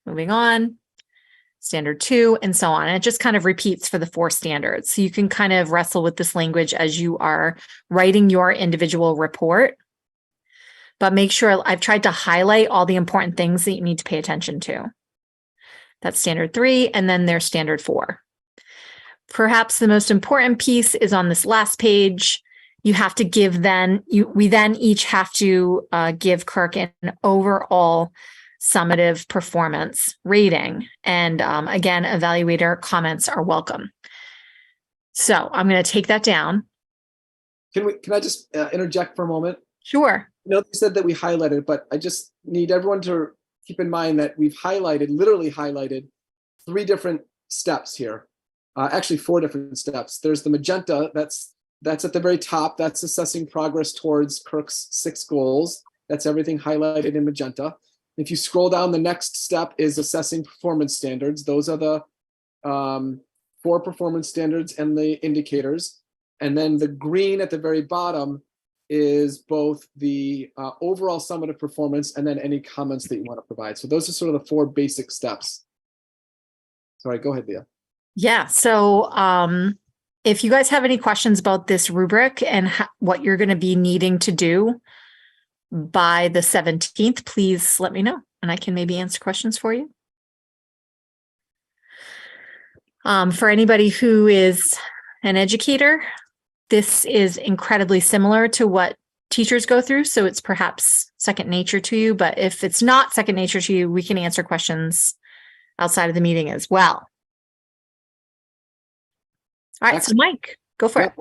Moving on, standard 2, and so on. And it just kind of repeats for the 4 standards. So you can kind of wrestle with this language as you are writing your individual report. but make sure I've tried to highlight all the important things that you need to pay attention to. That's standard 3, and then there's standard 4. Perhaps the most important piece is on this last page. You have to give we then each have to give Kirk an overall summative performance rating. And again, evaluator comments are welcome. So I'm going to take that down. Can I just interject for a moment? Sure. I know you said that we highlighted, but I just need everyone to keep in mind that we've literally highlighted 3 different steps here. Actually 4 different steps. There's the magenta, that's at the very top. That's assessing progress towards Kirk's 6 goals. That's everything highlighted in magenta. If you scroll down, the next step is assessing performance standards. Those are the 4 performance standards and the indicators. And then the green at the very bottom is both the overall summative performance and then any comments that you want to provide. So those are sort of the 4 basic steps. Sorry, go ahead, Leah. Yeah. So if you guys have any questions about this rubric and what you're going to be needing to do by the 17th, please let me know and I can maybe answer questions for you. For anybody who is an educator, this is incredibly similar to what teachers go through. So it's perhaps second nature to you, but if it's not second nature to you, we can answer questions outside of the meeting as well. All right, so Mike, go for it.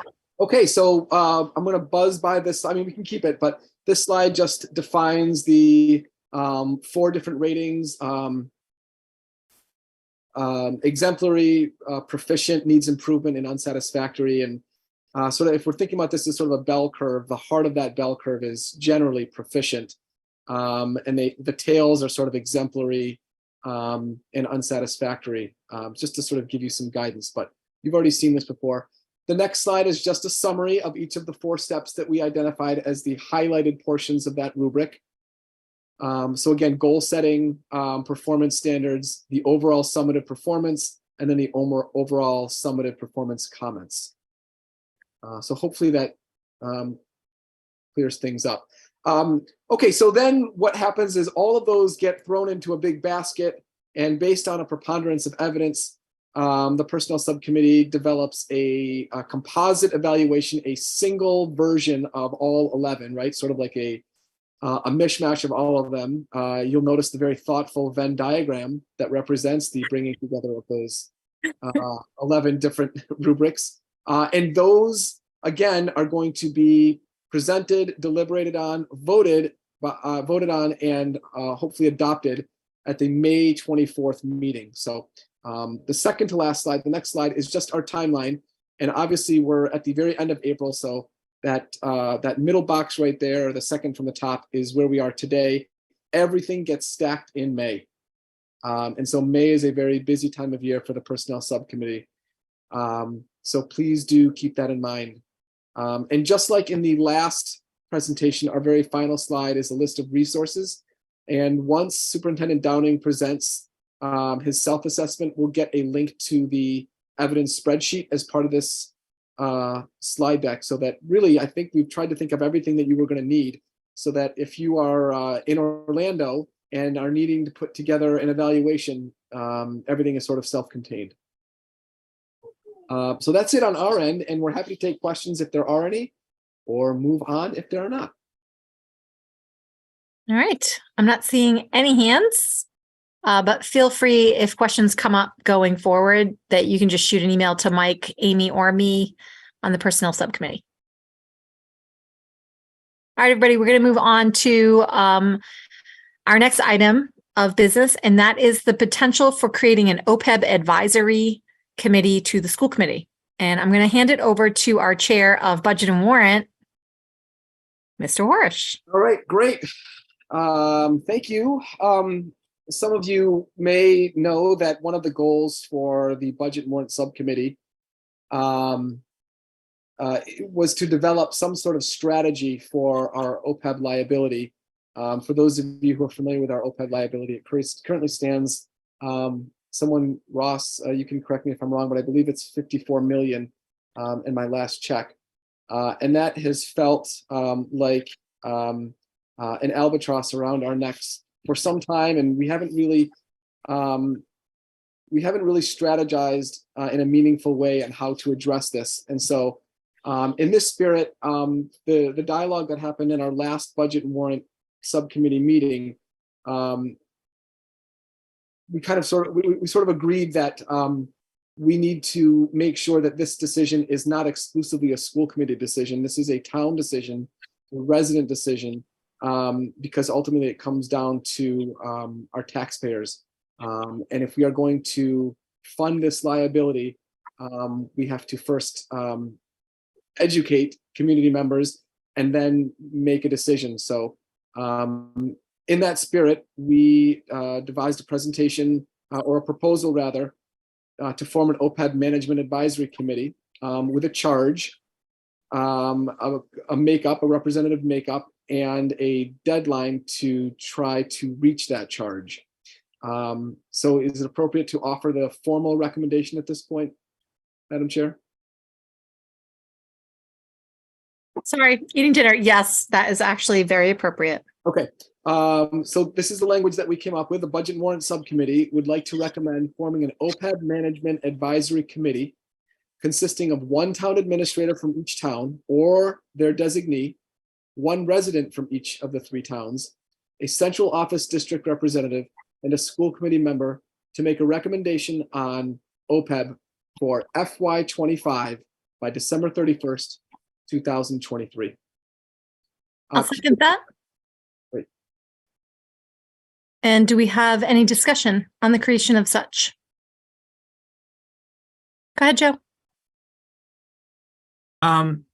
Okay, so I'm going to buzz by this. I mean, we can keep it, but this slide just defines the 4 different ratings: exemplary, proficient, needs improvement, and unsatisfactory. And sort of, if we're thinking about this as sort of a bell curve, the heart of that bell curve is generally proficient, and the tails are sort of exemplary and unsatisfactory. Just to sort of give you some guidance, but you've already seen this before. The next slide is just a summary of each of the 4 steps that we identified as the highlighted portions of that rubric. So again, goal setting, performance standards, the overall summative performance, and then the overall summative performance comments. So hopefully that clears things up. Okay, so then what happens is all of those get thrown into a big basket, and based on a preponderance of evidence, the personnel subcommittee develops a composite evaluation, a single version of all 11, right? Sort of like a mishmash of all of them. You'll notice the very thoughtful Venn diagram that represents the bringing together of those 11 different rubrics. And those, again, are going to be presented, deliberated on, voted on, and hopefully adopted at the May 24th meeting. So the second to last slide, the next slide, is just our timeline. And obviously we're at the very end of April, so that middle box right there, the second from the top, is where we are today. Everything gets stacked in May. And so May is a very busy time of year for the personnel subcommittee. So please do keep that in mind. And just like in the last presentation, our very final slide is a list of resources. And once Superintendent Downing presents his self-assessment, we'll get a link to the evidence spreadsheet as part of this slide deck, so that really, I think we've tried to think of everything that you were going to need, so that if you are in Orlando and are needing to put together an evaluation, everything is sort of self-contained. So that's it on our end, and we're happy to take questions if there are any, or move on if there are not. All right, I'm not seeing any hands, but feel free, if questions come up going forward, that you can just shoot an email to Mike, Amy, or me on the personnel subcommittee. All right, everybody, we're going to move on to our next item of business, and that is the potential for creating an OPEB advisory committee to the school committee. And I'm going to hand it over to our chair of budget and warrant, Mr. Horesh. All right, great. Thank you. Some of you may know that one of the goals for the budget and warrant subcommittee was to develop some sort of strategy for our OPEB liability. For those of you who are familiar with our OPEB liability, it currently stands, Ross, you can correct me if I'm wrong, but I believe it's 54 million in my last check. And that has felt like an albatross around our necks for some time, and we haven't really strategized in a meaningful way on how to address this. And so in this spirit, the dialogue that happened in our last budget and warrant subcommittee meeting, we sort of agreed that we need to make sure that this decision is not exclusively a school committee decision. This is a town decision, a resident decision, because ultimately it comes down to our taxpayers. And if we are going to fund this liability, we have to first educate community members and then make a decision. So in that spirit, we devised a presentation or a proposal rather to form an OPEB management advisory committee with a charge, a representative makeup, and a deadline to try to reach that charge. So is it appropriate to offer the formal recommendation at this point, Madam Chair? Sorry, eating dinner. Yes, that is actually very appropriate. Okay. So this is the language that we came up with. The Budget and Warrant Subcommittee would like to recommend forming an OPEB Management Advisory Committee consisting of one town administrator from each town or their designee, one resident from each of the 3 towns, a central office district representative, and a school committee member to make a recommendation on OPEB for FY25 by December 31st, 2023. I'll second that. Great. And do we have any discussion on the creation of such? Go ahead, Joe.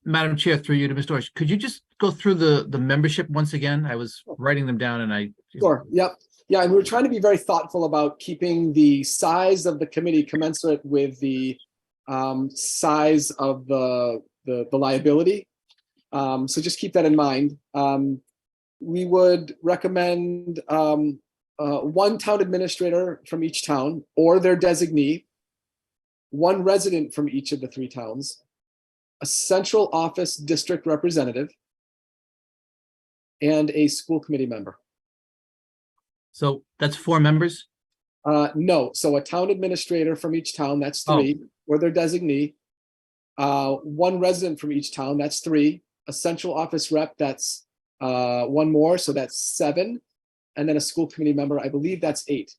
Madam Chair, through you to Mr. Horesh, could you just go through the membership once again? I was writing them down and I... Sure, yep. Yeah, and we're trying to be very thoughtful about keeping the size of the committee commensurate with the size of the liability. So just keep that in mind. We would recommend one town administrator from each town or their designee, one resident from each of the 3 towns, a central office district representative, and a school committee member. So that's 4 members? No, so a town administrator from each town, that's 3, or their designee. One resident from each town, that's 3. A central office rep, that's 1 more, so that's 7. And then a school committee member, I believe that's 8.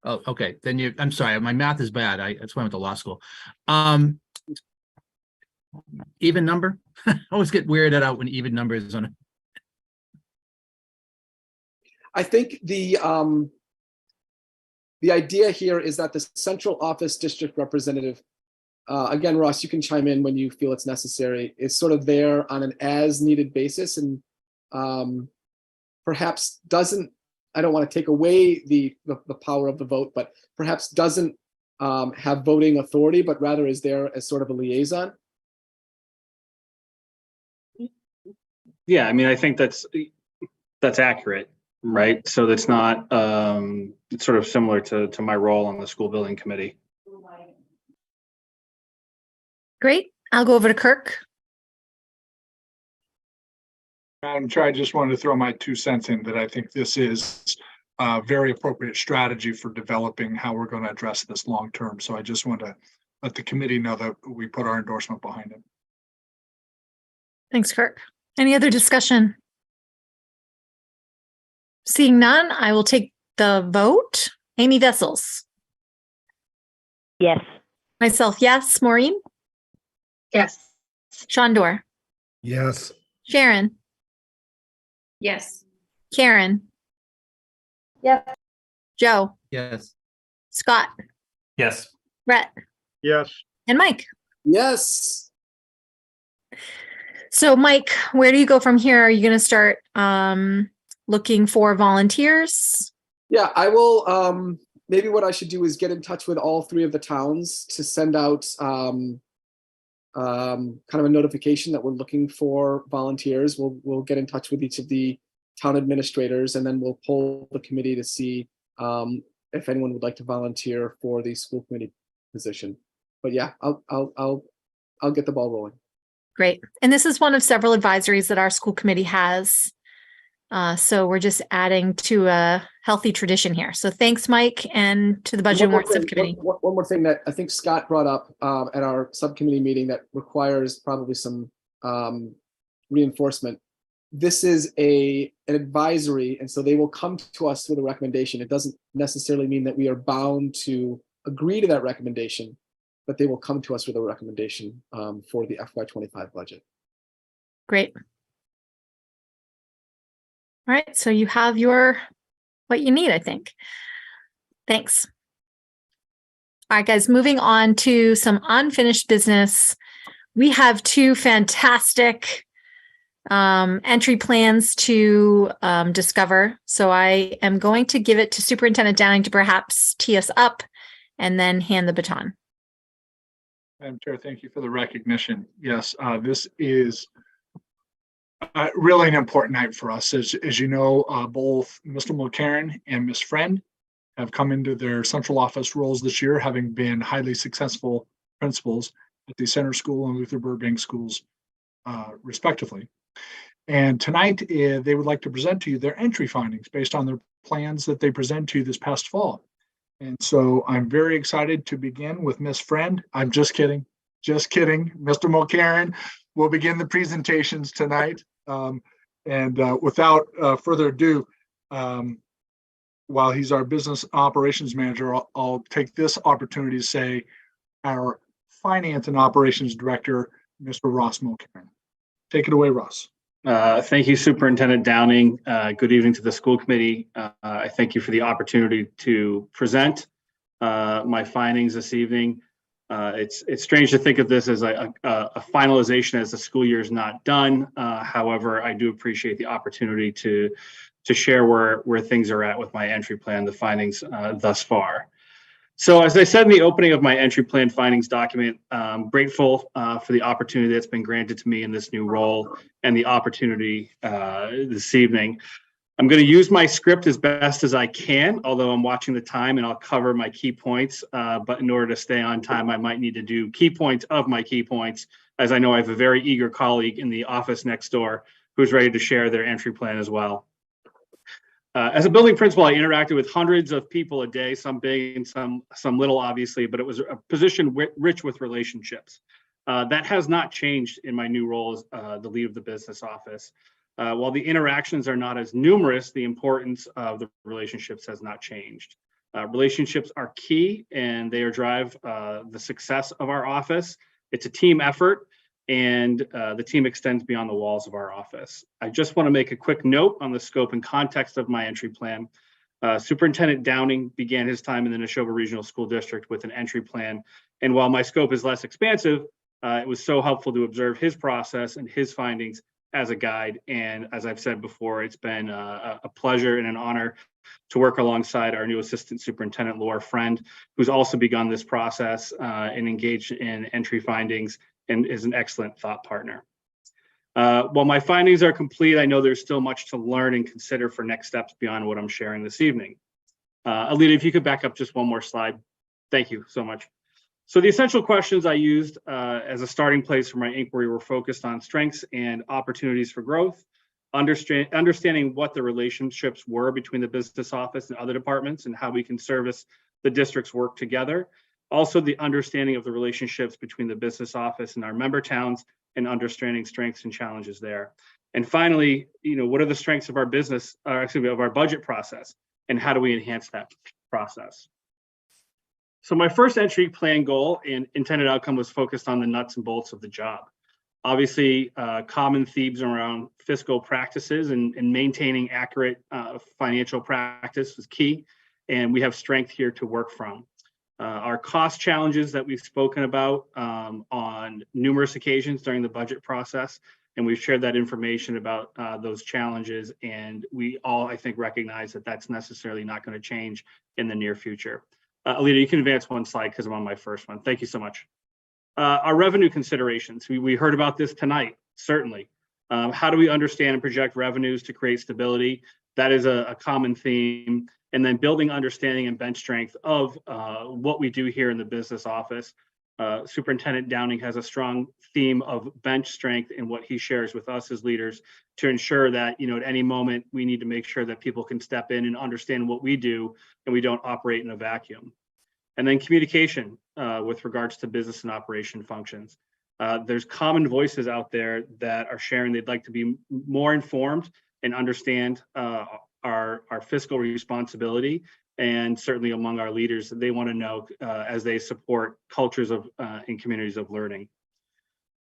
Oh, okay. Then I'm sorry, my math is bad. That's why I went to law school. Even number? I always get weirded out when even number is on it. I think the idea here is that the central office district representative, again, Ross, you can chime in when you feel it's necessary, is sort of there on an as-needed basis and perhaps doesn't, I don't want to take away the power of the vote, but perhaps doesn't have voting authority, but rather is there as sort of a liaison. Yeah, I mean, I think that's accurate, right? So that's not, it's sort of similar to my role on the school building committee. Great. I'll go over to Kirk. Madam Chair, I just wanted to throw my 2 cents in that I think this is a very appropriate strategy for developing how we're going to address this long term. So I just want to let the committee know that we put our endorsement behind it. Thanks, Kirk. Any other discussion? Seeing none, I will take the vote. Amy Vessels. Yes. Myself, yes. Maureen? Yes. Shandor? Yes. Sharon? Yes. Karen? Yes. Joe? Yes. Scott? Yes. Brett? Yes. And Mike? Yes. So Mike, where do you go from here? Are you going to start looking for volunteers? Yeah, I will. Maybe what I should do is get in touch with all 3 of the towns to send out kind of a notification that we're looking for volunteers. We'll get in touch with each of the town administrators, and then we'll poll the committee to see if anyone would like to volunteer for the school committee position. But yeah, I'll get the ball rolling. Great. And this is one of several advisories that our school committee has. So we're just adding to a healthy tradition here. So thanks, Mike, and to the Budget and Warrant Subcommittee. One more thing that I think Scott brought up at our subcommittee meeting that requires probably some reinforcement. This is an advisory, and so they will come to us with a recommendation. It doesn't necessarily mean that we are bound to agree to that recommendation, but they will come to us with a recommendation for the FY25 budget. Great. All right, so you have what you need, I think. Thanks. All right, guys, moving on to some unfinished business. We have two fantastic entry plans to discover. So I am going to give it to Superintendent Downing to perhaps tee us up and then hand the baton. Madam Chair, thank you for the recognition. Yes, this is really an important night for us. As you know, both Mr. Mulcairn and Ms. Friend have come into their central office roles this year, having been highly successful principals at the Center School and Luther Burbank schools, respectively. And tonight, they would like to present to you their entry findings based on their plans that they present to you this past fall. And so I'm very excited to begin with Ms. Friend. I'm just kidding. Just kidding. Mr. Mulcairn will begin the presentations tonight. Without further ado, while he's our business operations manager, I'll take this opportunity to say our finance and operations director, Mr. Ross Mulcairn. Take it away, Ross. Thank you, Superintendent Downing. Good evening to the school committee. I thank you for the opportunity to present my findings this evening. It's strange to think of this as a finalization as the school year is not done. However, I do appreciate the opportunity to share where things are at with my entry plan, the findings thus far. So as I said in the opening of my entry plan findings document, I'm grateful for the opportunity that's been granted to me in this new role and the opportunity this evening. I'm going to use my script as best as I can, although I'm watching the time and I'll cover my key points. But in order to stay on time, I might need to do key points of my key points, as I know I have a very eager colleague in the office next door who's ready to share their entry plan as well. As a building principal, I interacted with hundreds of people a day, some big and some little, obviously, but it was a position rich with relationships. That has not changed in my new role as the lead of the business office. While the interactions are not as numerous, the importance of the relationships has not changed. Relationships are key and they drive the success of our office. It's a team effort, and the team extends beyond the walls of our office. I just want to make a quick note on the scope and context of my entry plan. Superintendent Downing began his time in the Nashoba Regional School District with an entry plan, and while my scope is less expansive, it was so helpful to observe his process and his findings as a guide. And as I've said before, it's been a pleasure and an honor to work alongside our new Assistant Superintendent, Laura Friend, who's also begun this process and engaged in entry findings and is an excellent thought partner. While my findings are complete, I know there's still much to learn and consider for next steps beyond what I'm sharing this evening. Alita, if you could back up just one more slide. Thank you so much. So the essential questions I used as a starting place for my inquiry were focused on strengths and opportunities for growth, understanding what the relationships were between the business office and other departments and how we can service the district's work together. Also, the understanding of the relationships between the business office and our member towns and understanding strengths and challenges there. And finally, what are the strengths of our business, of our budget process, and how do we enhance that process? So my first entry plan goal and intended outcome was focused on the nuts and bolts of the job. Obviously, common themes around fiscal practices and maintaining accurate financial practice was key, and we have strength here to work from. Our cost challenges that we've spoken about on numerous occasions during the budget process, and we've shared that information about those challenges, and we all, I think, recognize that that's necessarily not going to change in the near future. Alita, you can advance one slide because I'm on my first one. Thank you so much. Our revenue considerations, we heard about this tonight, certainly. How do we understand and project revenues to create stability? That is a common theme. And then building understanding and bench strength of what we do here in the business office. Superintendent Downing has a strong theme of bench strength in what he shares with us as leaders to ensure that, at any moment we need to make sure that people can step in and understand what we do and we don't operate in a vacuum. And then communication with regards to business and operation functions. There's common voices out there that are sharing they'd like to be more informed and understand our fiscal responsibility. And certainly among our leaders, they want to know as they support cultures of and communities of learning.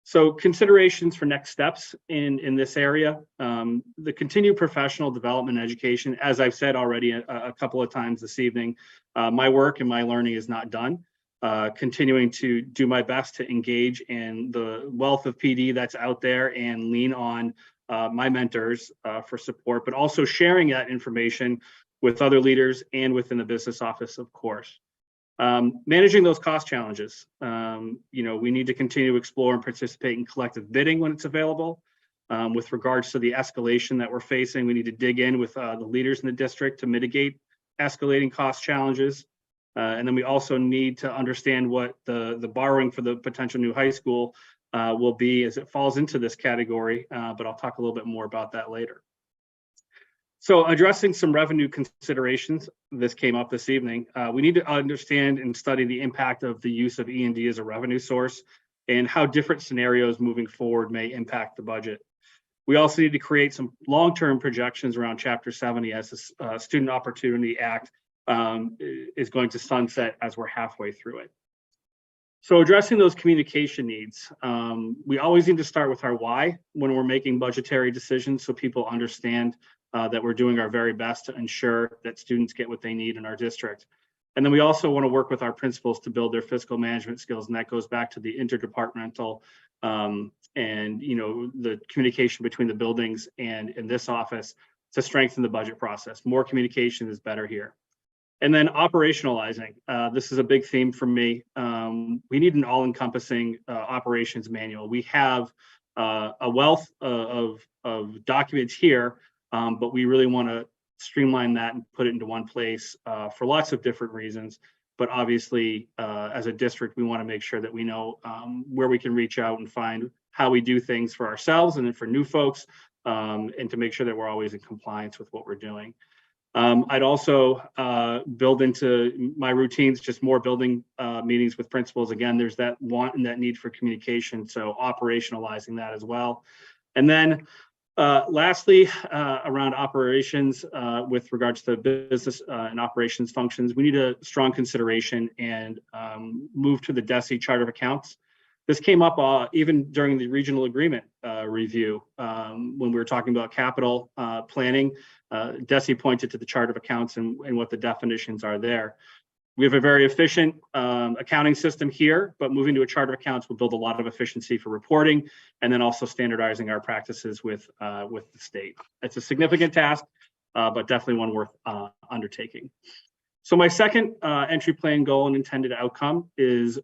So considerations for next steps in this area, the continued professional development and education, as I've said already a couple of times this evening, my work and my learning is not done. Continuing to do my best to engage in the wealth of PD that's out there and lean on my mentors for support, but also sharing that information with other leaders and within the business office, of course. Managing those cost challenges. We need to continue to explore and participate in collective bidding when it's available. With regards to the escalation that we're facing, we need to dig in with the leaders in the district to mitigate escalating cost challenges. And then we also need to understand what the borrowing for the potential new high school will be as it falls into this category, but I'll talk a little bit more about that later. So addressing some revenue considerations, this came up this evening. We need to understand and study the impact of the use of E&D as a revenue source and how different scenarios moving forward may impact the budget. We also need to create some long-term projections around Chapter 70 as the Student Opportunity Act is going to sunset as we're halfway through it. So addressing those communication needs, we always need to start with our why when we're making budgetary decisions so people understand that we're doing our very best to ensure that students get what they need in our district. And then we also want to work with our principals to build their fiscal management skills, and that goes back to the interdepartmental and the communication between the buildings and in this office to strengthen the budget process. More communication is better here. And then operationalizing. This is a big theme for me. We need an all-encompassing operations manual. We have a wealth of documents here, but we really want to streamline that and put it into one place for lots of different reasons. But obviously, as a district, we want to make sure that we know where we can reach out and find how we do things for ourselves and then for new folks, and to make sure that we're always in compliance with what we're doing. I'd also build into my routines just more building meetings with principals. Again, there's that want and that need for communication, so operationalizing that as well. And then lastly, around operations with regards to business and operations functions, we need a strong consideration and move to the DESE Chart of Accounts. This came up even during the regional agreement review when we were talking about capital planning. DESE pointed to the Chart of Accounts and what the definitions are there. We have a very efficient accounting system here, but moving to a Chart of Accounts will build a lot of efficiency for reporting and then also standardizing our practices with the state. It's a significant task, but definitely one worth undertaking. So my second entry plan goal and intended outcome is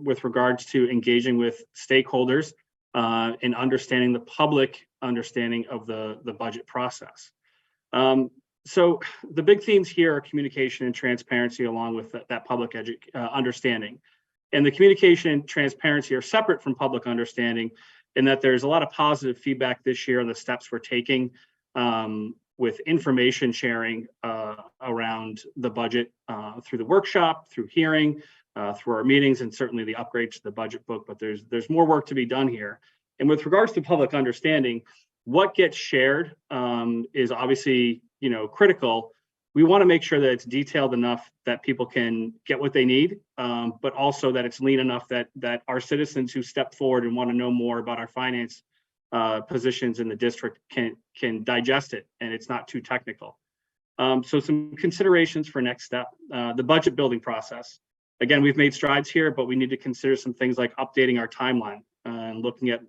with regards to engaging with stakeholders and understanding the public understanding of the budget process. So the big themes here are communication and transparency along with that public understanding. And the communication and transparency are separate from public understanding in that there's a lot of positive feedback this year on the steps we're taking with information sharing around the budget through the workshop, through hearing, through our meetings, and certainly the upgrade to the budget book, but there's more work to be done here. And with regards to public understanding, what gets shared is obviously critical. We want to make sure that it's detailed enough that people can get what they need, but also that it's lean enough that our citizens who step forward and want to know more about our finance positions in the district can digest it and it's not too technical. So some considerations for next step, the budget building process. Again, we've made strides here, but we need to consider some things like updating our timeline and looking at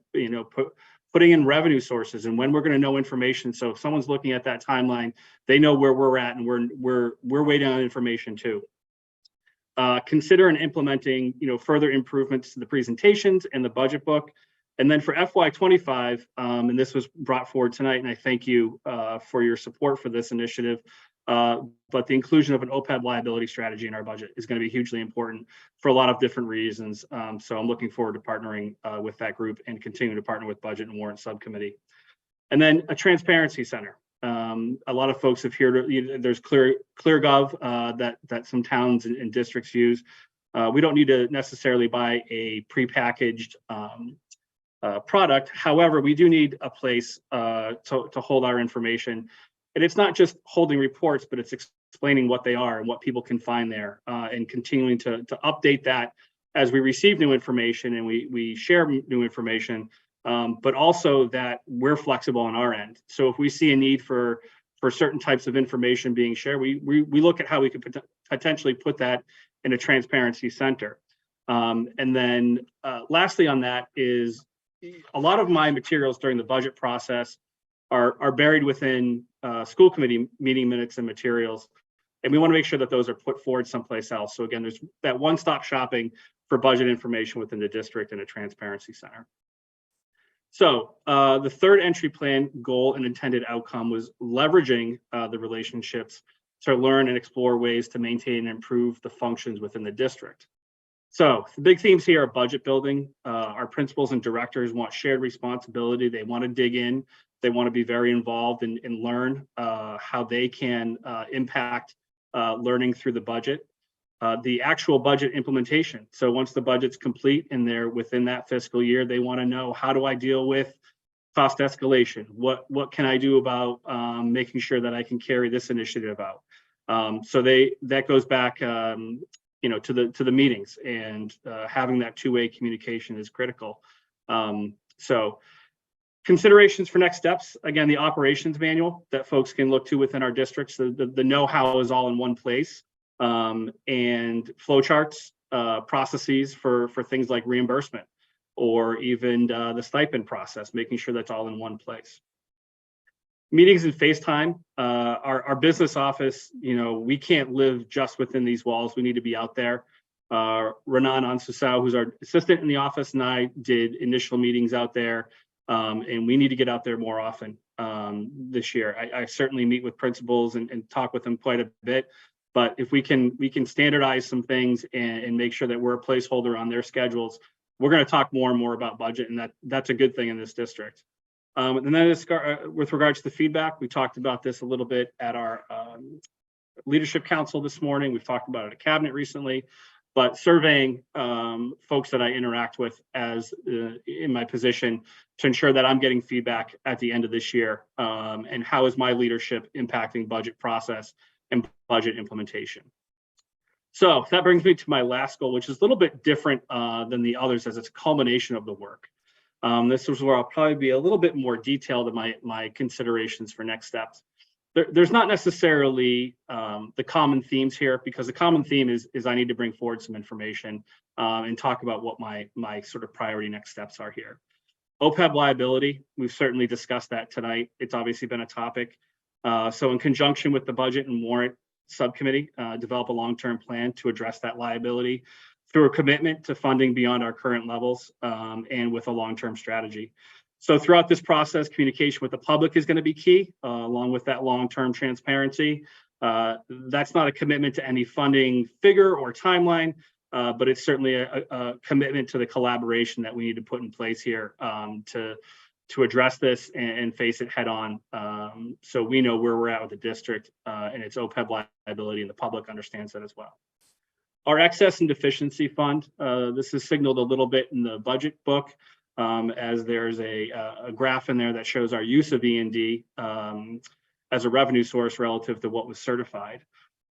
putting in revenue sources and when we're going to know information. So if someone's looking at that timeline, they know where we're at and we're waiting on information too. Consider and implementing further improvements to the presentations and the budget book. And then for FY25, and this was brought forward tonight, and I thank you for your support for this initiative. but the inclusion of an OPEB liability strategy in our budget is going to be hugely important for a lot of different reasons. So I'm looking forward to partnering with that group and continuing to partner with Budget and Warrant Subcommittee. And then a transparency center. A lot of folks have heard, there's ClearGov that some towns and districts use. We don't need to necessarily buy a prepackaged product. However, we do need a place to hold our information. And it's not just holding reports, but it's explaining what they are and what people can find there, and continuing to update that as we receive new information and we share new information, but also that we're flexible on our end. So if we see a need for certain types of information being shared, we look at how we could potentially put that in a transparency center. And then lastly on that is a lot of my materials during the budget process are buried within school committee meeting minutes and materials. And we want to make sure that those are put forward someplace else. So again, there's that one-stop shopping for budget information within the district and a transparency center. So the third entry plan goal and intended outcome was leveraging the relationships to learn and explore ways to maintain and improve the functions within the district. So the big themes here are budget building. Our principals and directors want shared responsibility. They want to dig in. They want to be very involved and learn how they can impact learning through the budget. The actual budget implementation. So once the budget's complete and they're within that fiscal year, they want to know, how do I deal with cost escalation? What can I do about making sure that I can carry this initiative out? So that goes back to the meetings, and having that two-way communication is critical. So considerations for next steps, again, the operations manual that folks can look to within our districts. The know-how is all in one place, and flowcharts, processes for things like reimbursement, or even the stipend process, making sure that's all in one place. Meetings and FaceTime, our business office, we can't live just within these walls. We need to be out there. Renan Ansusau, who's our assistant in the office, and I did initial meetings out there. And we need to get out there more often this year. I certainly meet with principals and talk with them quite a bit, but if we can standardize some things and make sure that we're a placeholder on their schedules, we're going to talk more and more about budget, and that's a good thing in this district. And then with regards to the feedback, we talked about this a little bit at our leadership council this morning. We've talked about it at cabinet recently. But surveying folks that I interact with as in my position to ensure that I'm getting feedback at the end of this year, and how is my leadership impacting budget process and budget implementation. So that brings me to my last goal, which is a little bit different than the others, as it's a culmination of the work. This is where I'll probably be a little bit more detailed in my considerations for next steps. There's not necessarily the common themes here, because the common theme is I need to bring forward some information and talk about what my sort of priority next steps are here. OPEB liability, we've certainly discussed that tonight. It's obviously been a topic. So in conjunction with the Budget and Warrant Subcommittee, develop a long-term plan to address that liability through a commitment to funding beyond our current levels, and with a long-term strategy. So throughout this process, communication with the public is going to be key, along with that long-term transparency. That's not a commitment to any funding figure or timeline, but it's certainly a commitment to the collaboration that we need to put in place here to address this and face it head on. So we know where we're at with the district and its OPEB liability, and the public understands that as well. Our excess and deficiency fund, this is signaled a little bit in the budget book, as there's a graph in there that shows our use of E&D as a revenue source relative to what was certified.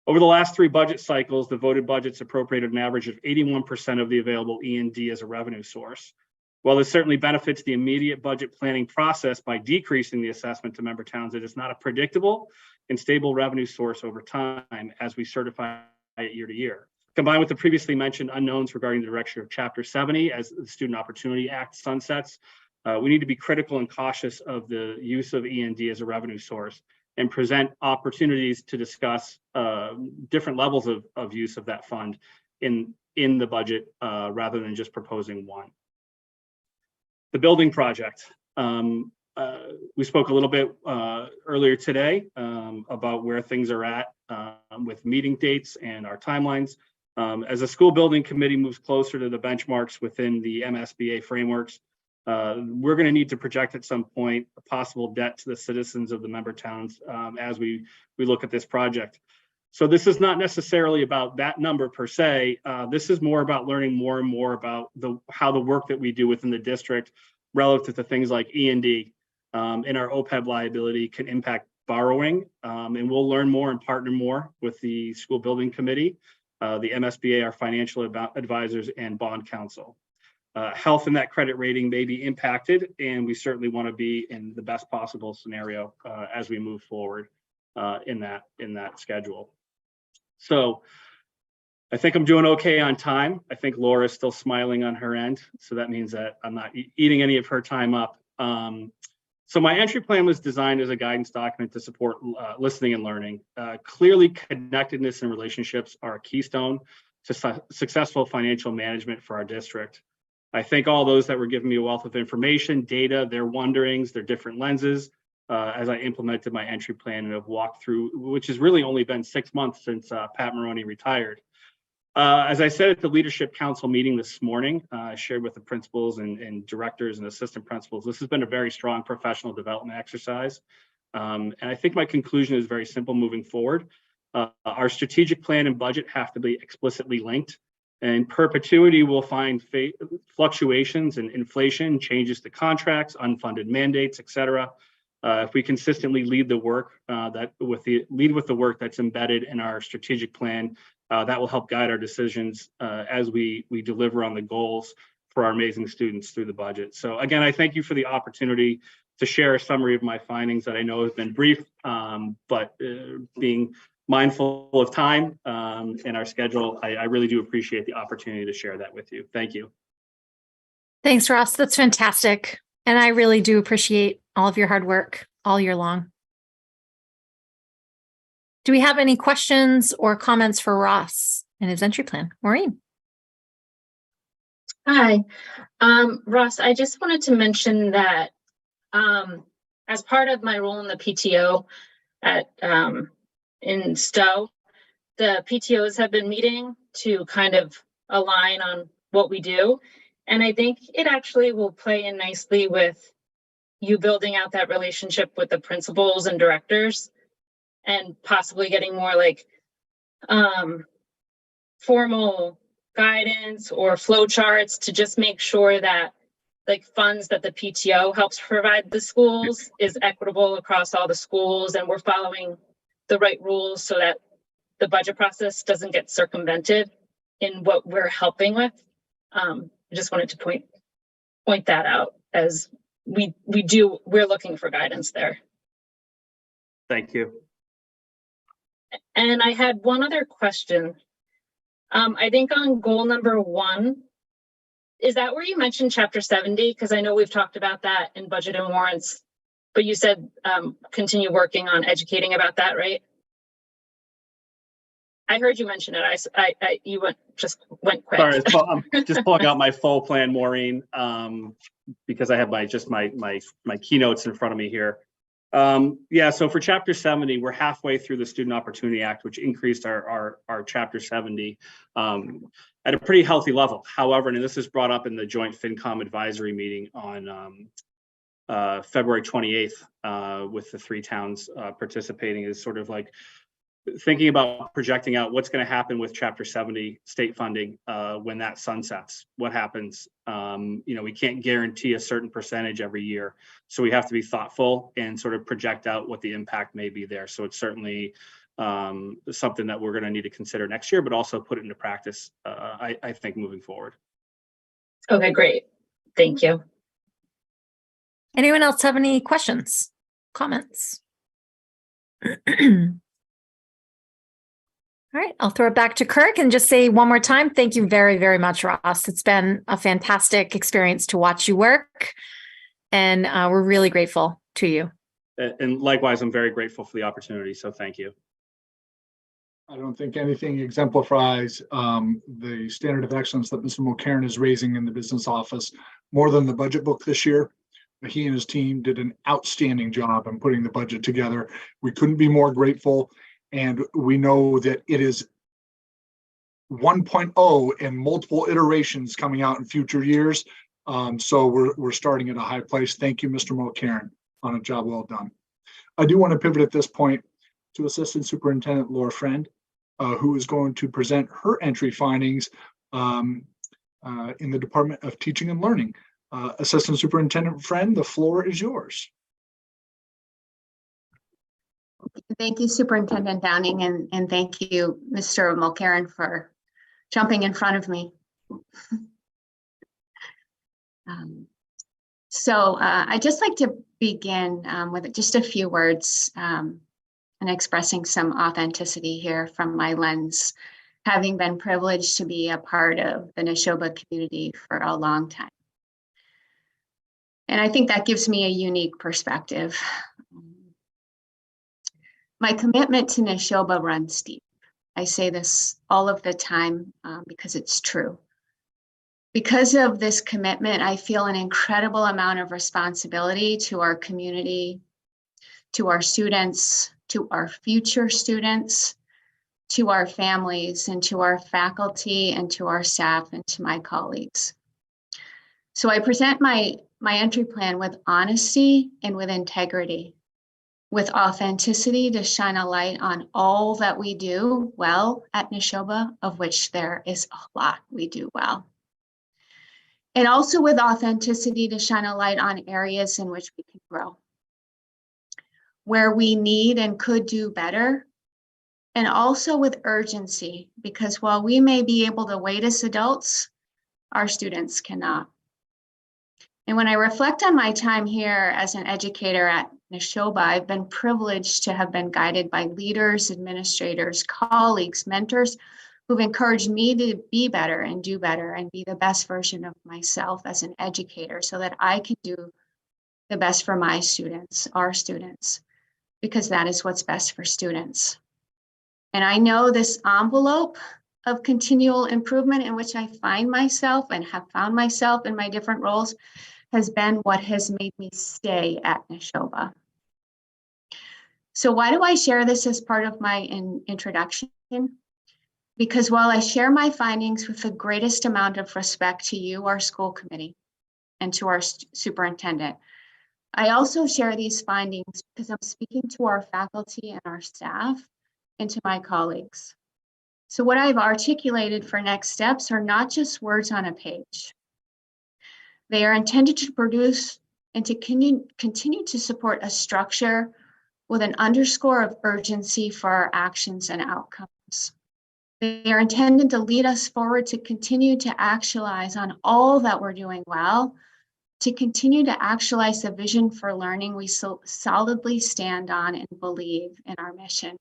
Over the last 3 budget cycles, the voted budgets appropriated an average of 81% of the available E&D as a revenue source. While this certainly benefits the immediate budget planning process by decreasing the assessment to member towns, it is not a predictable and stable revenue source over time as we certify it year to year. Combined with the previously mentioned unknowns regarding the direction of Chapter 70 as the Student Opportunity Act sunsets, we need to be critical and cautious of the use of E&D as a revenue source and present opportunities to discuss different levels of use of that fund in the budget rather than just proposing one. The building project. We spoke a little bit earlier today about where things are at with meeting dates and our timelines. As the school building committee moves closer to the benchmarks within the MSBA frameworks, we're going to need to project at some point a possible debt to the citizens of the member towns as we look at this project. So this is not necessarily about that number per se. This is more about learning more and more about how the work that we do within the district relative to things like E&D and our OPEB liability can impact borrowing. And we'll learn more and partner more with the school building committee, the MSBA, our financial advisors, and bond counsel. Health and that credit rating may be impacted, and we certainly want to be in the best possible scenario as we move forward in that schedule. So I think I'm doing okay on time. I think Laura's still smiling on her end, so that means that I'm not eating any of her time up. So my entry plan was designed as a guidance document to support listening and learning. Clearly, connectedness and relationships are a keystone to successful financial management for our district. I thank all those that were giving me a wealth of information, data, their wonderings, their different lenses, as I implemented my entry plan and have walked through, which has really only been 6 months since Pat Maroney retired. As I said at the Leadership Council meeting this morning, I shared with the principals and directors and assistant principals, this has been a very strong professional development exercise. And I think my conclusion is very simple moving forward. Our strategic plan and budget have to be explicitly linked. And perpetuity will find fluctuations in inflation, changes to contracts, unfunded mandates, et cetera. If we consistently lead the work with the work that's embedded in our strategic plan, that will help guide our decisions as we deliver on the goals for our amazing students through the budget. So again, I thank you for the opportunity to share a summary of my findings that I know have been brief, but being mindful of time and our schedule, I really do appreciate the opportunity to share that with you. Thank you. Thanks, Ross. That's fantastic. And I really do appreciate all of your hard work all year long. Do we have any questions or comments for Ross and his entry plan? Maureen. Hi, Ross, I just wanted to mention that as part of my role in the PTO in Stow, the PTOs have been meeting to kind of align on what we do. And I think it actually will play in nicely with you building out that relationship with the principals and directors and possibly getting more like formal guidance or flow charts to just make sure that like funds that the PTO helps provide the schools is equitable across all the schools, and we're following the right rules so that the budget process doesn't get circumvented in what we're helping with. I just wanted to point that out as we're looking for guidance there. Thank you. And I had one other question. I think on goal number 1, is that where you mentioned chapter 70? Because I know we've talked about that in budget and warrants, but you said continue working on educating about that, right? I heard you mention it. You just went quick. Sorry, I'm just pulling out my full plan, Maureen, because I have my keynotes in front of me here. Yeah, so for chapter 70, we're halfway through the Student Opportunity Act, which increased our chapter 70 at a pretty healthy level. However, and this is brought up in the joint FinCom advisory meeting on February 28th with the 3 towns participating, is sort of like thinking about projecting out what's going to happen with chapter 70 state funding when that sunsets. What happens? We can't guarantee a certain percentage every year, so we have to be thoughtful and sort of project out what the impact may be there. So it's certainly something that we're going to need to consider next year, but also put it into practice, I think, moving forward. Okay, great. Thank you. Anyone else have any questions, comments? All right, I'll throw it back to Kirk and just say one more time, thank you very, very much, Ross. It's been a fantastic experience to watch you work, and we're really grateful to you. And likewise, I'm very grateful for the opportunity, so thank you. I don't think anything exemplifies the standard of excellence that Mr. Mulcairn is raising in the business office more than the budget book this year. He and his team did an outstanding job in putting the budget together. We couldn't be more grateful. And we know that it is 1.0 and multiple iterations coming out in future years. So we're starting at a high place. Thank you, Mr. Mulcairn, on a job well done. I do want to pivot at this point to Assistant Superintendent Laura Friend, who is going to present her entry findings in the Department of Teaching and Learning. Assistant Superintendent Friend, the floor is yours. Thank you, Superintendent Downing, and thank you, Mr. Mulcairn, for jumping in front of me. I'd just like to begin with just a few words and expressing some authenticity here from my lens, having been privileged to be a part of the Nashoba community for a long time. And I think that gives me a unique perspective. My commitment to Nashoba runs deep. I say this all of the time because it's true. Because of this commitment, I feel an incredible amount of responsibility to our community, to our students, to our future students, to our families, and to our faculty, and to our staff, and to my colleagues. So I present my entry plan with honesty and with integrity, with authenticity to shine a light on all that we do well at Nashoba, of which there is a lot we do well. And also with authenticity to shine a light on areas in which we can grow, where we need and could do better, and also with urgency, because while we may be able to wait as adults, our students cannot. And when I reflect on my time here as an educator at Nashoba, I've been privileged to have been guided by leaders, administrators, colleagues, mentors who've encouraged me to be better and do better and be the best version of myself as an educator so that I can do the best for my students, our students, because that is what's best for students. And I know this envelope of continual improvement in which I find myself and have found myself in my different roles has been what has made me stay at Nashoba. So why do I share this as part of my introduction? Because while I share my findings with the greatest amount of respect to you, our school committee, and to our superintendent, I also share these findings because I'm speaking to our faculty and our staff and to my colleagues. So what I've articulated for next steps are not just words on a page. They are intended to produce and to continue to support a structure with an underscore of urgency for our actions and outcomes. They are intended to lead us forward to continue to actualize on all that we're doing well, to continue to actualize the vision for learning we so solidly stand on and believe in our mission.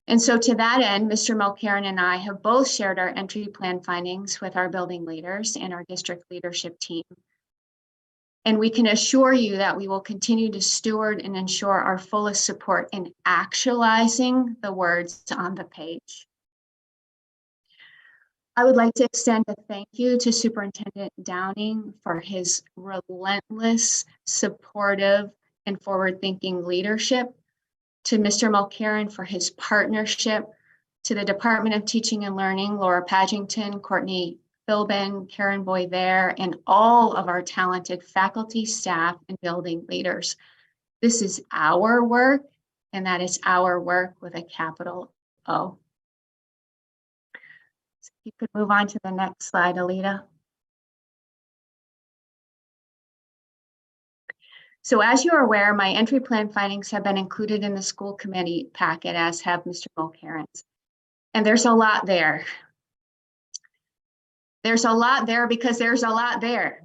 And so to that end, Mr. Mulcairn and I have both shared our entry plan findings with our building leaders and our district leadership team. And we can assure you that we will continue to steward and ensure our fullest support in actualizing the words on the page. I would like to extend a thank you to Superintendent Downing for his relentless, supportive, and forward-thinking leadership, to Mr. Mulcairn for his partnership, to the Department of Teaching and Learning, Laura Padgington, Courtney Philbin, Karen Boyer, and all of our talented faculty, staff, and building leaders. This is our work, and that is our work with a capital O. So if you could move on to the next slide, Alita. So as you're aware, my entry plan findings have been included in the school committee packet, as have Mr. Mulcairn's. And there's a lot there. There's a lot there because there's a lot there.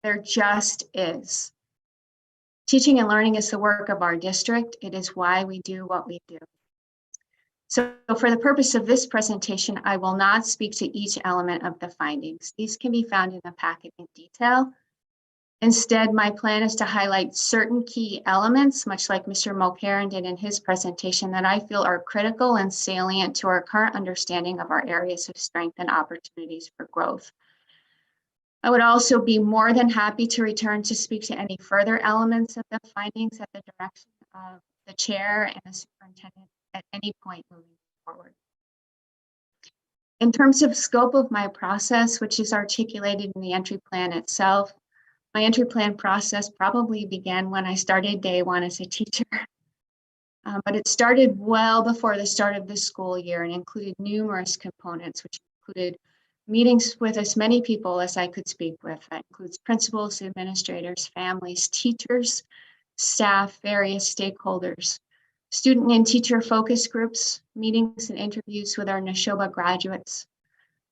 There just is. Teaching and learning is the work of our district. It is why we do what we do. So for the purpose of this presentation, I will not speak to each element of the findings. These can be found in the packet in detail. Instead, my plan is to highlight certain key elements, much like Mr. Mulcairn did in his presentation, that I feel are critical and salient to our current understanding of our areas of strength and opportunities for growth. I would also be more than happy to return to speak to any further elements of the findings at the direction of the chair and the superintendent at any point moving forward. In terms of scope of my process, which is articulated in the entry plan itself, my entry plan process probably began when I started day one as a teacher. But it started well before the start of the school year and included numerous components, which included meetings with as many people as I could speak with. That includes principals, administrators, families, teachers, staff, various stakeholders, student and teacher focus groups, meetings and interviews with our Nashoba graduates,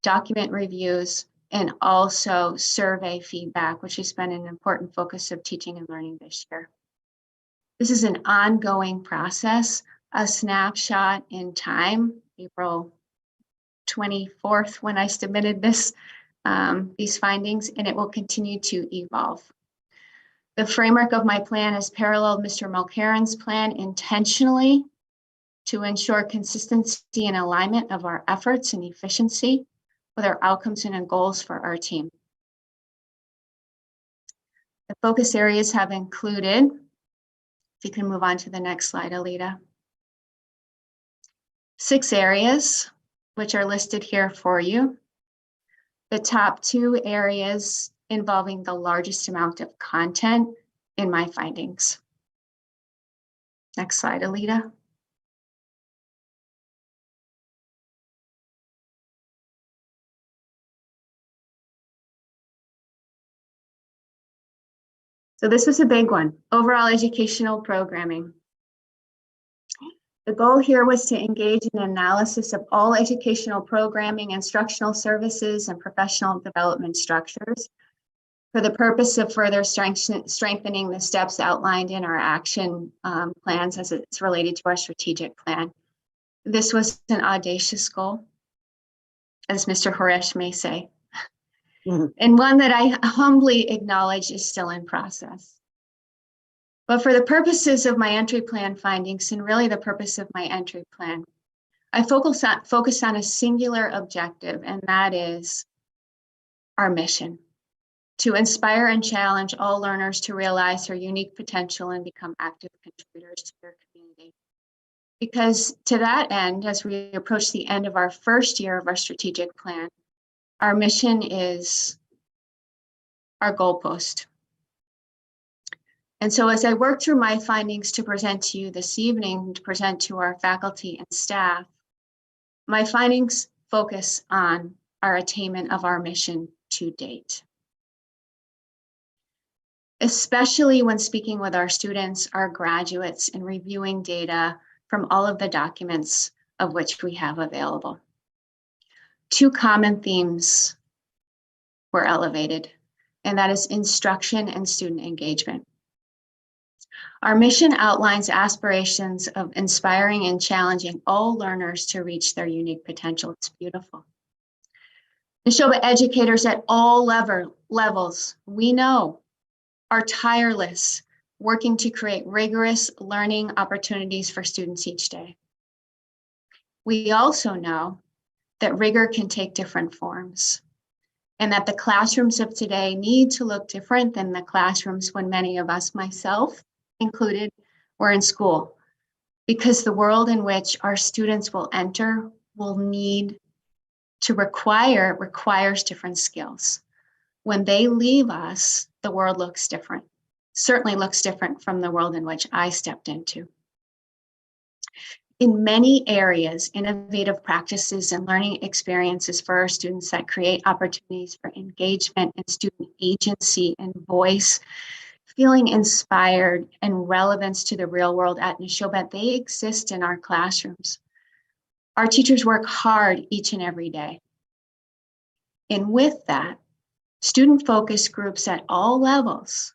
document reviews, and also survey feedback, which has been an important focus of teaching and learning this year. This is an ongoing process, a snapshot in time, April 24th, when I submitted this, these findings, and it will continue to evolve. The framework of my plan has paralleled Mr. Mulcairn's plan intentionally to ensure consistency and alignment of our efforts and efficiency with our outcomes and goals for our team. The focus areas have included, if you can move on to the next slide, Alita, 6 areas, which are listed here for you. The top 2 areas involving the largest amount of content in my findings. Next slide, Alita. So this was a big one, overall educational programming. The goal here was to engage in analysis of all educational programming, instructional services, and professional development structures for the purpose of further strengthening the steps outlined in our action plans as it's related to our strategic plan. This was an audacious goal, as Mr. Horesh may say, and one that I humbly acknowledge is still in process. But for the purposes of my entry plan findings, and really the purpose of my entry plan, I focus on a singular objective, and that is our mission: to inspire and challenge all learners to realize their unique potential and become active contributors to their community. Because to that end, as we approach the end of our first year of our strategic plan, our mission is our goalpost. And so as I work through my findings to present to you this evening, to present to our faculty and staff, my findings focus on our attainment of our mission to date. Especially when speaking with our students, our graduates, and reviewing data from all of the documents of which we have available. 2 common themes were elevated, and that is instruction and student engagement. Our mission outlines aspirations of inspiring and challenging all learners to reach their unique potential. It's beautiful. Nashoba educators at all levels, we know, are tireless, working to create rigorous learning opportunities for students each day. We also know that rigor can take different forms, and that the classrooms of today need to look different than the classrooms when many of us, myself included, were in school, because the world in which our students will enter will need to requires different skills. When they leave us, the world looks different, certainly looks different from the world in which I stepped into. In many areas, innovative practices and learning experiences for our students that create opportunities for engagement and student agency and voice, feeling inspired and relevance to the real world at Nashoba, they exist in our classrooms. Our teachers work hard each and every day. And with that, student focus groups at all levels,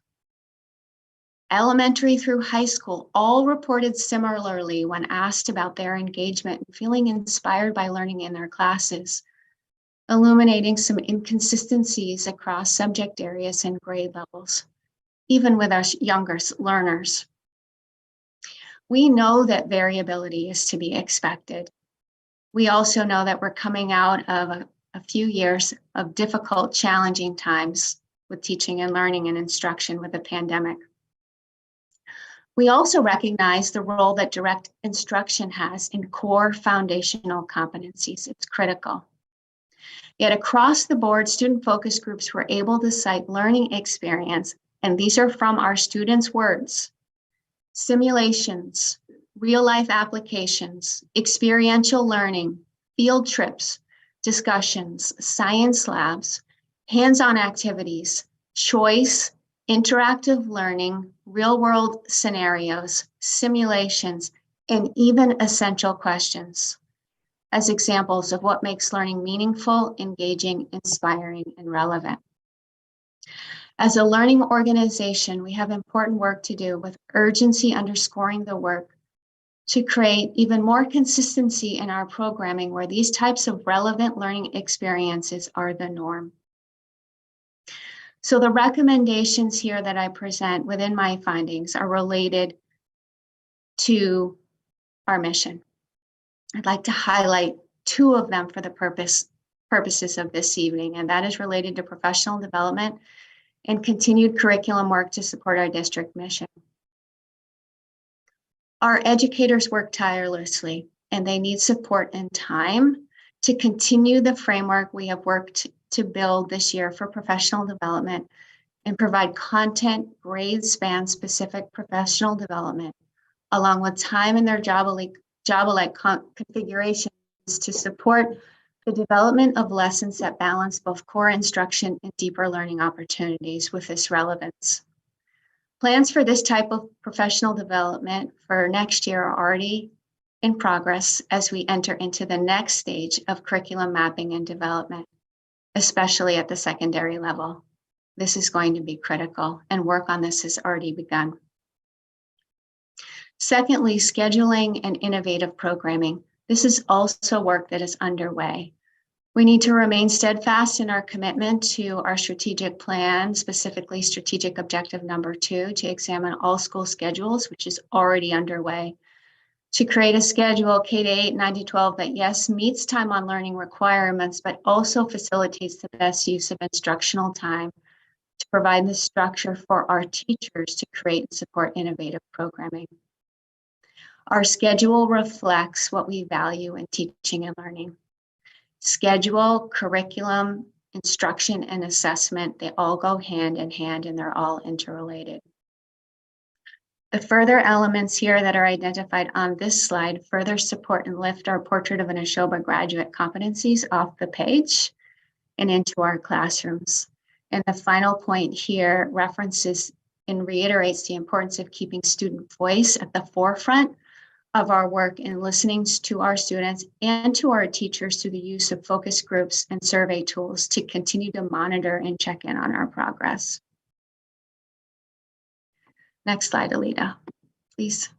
elementary through high school, all reported similarly when asked about their engagement and feeling inspired by learning in their classes, illuminating some inconsistencies across subject areas and grade levels, even with our younger learners. We know that variability is to be expected. We also know that we're coming out of a few years of difficult, challenging times with teaching and learning and instruction with the pandemic. We also recognize the role that direct instruction has in core foundational competencies. It's critical. Yet across the board, student focus groups were able to cite learning experience, and these are from our students' words: simulations, real-life applications, experiential learning, field trips, discussions, science labs, hands-on activities, choice, interactive learning, real-world scenarios, simulations, and even essential questions as examples of what makes learning meaningful, engaging, inspiring, and relevant. As a learning organization, we have important work to do, with urgency underscoring the work to create even more consistency in our programming where these types of relevant learning experiences are the norm. So the recommendations here that I present within my findings are related to our mission. I'd like to highlight two of them for the purposes of this evening, and that is related to professional development and continued curriculum work to support our district mission. Our educators work tirelessly, and they need support and time to continue the framework we have worked to build this year for professional development and provide content, grade span specific professional development, along with time in their job-alike configurations to support the development of lessons that balance both core instruction and deeper learning opportunities with this relevance. Plans for this type of professional development for next year are already in progress as we enter into the next stage of curriculum mapping and development, especially at the secondary level. This is going to be critical, and work on this has already begun. Secondly, scheduling and innovative programming. This is also work that is underway. We need to remain steadfast in our commitment to our strategic plan, specifically strategic objective number 2, to examine all school schedules, which is already underway, to create a schedule K-8, 9-12 that, yes, meets time on learning requirements, but also facilitates the best use of instructional time to provide the structure for our teachers to create and support innovative programming. Our schedule reflects what we value in teaching and learning. Schedule, curriculum, instruction, and assessment, they all go hand in hand, and they're all interrelated. The further elements here that are identified on this slide further support and lift our portrait of a Nashoba graduate competencies off the page and into our classrooms. And the final point here references and reiterates the importance of keeping student voice at the forefront of our work in listening to our students and to our teachers through the use of focus groups and survey tools to continue to monitor and check in on our progress. Next slide, Alita, please.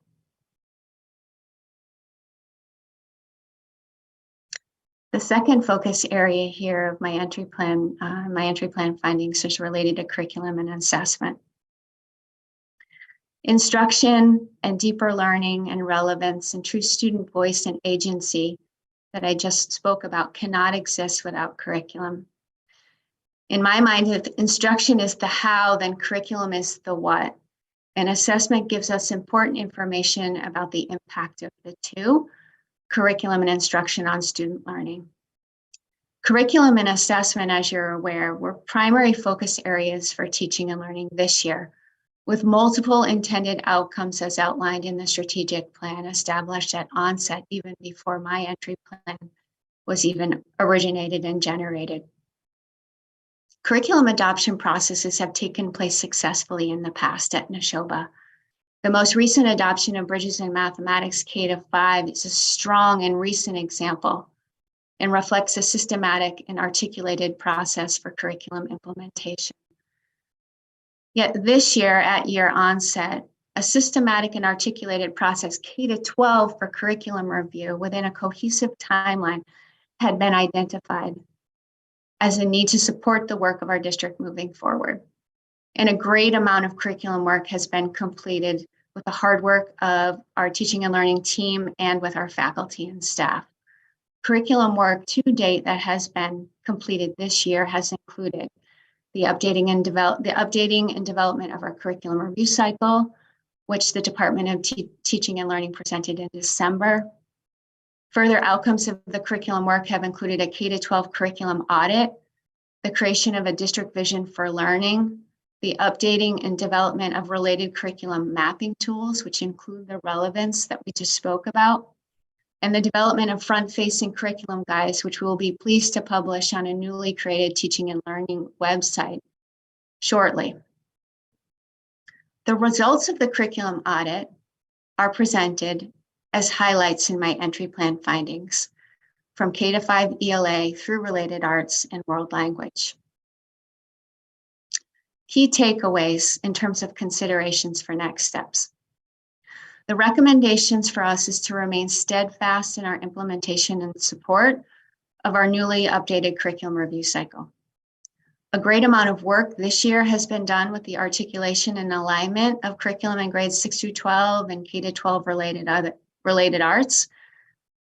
The second focus area here of my entry plan findings is related to curriculum and assessment. Instruction and deeper learning and relevance and true student voice and agency that I just spoke about cannot exist without curriculum. In my mind, if instruction is the how, then curriculum is the what. And assessment gives us important information about the impact of the two, curriculum and instruction, on student learning. Curriculum and assessment, as you're aware, were primary focus areas for teaching and learning this year, with multiple intended outcomes as outlined in the strategic plan established at onset, even before my entry plan was even originated and generated. Curriculum adoption processes have taken place successfully in the past at Nashoba. The most recent adoption of Bridges in Mathematics K-5 is a strong and recent example and reflects a systematic and articulated process for curriculum implementation. Yet this year at year onset, a systematic and articulated process K-12 for curriculum review within a cohesive timeline had been identified as a need to support the work of our district moving forward. And a great amount of curriculum work has been completed with the hard work of our teaching and learning team and with our faculty and staff. Curriculum work to date that has been completed this year has included the updating and development of our curriculum review cycle, which the Department of Teaching and Learning presented in December. Further outcomes of the curriculum work have included a K-12 curriculum audit, the creation of a district vision for learning, the updating and development of related curriculum mapping tools, which include the relevance that we just spoke about, and the development of front-facing curriculum guides, which we will be pleased to publish on a newly created teaching and learning website shortly. The results of the curriculum audit are presented as highlights in my entry plan findings from K-5 ELA through related arts and world language. Key takeaways in terms of considerations for next steps. The recommendations for us is to remain steadfast in our implementation and support of our newly updated curriculum review cycle. A great amount of work this year has been done with the articulation and alignment of curriculum in grades 6 through 12 and K-12 related arts.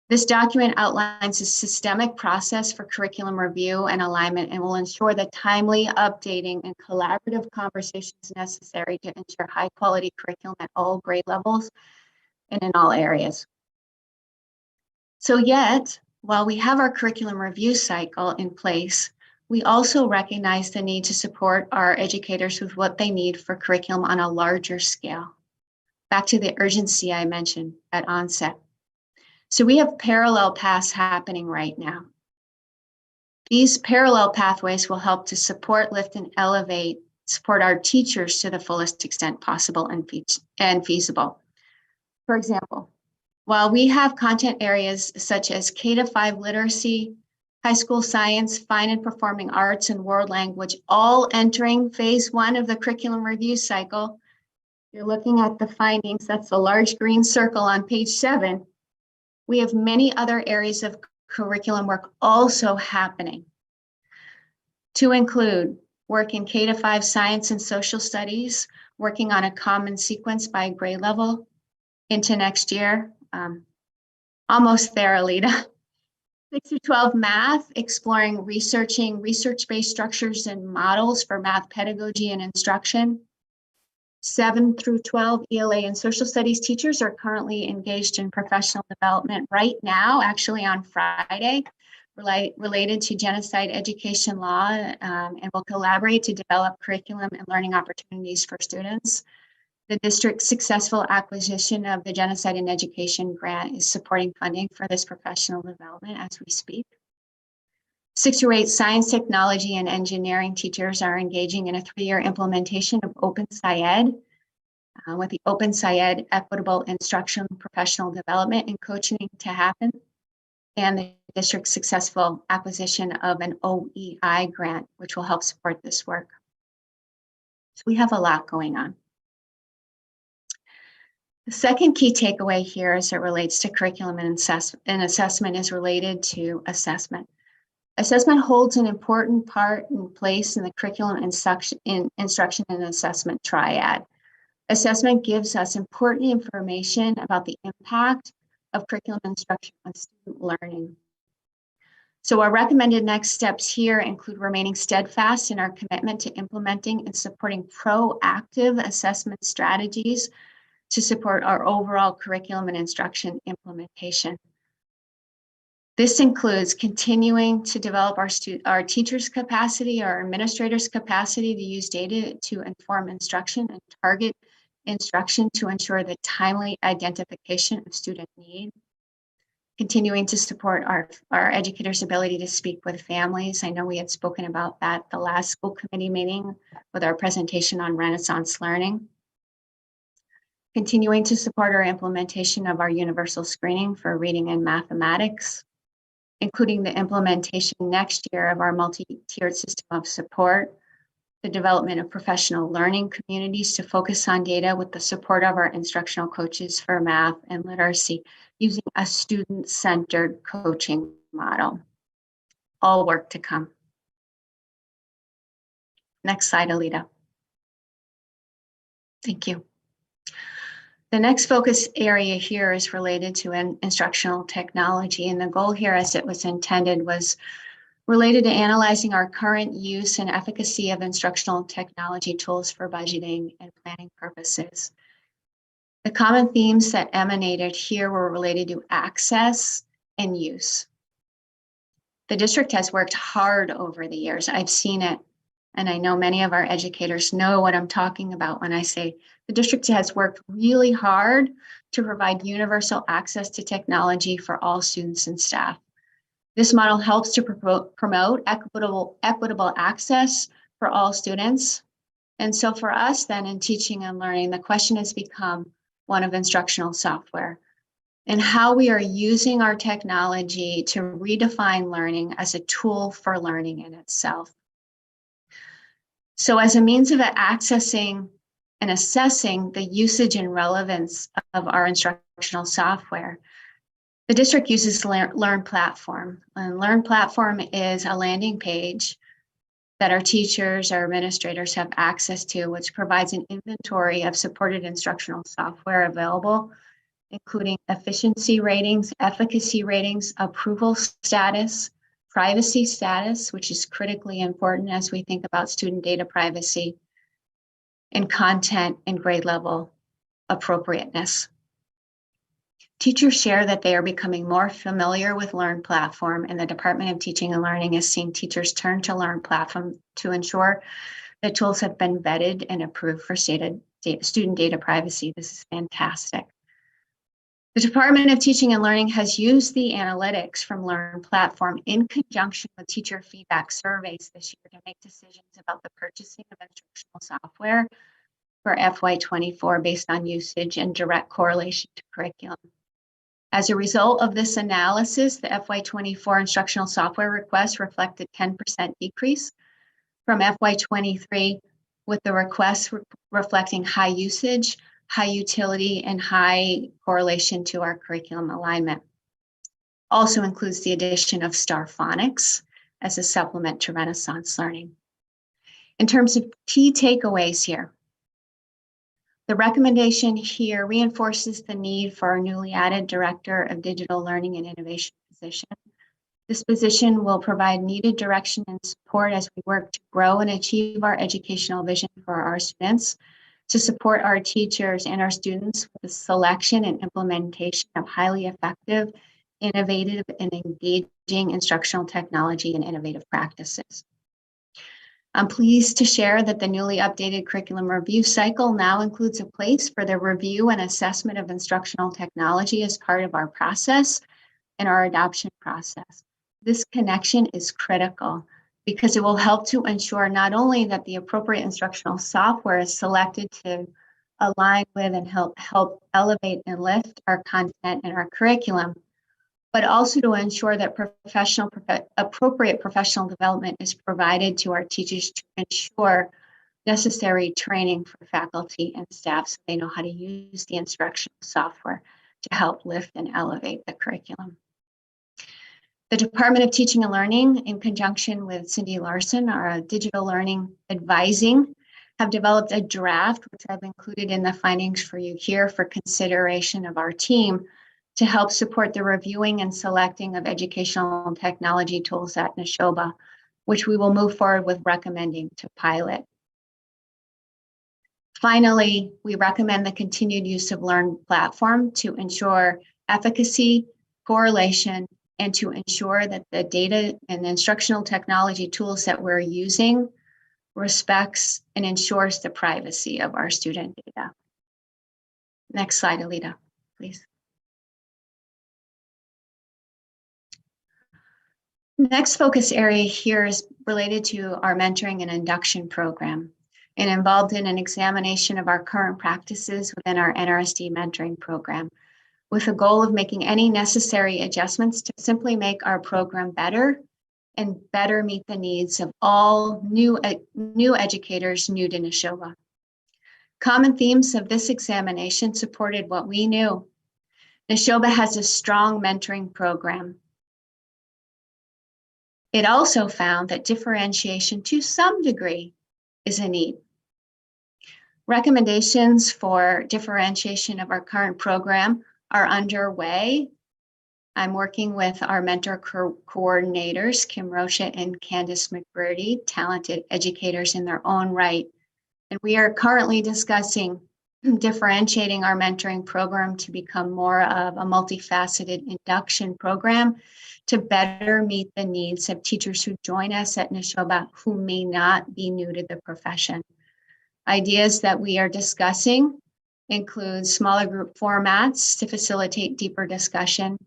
This document outlines a systemic process for curriculum review and alignment and will ensure the timely updating and collaborative conversations necessary to ensure high quality curriculum at all grade levels and in all areas. So yet, while we have our curriculum review cycle in place, we also recognize the need to support our educators with what they need for curriculum on a larger scale. Back to the urgency I mentioned at onset. So we have parallel paths happening right now. These parallel pathways will help to support, lift, and support our teachers to the fullest extent possible and feasible. For example, while we have content areas such as K-5 literacy, high school science, fine and performing arts, and world language, all entering phase 1 of the curriculum review cycle, you're looking at the findings, that's the large green circle on page 7. We have many other areas of curriculum work also happening, to include work in K-5 science and social studies, working on a common sequence by grade level into next year. Almost there, Alita. 6 through 12 math, exploring research-based structures and models for math pedagogy and instruction. 7 through 12 ELA and social studies teachers are currently engaged in professional development right now, actually on Friday, related to genocide education law, and will collaborate to develop curriculum and learning opportunities for students. The district's successful acquisition of the Genocide in Education grant is supporting funding for this professional development as we speak. 6 through 8 science, technology, and engineering teachers are engaging in a 3-year implementation of Open SciEd with the Open SciEd Equitable Instruction, Professional Development, and Coaching to happen, and the district's successful acquisition of an OEI grant, which will help support this work. So we have a lot going on. The second key takeaway here as it relates to curriculum and assessment is related to assessment. Assessment holds an important part and place in the curriculum instruction and assessment triad. Assessment gives us important information about the impact of curriculum instruction on student learning. So our recommended next steps here include remaining steadfast in our commitment to implementing and supporting proactive assessment strategies to support our overall curriculum and instruction implementation. This includes continuing to develop our teachers' capacity, our administrators' capacity to use data to inform instruction and target instruction to ensure the timely identification of student need. Continuing to support our educators' ability to speak with families. I know we had spoken about that the last school committee meeting with our presentation on Renaissance learning. Continuing to support our implementation of our universal screening for reading and mathematics, including the implementation next year of our multi-tiered system of support, the development of professional learning communities to focus on data with the support of our instructional coaches for math and literacy, using a student-centered coaching model. All work to come. Next slide, Alita. Thank you. The next focus area here is related to instructional technology, and the goal here, as it was intended, was related to analyzing our current use and efficacy of instructional technology tools for budgeting and planning purposes. The common themes that emanated here were related to access and use. The district has worked hard over the years. I've seen it, and I know many of our educators know what I'm talking about when I say the district has worked really hard to provide universal access to technology for all students and staff. This model helps to promote equitable access for all students. And so for us then in teaching and learning, the question has become one of instructional software and how we are using our technology to redefine learning as a tool for learning in itself. So as a means of accessing and assessing the usage and relevance of our instructional software, the district uses Learn Platform. And Learn Platform is a landing page that our teachers, our administrators have access to, which provides an inventory of supported instructional software available, including efficiency ratings, efficacy ratings, approval status, privacy status, which is critically important as we think about student data privacy, and content and grade level appropriateness. Teachers share that they are becoming more familiar with Learn Platform, and the Department of Teaching and Learning has seen teachers turn to Learn Platform to ensure that tools have been vetted and approved for student data privacy. This is fantastic. The Department of Teaching and Learning has used the analytics from Learn Platform in conjunction with teacher feedback surveys this year to make decisions about the purchasing of instructional software for FY24 based on usage and direct correlation to curriculum. As a result of this analysis, the FY24 instructional software request reflected 10% decrease from FY23, with the requests reflecting high usage, high utility, and high correlation to our curriculum alignment. Also includes the addition of Star Phonics as a supplement to Renaissance Learning. In terms of key takeaways here, the recommendation here reinforces the need for our newly added Director of Digital Learning and Innovation position. This position will provide needed direction and support as we work to grow and achieve our educational vision for our students, to support our teachers and our students with the selection and implementation of highly effective, innovative, and engaging instructional technology and innovative practices. I'm pleased to share that the newly updated curriculum review cycle now includes a place for the review and assessment of instructional technology as part of our process and our adoption process. This connection is critical because it will help to ensure not only that the appropriate instructional software is selected to align with and help elevate and lift our content and our curriculum, but also to ensure that appropriate professional development is provided to our teachers to ensure necessary training for faculty and staff so they know how to use the instructional software to help lift and elevate the curriculum. The Department of Teaching and Learning, in conjunction with Cindy Larson, our digital learning advising, have developed a draft, which I've included in the findings for you here for consideration of our team, to help support the reviewing and selecting of educational and technology tools at Nashoba, which we will move forward with recommending to pilot. Finally, we recommend the continued use of Learn Platform to ensure efficacy, correlation, and to ensure that the data and instructional technology tools that we're using respects and ensures the privacy of our student data. Next slide, Alita, please. Next focus area here is related to our mentoring and induction program and involved in an examination of our current practices within our NRSD mentoring program, with the goal of making any necessary adjustments to simply make our program better and better meet the needs of all new educators new to Nashoba. Common themes of this examination supported what we knew. Nashoba has a strong mentoring program. It also found that differentiation to some degree is a need. Recommendations for differentiation of our current program are underway. I'm working with our mentor coordinators, Kim Rocha and Candace McBurdy, talented educators in their own right. And we are currently discussing differentiating our mentoring program to become more of a multifaceted induction program to better meet the needs of teachers who join us at Nashoba who may not be new to the profession. Ideas that we are discussing include smaller group formats to facilitate deeper discussion,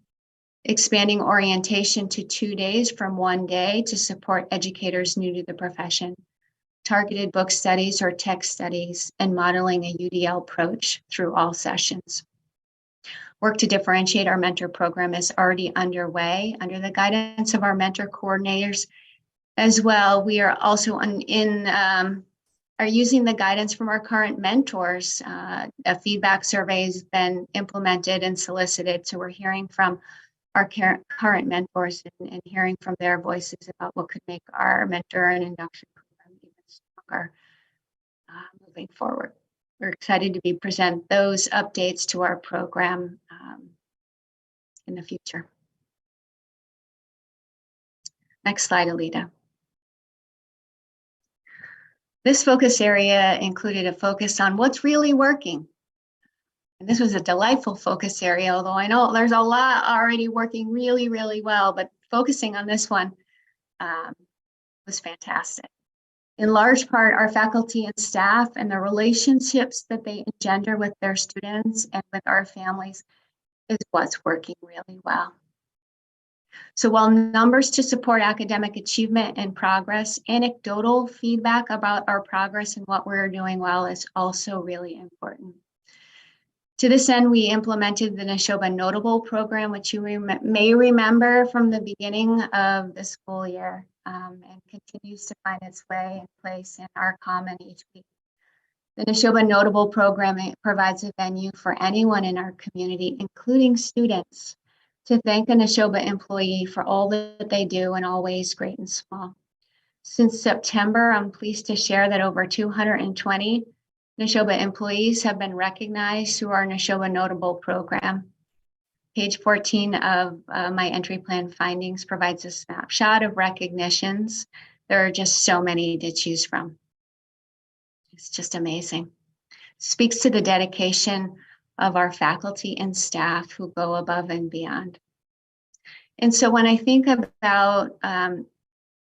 expanding orientation to 2 days from 1 day to support educators new to the profession, targeted book studies or text studies, and modeling a UDL approach through all sessions. Work to differentiate our mentor program is already underway under the guidance of our mentor coordinators. As well, we are also are using the guidance from our current mentors. A feedback survey has been implemented and solicited, so we're hearing from our current mentors and hearing from their voices about what could make our mentor and induction program even stronger moving forward. We're excited to present those updates to our program in the future. Next slide, Alita. This focus area included a focus on what's really working. And this was a delightful focus area, although I know there's a lot already working really, really well, but focusing on this one was fantastic. In large part, our faculty and staff and the relationships that they engender with their students and with our families is what's working really well. So while numbers to support academic achievement and progress, anecdotal feedback about our progress and what we're doing well is also really important. To this end, we implemented the Nashoba Notable program, which you may remember from the beginning of the school year, and continues to find its way in place in our common each week. The Nashoba Notable program provides a venue for anyone in our community, including students, to thank a Nashoba employee for all that they do in all ways, great and small. Since September, I'm pleased to share that over 220 Nashoba employees have been recognized through our Nashoba Notable program. Page 14 of my entry plan findings provides a snapshot of recognitions. There are just so many to choose from. It's just amazing. Speaks to the dedication of our faculty and staff who go above and beyond. And so when I think about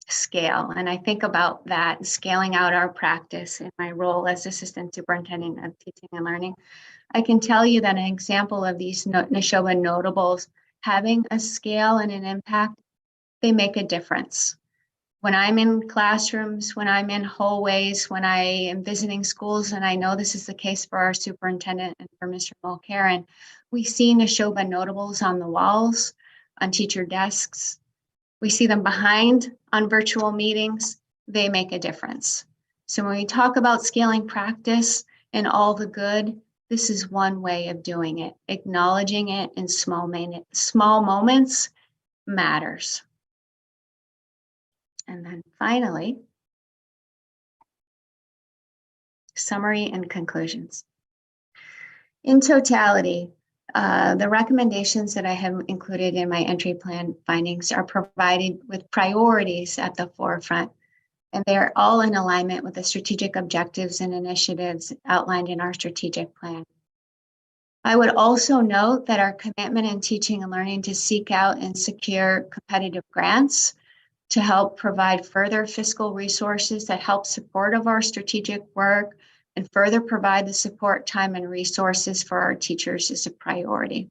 scale, and I think about that, scaling out our practice in my role as Assistant Superintendent of Teaching and Learning, I can tell you that an example of these Nashoba notables having a scale and an impact, they make a difference. When I'm in classrooms, when I'm in hallways, when I am visiting schools, and I know this is the case for our superintendent and for Mr. Mulcairn, we see Nashoba notables on the walls, on teacher desks. We see them behind on virtual meetings. They make a difference. So when we talk about scaling practice and all the good, this is one way of doing it. Acknowledging it in small moments matters. And then finally, summary and conclusions. In totality, the recommendations that I have included in my entry plan findings are provided with priorities at the forefront, and they're all in alignment with the strategic objectives and initiatives outlined in our strategic plan. I would also note that our commitment in teaching and learning to seek out and secure competitive grants to help provide further fiscal resources that help support of our strategic work and further provide the support, time, and resources for our teachers is a priority.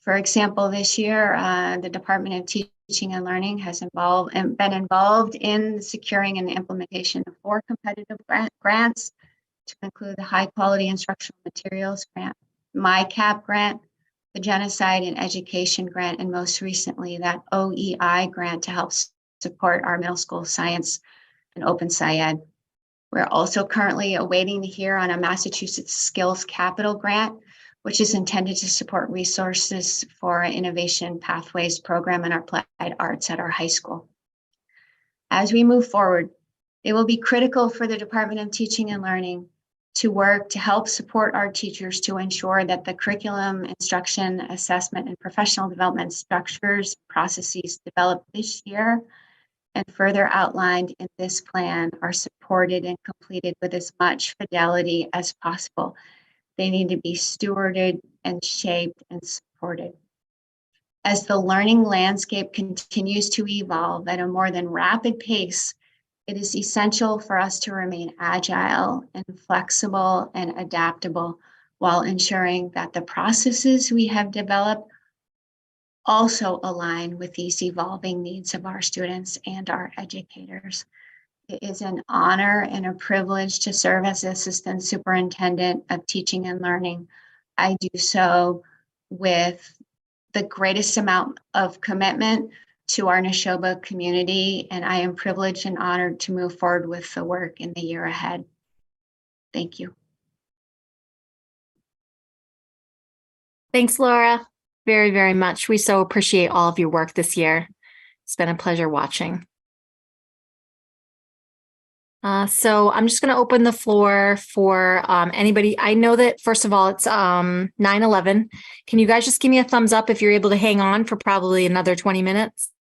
For example, this year, the Department of Teaching and Learning has been involved in securing and the implementation of 4 competitive grants to include the High Quality Instructional Materials Grant, MyCap Grant, the Genocide and Education Grant, and most recently that OEI grant to help support our middle school science and Open SciEd. We're also currently awaiting to hear on a Massachusetts Skills Capital Grant, which is intended to support resources for our Innovation Pathways program and our Applied Arts at our high school. As we move forward, it will be critical for the Department of Teaching and Learning to work to help support our teachers to ensure that the curriculum, instruction, assessment, and professional development structures, processes developed this year and further outlined in this plan are supported and completed with as much fidelity as possible. They need to be stewarded and shaped and supported. As the learning landscape continues to evolve at a more than rapid pace, it is essential for us to remain agile and flexible and adaptable while ensuring that the processes we have developed also align with these evolving needs of our students and our educators. It is an honor and a privilege to serve as Assistant Superintendent of Teaching and Learning. I do so with the greatest amount of commitment to our Nashoba community, and I am privileged and honored to move forward with the work in the year ahead. Thank you. Thanks, Laura. Very, very much. We so appreciate all of your work this year. It's been a pleasure watching. So I'm just going to open the floor for anybody. I know that, first of all, it's 9:11. Can you guys just give me a thumbs up if you're able to hang on for probably another 20 minutes?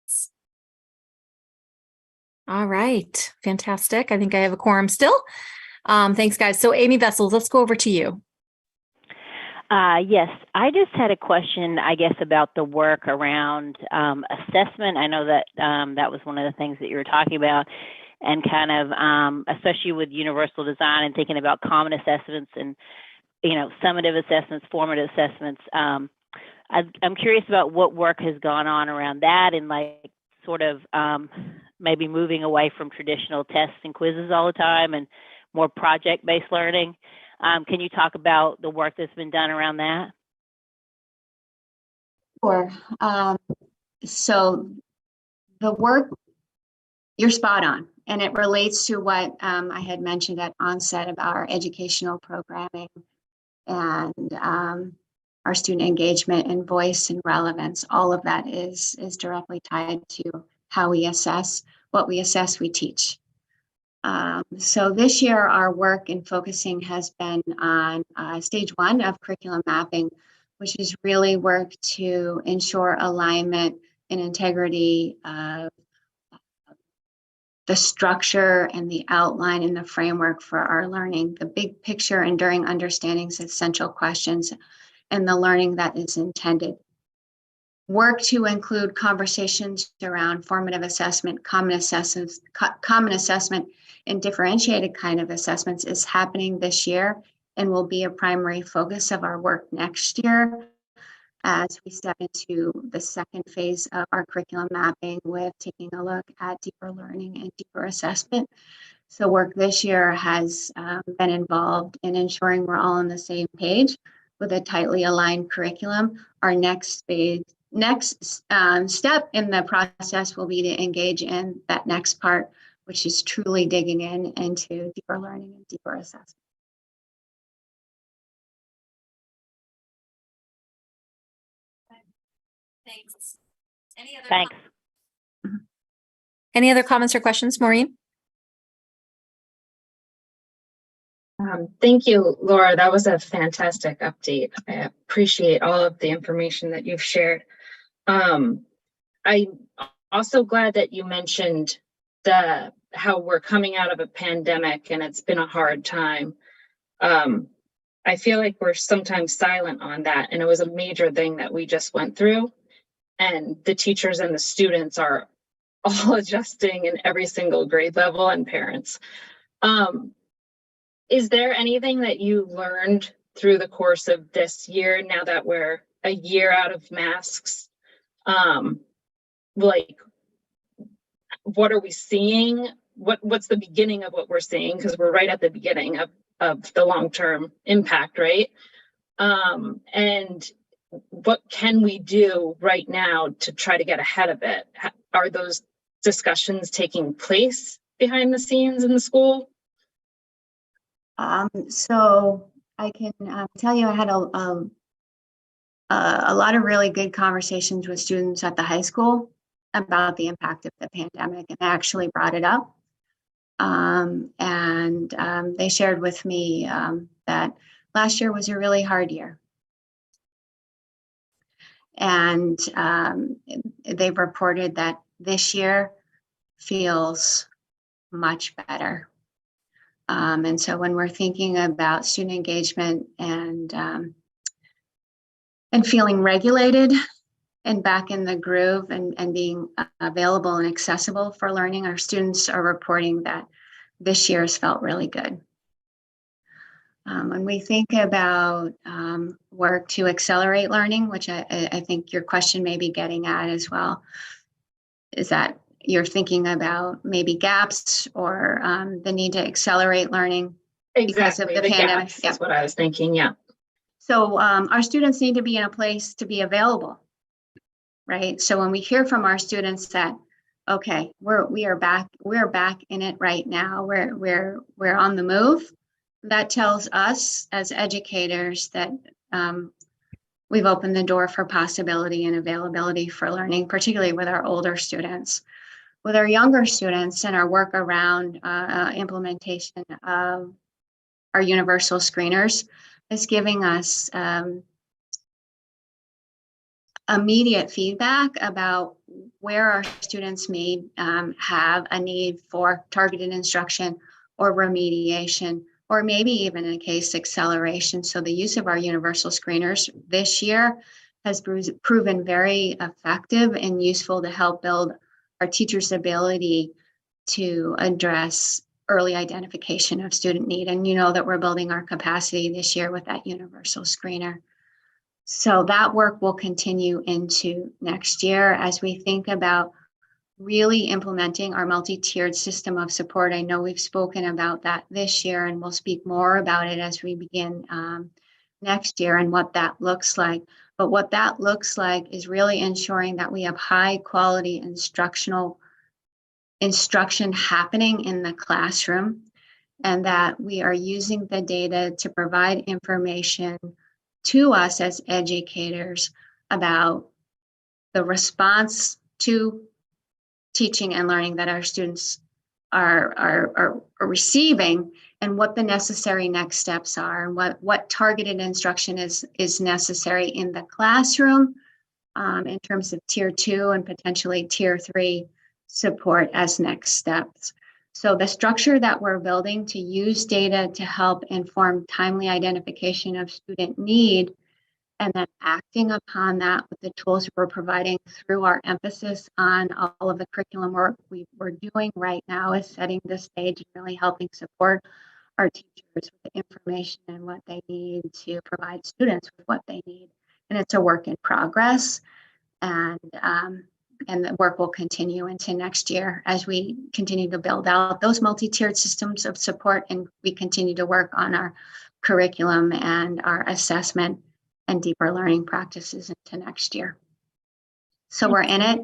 All right. Fantastic. I think I have a quorum still. Thanks, guys. So Amy Vessels, let's go over to you. Yes, I just had a question, I guess, about the work around assessment. I know that that was one of the things that you were talking about, and kind of, especially with universal design and thinking about common assessments and, you know, summative assessments, formative assessments. I'm curious about what work has gone on around that and like sort of maybe moving away from traditional tests and quizzes all the time and more project-based learning. Can you talk about the work that's been done around that? Sure. So the work, you're spot on, and it relates to what I had mentioned at onset about our educational programming and our student engagement and voice and relevance. All of that is directly tied to how we assess. What we assess, we teach. So this year, our work and focusing has been on stage 1 of curriculum mapping, which is really work to ensure alignment and integrity of the structure and the outline and the framework for our learning, the big picture, enduring understandings, essential questions, and the learning that is intended. Work to include conversations around formative assessment, common assessment, and differentiated kind of assessments is happening this year and will be a primary focus of our work next year as we step into the second phase of our curriculum mapping with taking a look at deeper learning and deeper assessment. So work this year has been involved in ensuring we're all on the same page with a tightly aligned curriculum. Our next step in the process will be to engage in that next part, which is truly digging into deeper learning and deeper assessment. Thanks. Thanks. Any other comments or questions, Maureen? Thank you, Laura. That was a fantastic update. I appreciate all of the information that you've shared. I'm also glad that you mentioned how we're coming out of a pandemic and it's been a hard time. I feel like we're sometimes silent on that, and it was a major thing that we just went through, and the teachers and the students are all adjusting in every single grade level, and parents. Is there anything that you learned through the course of this year, now that we're a year out of masks? Like, what are we seeing? What's the beginning of what we're seeing? Because we're right at the beginning of the long-term impact, right? And what can we do right now to try to get ahead of it? Are those discussions taking place behind the scenes in the school? So I can tell you I had a lot of really good conversations with students at the high school about the impact of the pandemic, and I actually brought it up. They shared with me that last year was a really hard year. And they've reported that this year feels much better. And so when we're thinking about student engagement and feeling regulated and back in the groove and being available and accessible for learning, our students are reporting that this year has felt really good. When we think about work to accelerate learning, which I think your question may be getting at as well, is that you're thinking about maybe gaps or the need to accelerate learning because of the pandemic. Gaps is what I was thinking, yeah. So our students need to be in a place to be available, right? So when we hear from our students that, okay, we're back in it right now, we're on the move, that tells us as educators that we've opened the door for possibility and availability for learning, particularly with our older students. With our younger students and our work around implementation of our universal screeners is giving us immediate feedback about where our students may have a need for targeted instruction or remediation, or maybe even in a case acceleration. So the use of our universal screeners this year has proven very effective and useful to help build our teachers' ability to address early identification of student need. And you know that we're building our capacity this year with that universal screener. So that work will continue into next year as we think about really implementing our multi-tiered system of support. I know we've spoken about that this year, and we'll speak more about it as we begin next year and what that looks like. But what that looks like is really ensuring that we have high quality instruction happening in the classroom, and that we are using the data to provide information to us as educators about the response to teaching and learning that our students are receiving, and what the necessary next steps are, and what targeted instruction is necessary in the classroom in terms of tier 2 and potentially tier 3 support as next steps. So the structure that we're building to use data to help inform timely identification of student need, and then acting upon that with the tools we're providing through our emphasis on all of the curriculum work we're doing right now, is setting the stage and really helping support our teachers with the information and what they need to provide students with what they need. And it's a work in progress, and the work will continue into next year as we continue to build out those multi-tiered systems of support, and we continue to work on our curriculum and our assessment and deeper learning practices into next year. So we're in it,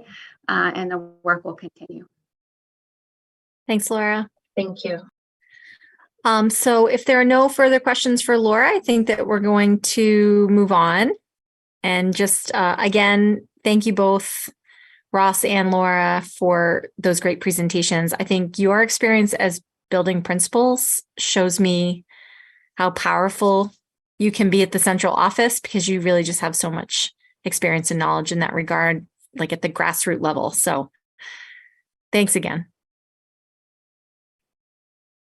and the work will continue. Thanks, Laura. Thank you. So if there are no further questions for Laura, I think that we're going to move on. And just again, thank you both, Ross and Laura, for those great presentations. I think your experience as building principals shows me how powerful you can be at the central office, because you really just have so much experience and knowledge in that regard, like at the grassroots level. So thanks again.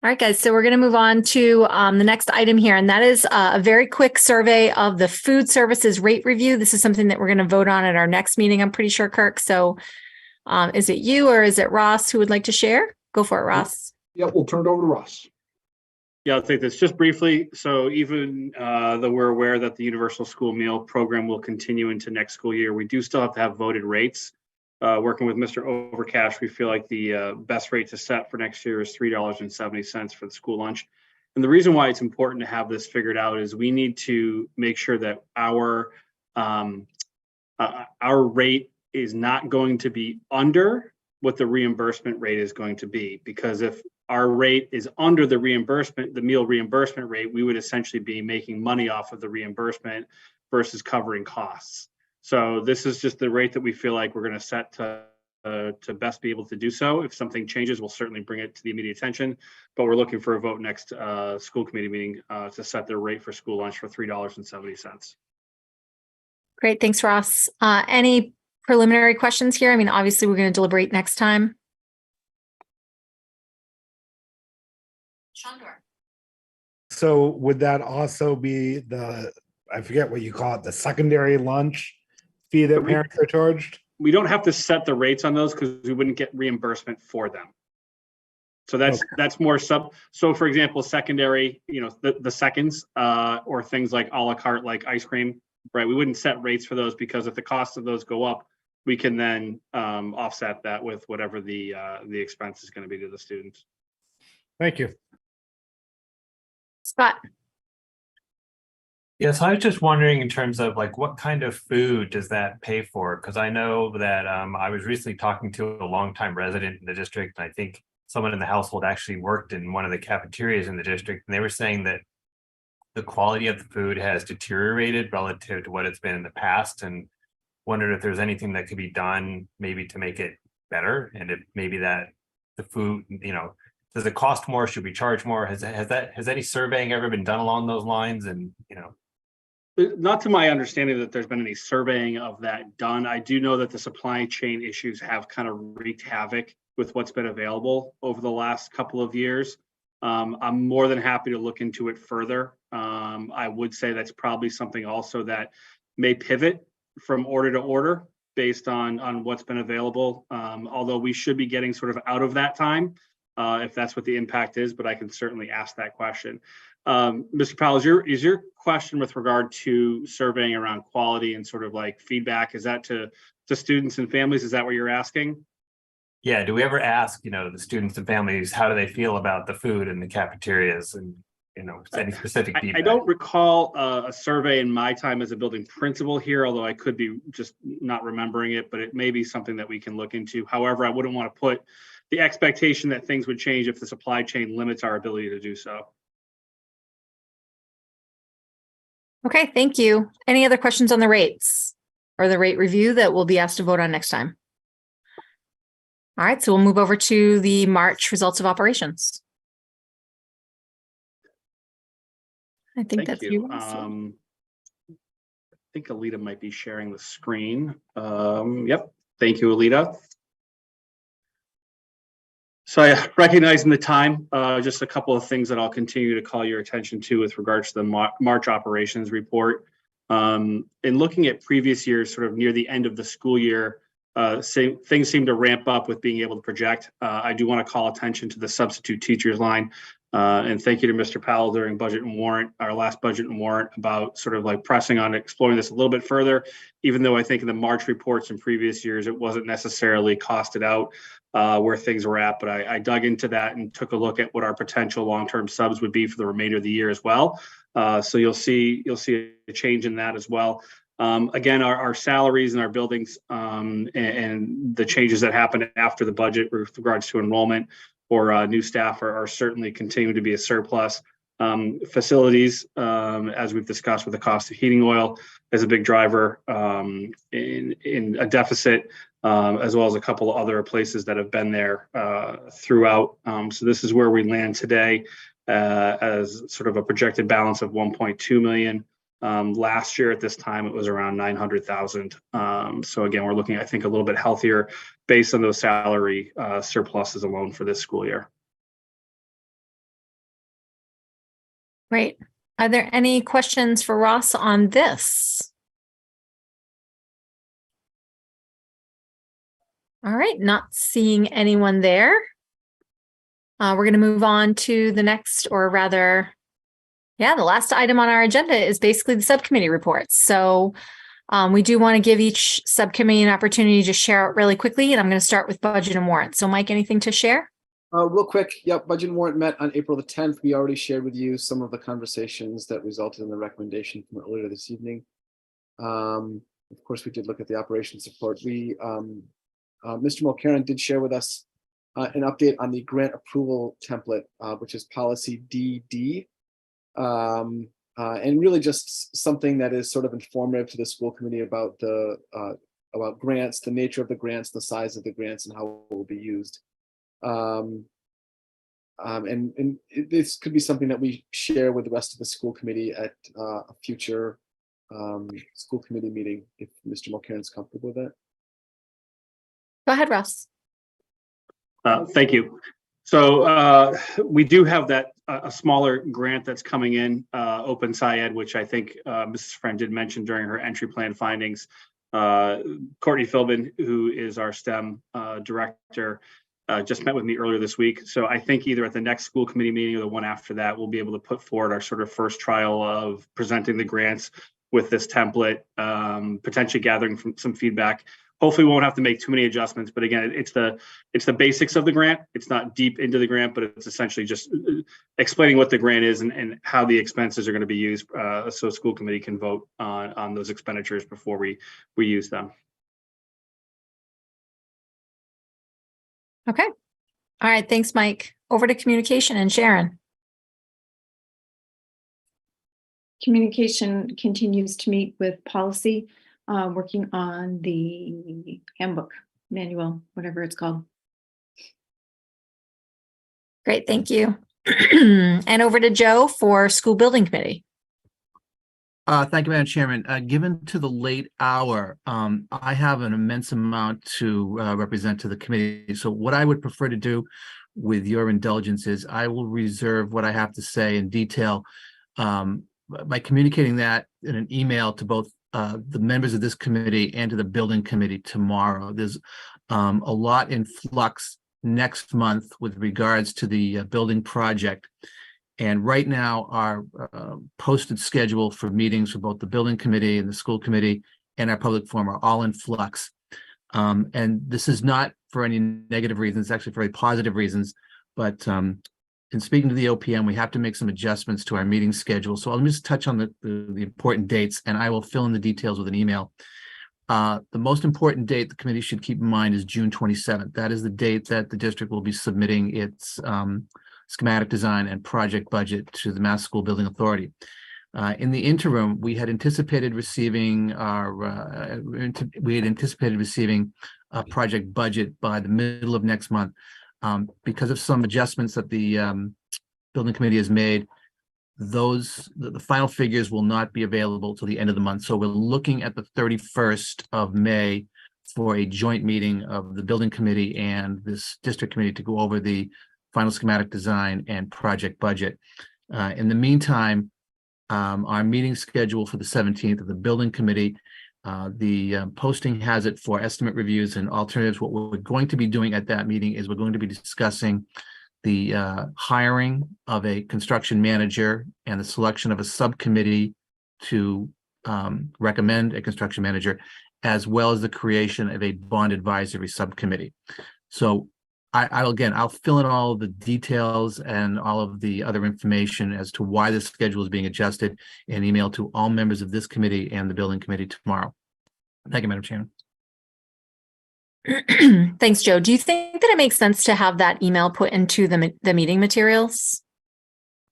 All right, guys, so we're going to move on to the next item here, and that is a very quick survey of the food services rate review. This is something that we're going to vote on at our next meeting, I'm pretty sure, Kirk. So is it you or is it Ross who would like to share? Go for it, Ross. Yeah, we'll turn it over to Ross. Yeah, I'll take this just briefly. So even though we're aware that the Universal School Meal Program will continue into next school year, we do still have to have voted rates. Working with Mr. Overcash, we feel like the best rate to set for next year is $3.70 for the school lunch. And the reason why it's important to have this figured out is we need to make sure that our rate is not going to be under what the reimbursement rate is going to be. Because if our rate is under the reimbursement, the meal reimbursement rate, we would essentially be making money off of the reimbursement versus covering costs. So this is just the rate that we feel like we're going to set to to best be able to do so. If something changes, we'll certainly bring it to the immediate attention, but we're looking for a vote next school committee meeting to set their rate for school lunch for $3.70. Great, thanks, Ross. Any preliminary questions here? I mean, obviously, we're going to deliberate next time. Shandor. So would that also be the, I forget what you call it, the secondary lunch fee that parents are charged? We don't have to set the rates on those because we wouldn't get reimbursement for them. So that's more sub. So for example, secondary, the seconds or things like a la carte, like ice cream, right? We wouldn't set rates for those because if the cost of those go up, we can then offset that with whatever the expense is going to be to the students. Thank you. Scott. Yes, I was just wondering in terms of like what kind of food does that pay for? Because I know that I was recently talking to a longtime resident in the district, and I think someone in the household actually worked in one of the cafeterias in the district, and they were saying that the quality of the food has deteriorated relative to what it's been in the past, and wondered if there's anything that could be done maybe to make it better, and if maybe that the food, does it cost more? Should we charge more? Has any surveying ever been done along those lines? And not to my understanding that there's been any surveying of that done. I do know that the supply chain issues have kind of wreaked havoc with what's been available over the last couple of years. I'm more than happy to look into it further. I would say that's probably something also that may pivot from order to order based on what's been available. Although we should be getting sort of out of that time if that's what the impact is, but I can certainly ask that question. Mr. Powell, is your question with regard to surveying around quality and sort of like feedback, is that to students and families? Is that what you're asking? Yeah, do we ever ask, the students and families, how do they feel about the food in the cafeterias and, any specific feedback? I don't recall a survey in my time as a building principal here, although I could be just not remembering it, but it may be something that we can look into. However, I wouldn't want to put the expectation that things would change if the supply chain limits our ability to do so. Okay, thank you. Any other questions on the rates or the rate review that we'll be asked to vote on next time? All right, so we'll move over to the March results of operations. I think that's you. I think Alita might be sharing the screen. Yep, thank you, Alita. So recognizing the time, just a couple of things that I'll continue to call your attention to with regards to the March operations report. In looking at previous years, sort of near the end of the school year, things seem to ramp up with being able to project. I do want to call attention to the substitute teachers line. And thank you to Mr. Powell during budget and warrant, our last budget and warrant, about sort of like pressing on exploring this a little bit further, even though I think in the March reports in previous years, it wasn't necessarily costed out where things were at, but I dug into that and took a look at what our potential long-term subs would be for the remainder of the year as well. So you'll see a change in that as well. Again, our salaries and our buildings and the changes that happened after the budget with regards to enrollment or new staff are certainly continuing to be a surplus. Facilities, as we've discussed with the cost of heating oil, is a big driver in a deficit, as well as a couple of other places that have been there throughout. So this is where we land today as sort of a projected balance of 1.2 million. Last year at this time, it was around 900,000. So again, we're looking, I think, a little bit healthier based on those salary surpluses alone for this school year. Great. Are there any questions for Ross on this? All right, not seeing anyone there. We're going to move on to the next, or rather, the last item on our agenda is basically the subcommittee reports. So we do want to give each subcommittee an opportunity to share out really quickly, and I'm going to start with budget and warrant. So Mike, anything to share? Real quick, yep, budget and warrant met on April the 10th. We already shared with you some of the conversations that resulted in the recommendation from earlier this evening. Of course, we did look at the operations support. Mr. Mulcairn did share with us an update on the grant approval template, which is policy DD. And really just something that is sort of informative to the school committee about the about grants, the nature of the grants, the size of the grants, and how it will be used. This could be something that we share with the rest of the school committee at a future school committee meeting, if Mr. Mulcairn's comfortable with that. Go ahead, Russ. Thank you. So we do have that a smaller grant that's coming in, Open SciEd, which I think Mrs. Friend did mention during her entry plan findings. Courtney Philbin, who is our STEM director, just met with me earlier this week. So I think either at the next school committee meeting or the one after that, we'll be able to put forward our sort of first trial of presenting the grants with this template, potentially gathering from some feedback. Hopefully we won't have to make too many adjustments, but again, it's the basics of the grant. It's not deep into the grant, but it's essentially just explaining what the grant is and how the expenses are going to be used, so school committee can vote on those expenditures before we use them. Okay. All right. Thanks, Mike. Over to communication and Sharon. Communication continues to meet with policy, working on the handbook, manual, whatever it's called. Great. Thank you. And over to Joe for school building committee. Thank you, Madam Chairman. Given to the late hour, I have an immense amount to represent to the committee. So what I would prefer to do with your indulgence is I will reserve what I have to say in detail by communicating that in an email to both the members of this committee and to the building committee tomorrow. There's a lot in flux next month with regards to the building project. And right now, our posted schedule for meetings for both the building committee and the school committee and our public forum are all in flux. And this is not for any negative reasons, actually for very positive reasons. But in speaking to the OPM, we have to make some adjustments to our meeting schedule. So I'll just touch on the important dates, and I will fill in the details with an email. The most important date the committee should keep in mind is June 27th. That is the date that the district will be submitting its schematic design and project budget to the Mass School Building Authority. In the interim, we had anticipated receiving a project budget by the middle of next month. Because of some adjustments that the building committee has made, the final figures will not be available till the end of the month. So we're looking at the 31st of May for a joint meeting of the building committee and this district committee to go over the final schematic design and project budget. In the meantime, our meeting schedule for the 17th of the building committee, the posting has it for estimate reviews and alternatives. What we're going to be doing at that meeting is we're going to be discussing the hiring of a construction manager and the selection of a subcommittee to recommend a construction manager, as well as the creation of a bond advisory subcommittee. So I'll fill in all of the details and all of the other information as to why the schedule is being adjusted and email to all members of this committee and the building committee tomorrow. Thank you, Madam Chairman. Thanks, Joe. Do you think that it makes sense to have that email put into the meeting materials?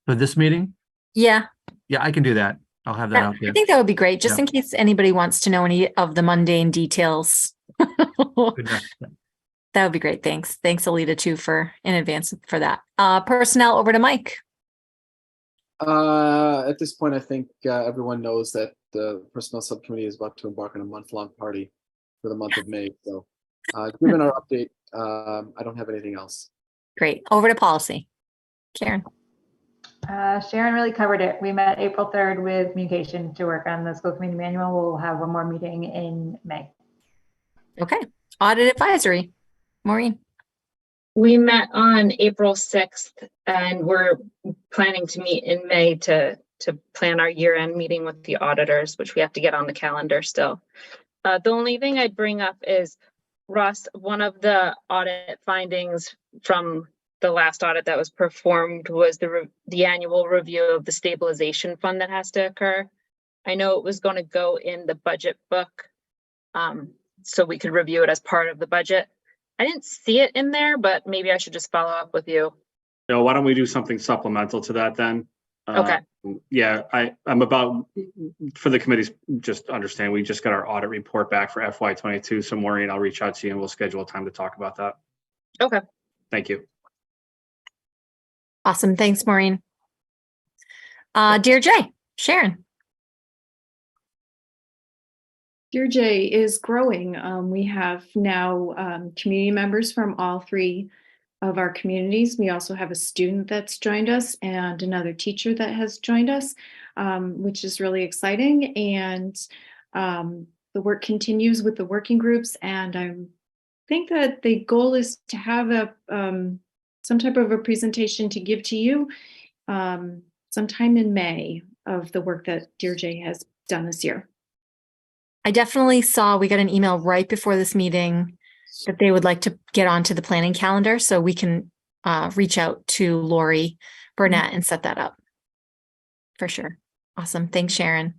For this meeting? Yeah. Yeah, I can do that. I'll have that out there. I think that would be great, just in case anybody wants to know any of the mundane details. That would be great. Thanks. Thanks, Alita, too, in advance for that. Personnel, over to Mike. At this point, I think everyone knows that the personnel subcommittee is about to embark on a month-long party for the month of May. So given our update, I don't have anything else. Great. Over to policy. Sharon. Sharon really covered it. We met April 3rd with communication to work on the school committee manual. We'll have one more meeting in May. Okay. Audit advisory. Maureen. We met on April 6th and we're planning to meet in May to plan our year-end meeting with the auditors, which we have to get on the calendar still. The only thing I'd bring up is, Russ, one of the audit findings from the last audit that was performed was the annual review of the stabilization fund that has to occur. I know it was going to go in the budget book, so we could review it as part of the budget. I didn't see it in there, but maybe I should just follow up with you. No, why don't we do something supplemental to that then? Okay. Yeah, I'm about, for the committees, just understand, we just got our audit report back for FY22. So Maureen, I'll reach out to you and we'll schedule a time to talk about that. Okay. Thank you. Awesome. Thanks, Maureen. Dear Jay, Sharon. Dear Jay is growing. We have now community members from all three of our communities. We also have a student that's joined us and another teacher that has joined us, which is really exciting. And the work continues with the working groups. And I think that the goal is to have a some type of a presentation to give to you sometime in May of the work that Dear Jay has done this year. I definitely saw, we got an email right before this meeting that they would like to get onto the planning calendar, so we can reach out to Lori Burnett and set that up for sure. Awesome. Thanks, Sharon.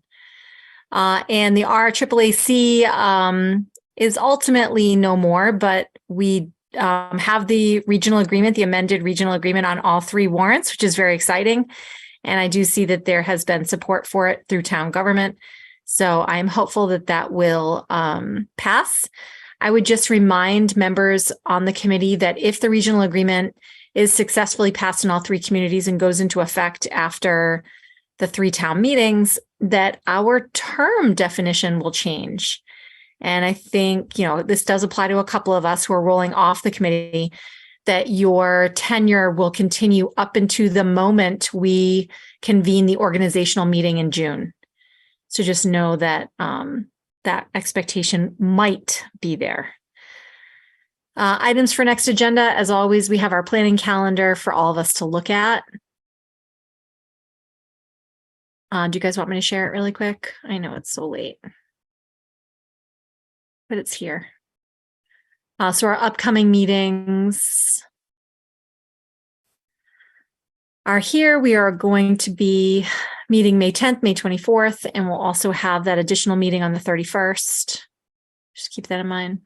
And the RAAAC is ultimately no more, but we have the regional agreement, the amended regional agreement on all three warrants, which is very exciting. And I do see that there has been support for it through town government. So I'm hopeful that that will pass. I would just remind members on the committee that if the regional agreement is successfully passed in all three communities and goes into effect after the 3 town meetings, that our term definition will change. And I think, you know, this does apply to a couple of us who are rolling off the committee, that your tenure will continue up into the moment we convene the organizational meeting in June. So just know that that expectation might be there. Items for next agenda, as always, we have our planning calendar for all of us to look at. Do you guys want me to share it really quick? I know it's so late, but it's here. So our upcoming meetings are here. We are going to be meeting May 10th, May 24th, and we'll also have that additional meeting on the 31st. Just keep that in mind.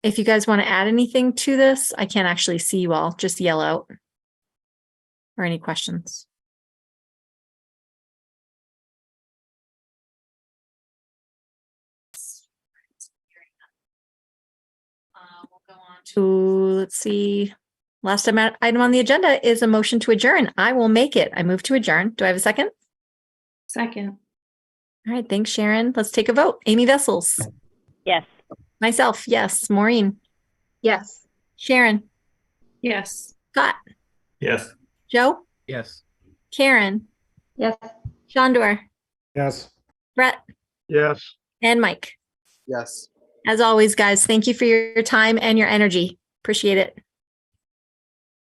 If you guys want to add anything to this, I can't actually see you all, just yell out. Or any questions. We'll go on to, let's see. Last item on the agenda is a motion to adjourn. I will make it. I move to adjourn. Do I have a second? Second. All right. Thanks, Sharon. Let's take a vote. Amy Vessels. Yes. Myself. Yes. Maureen. Yes. Sharon. Yes. Scott. Yes. Joe. Yes. Karen. Yes. Shandor. Yes. Brett. Yes. And Mike. Yes. As always, guys, thank you for your time and your energy. Appreciate it.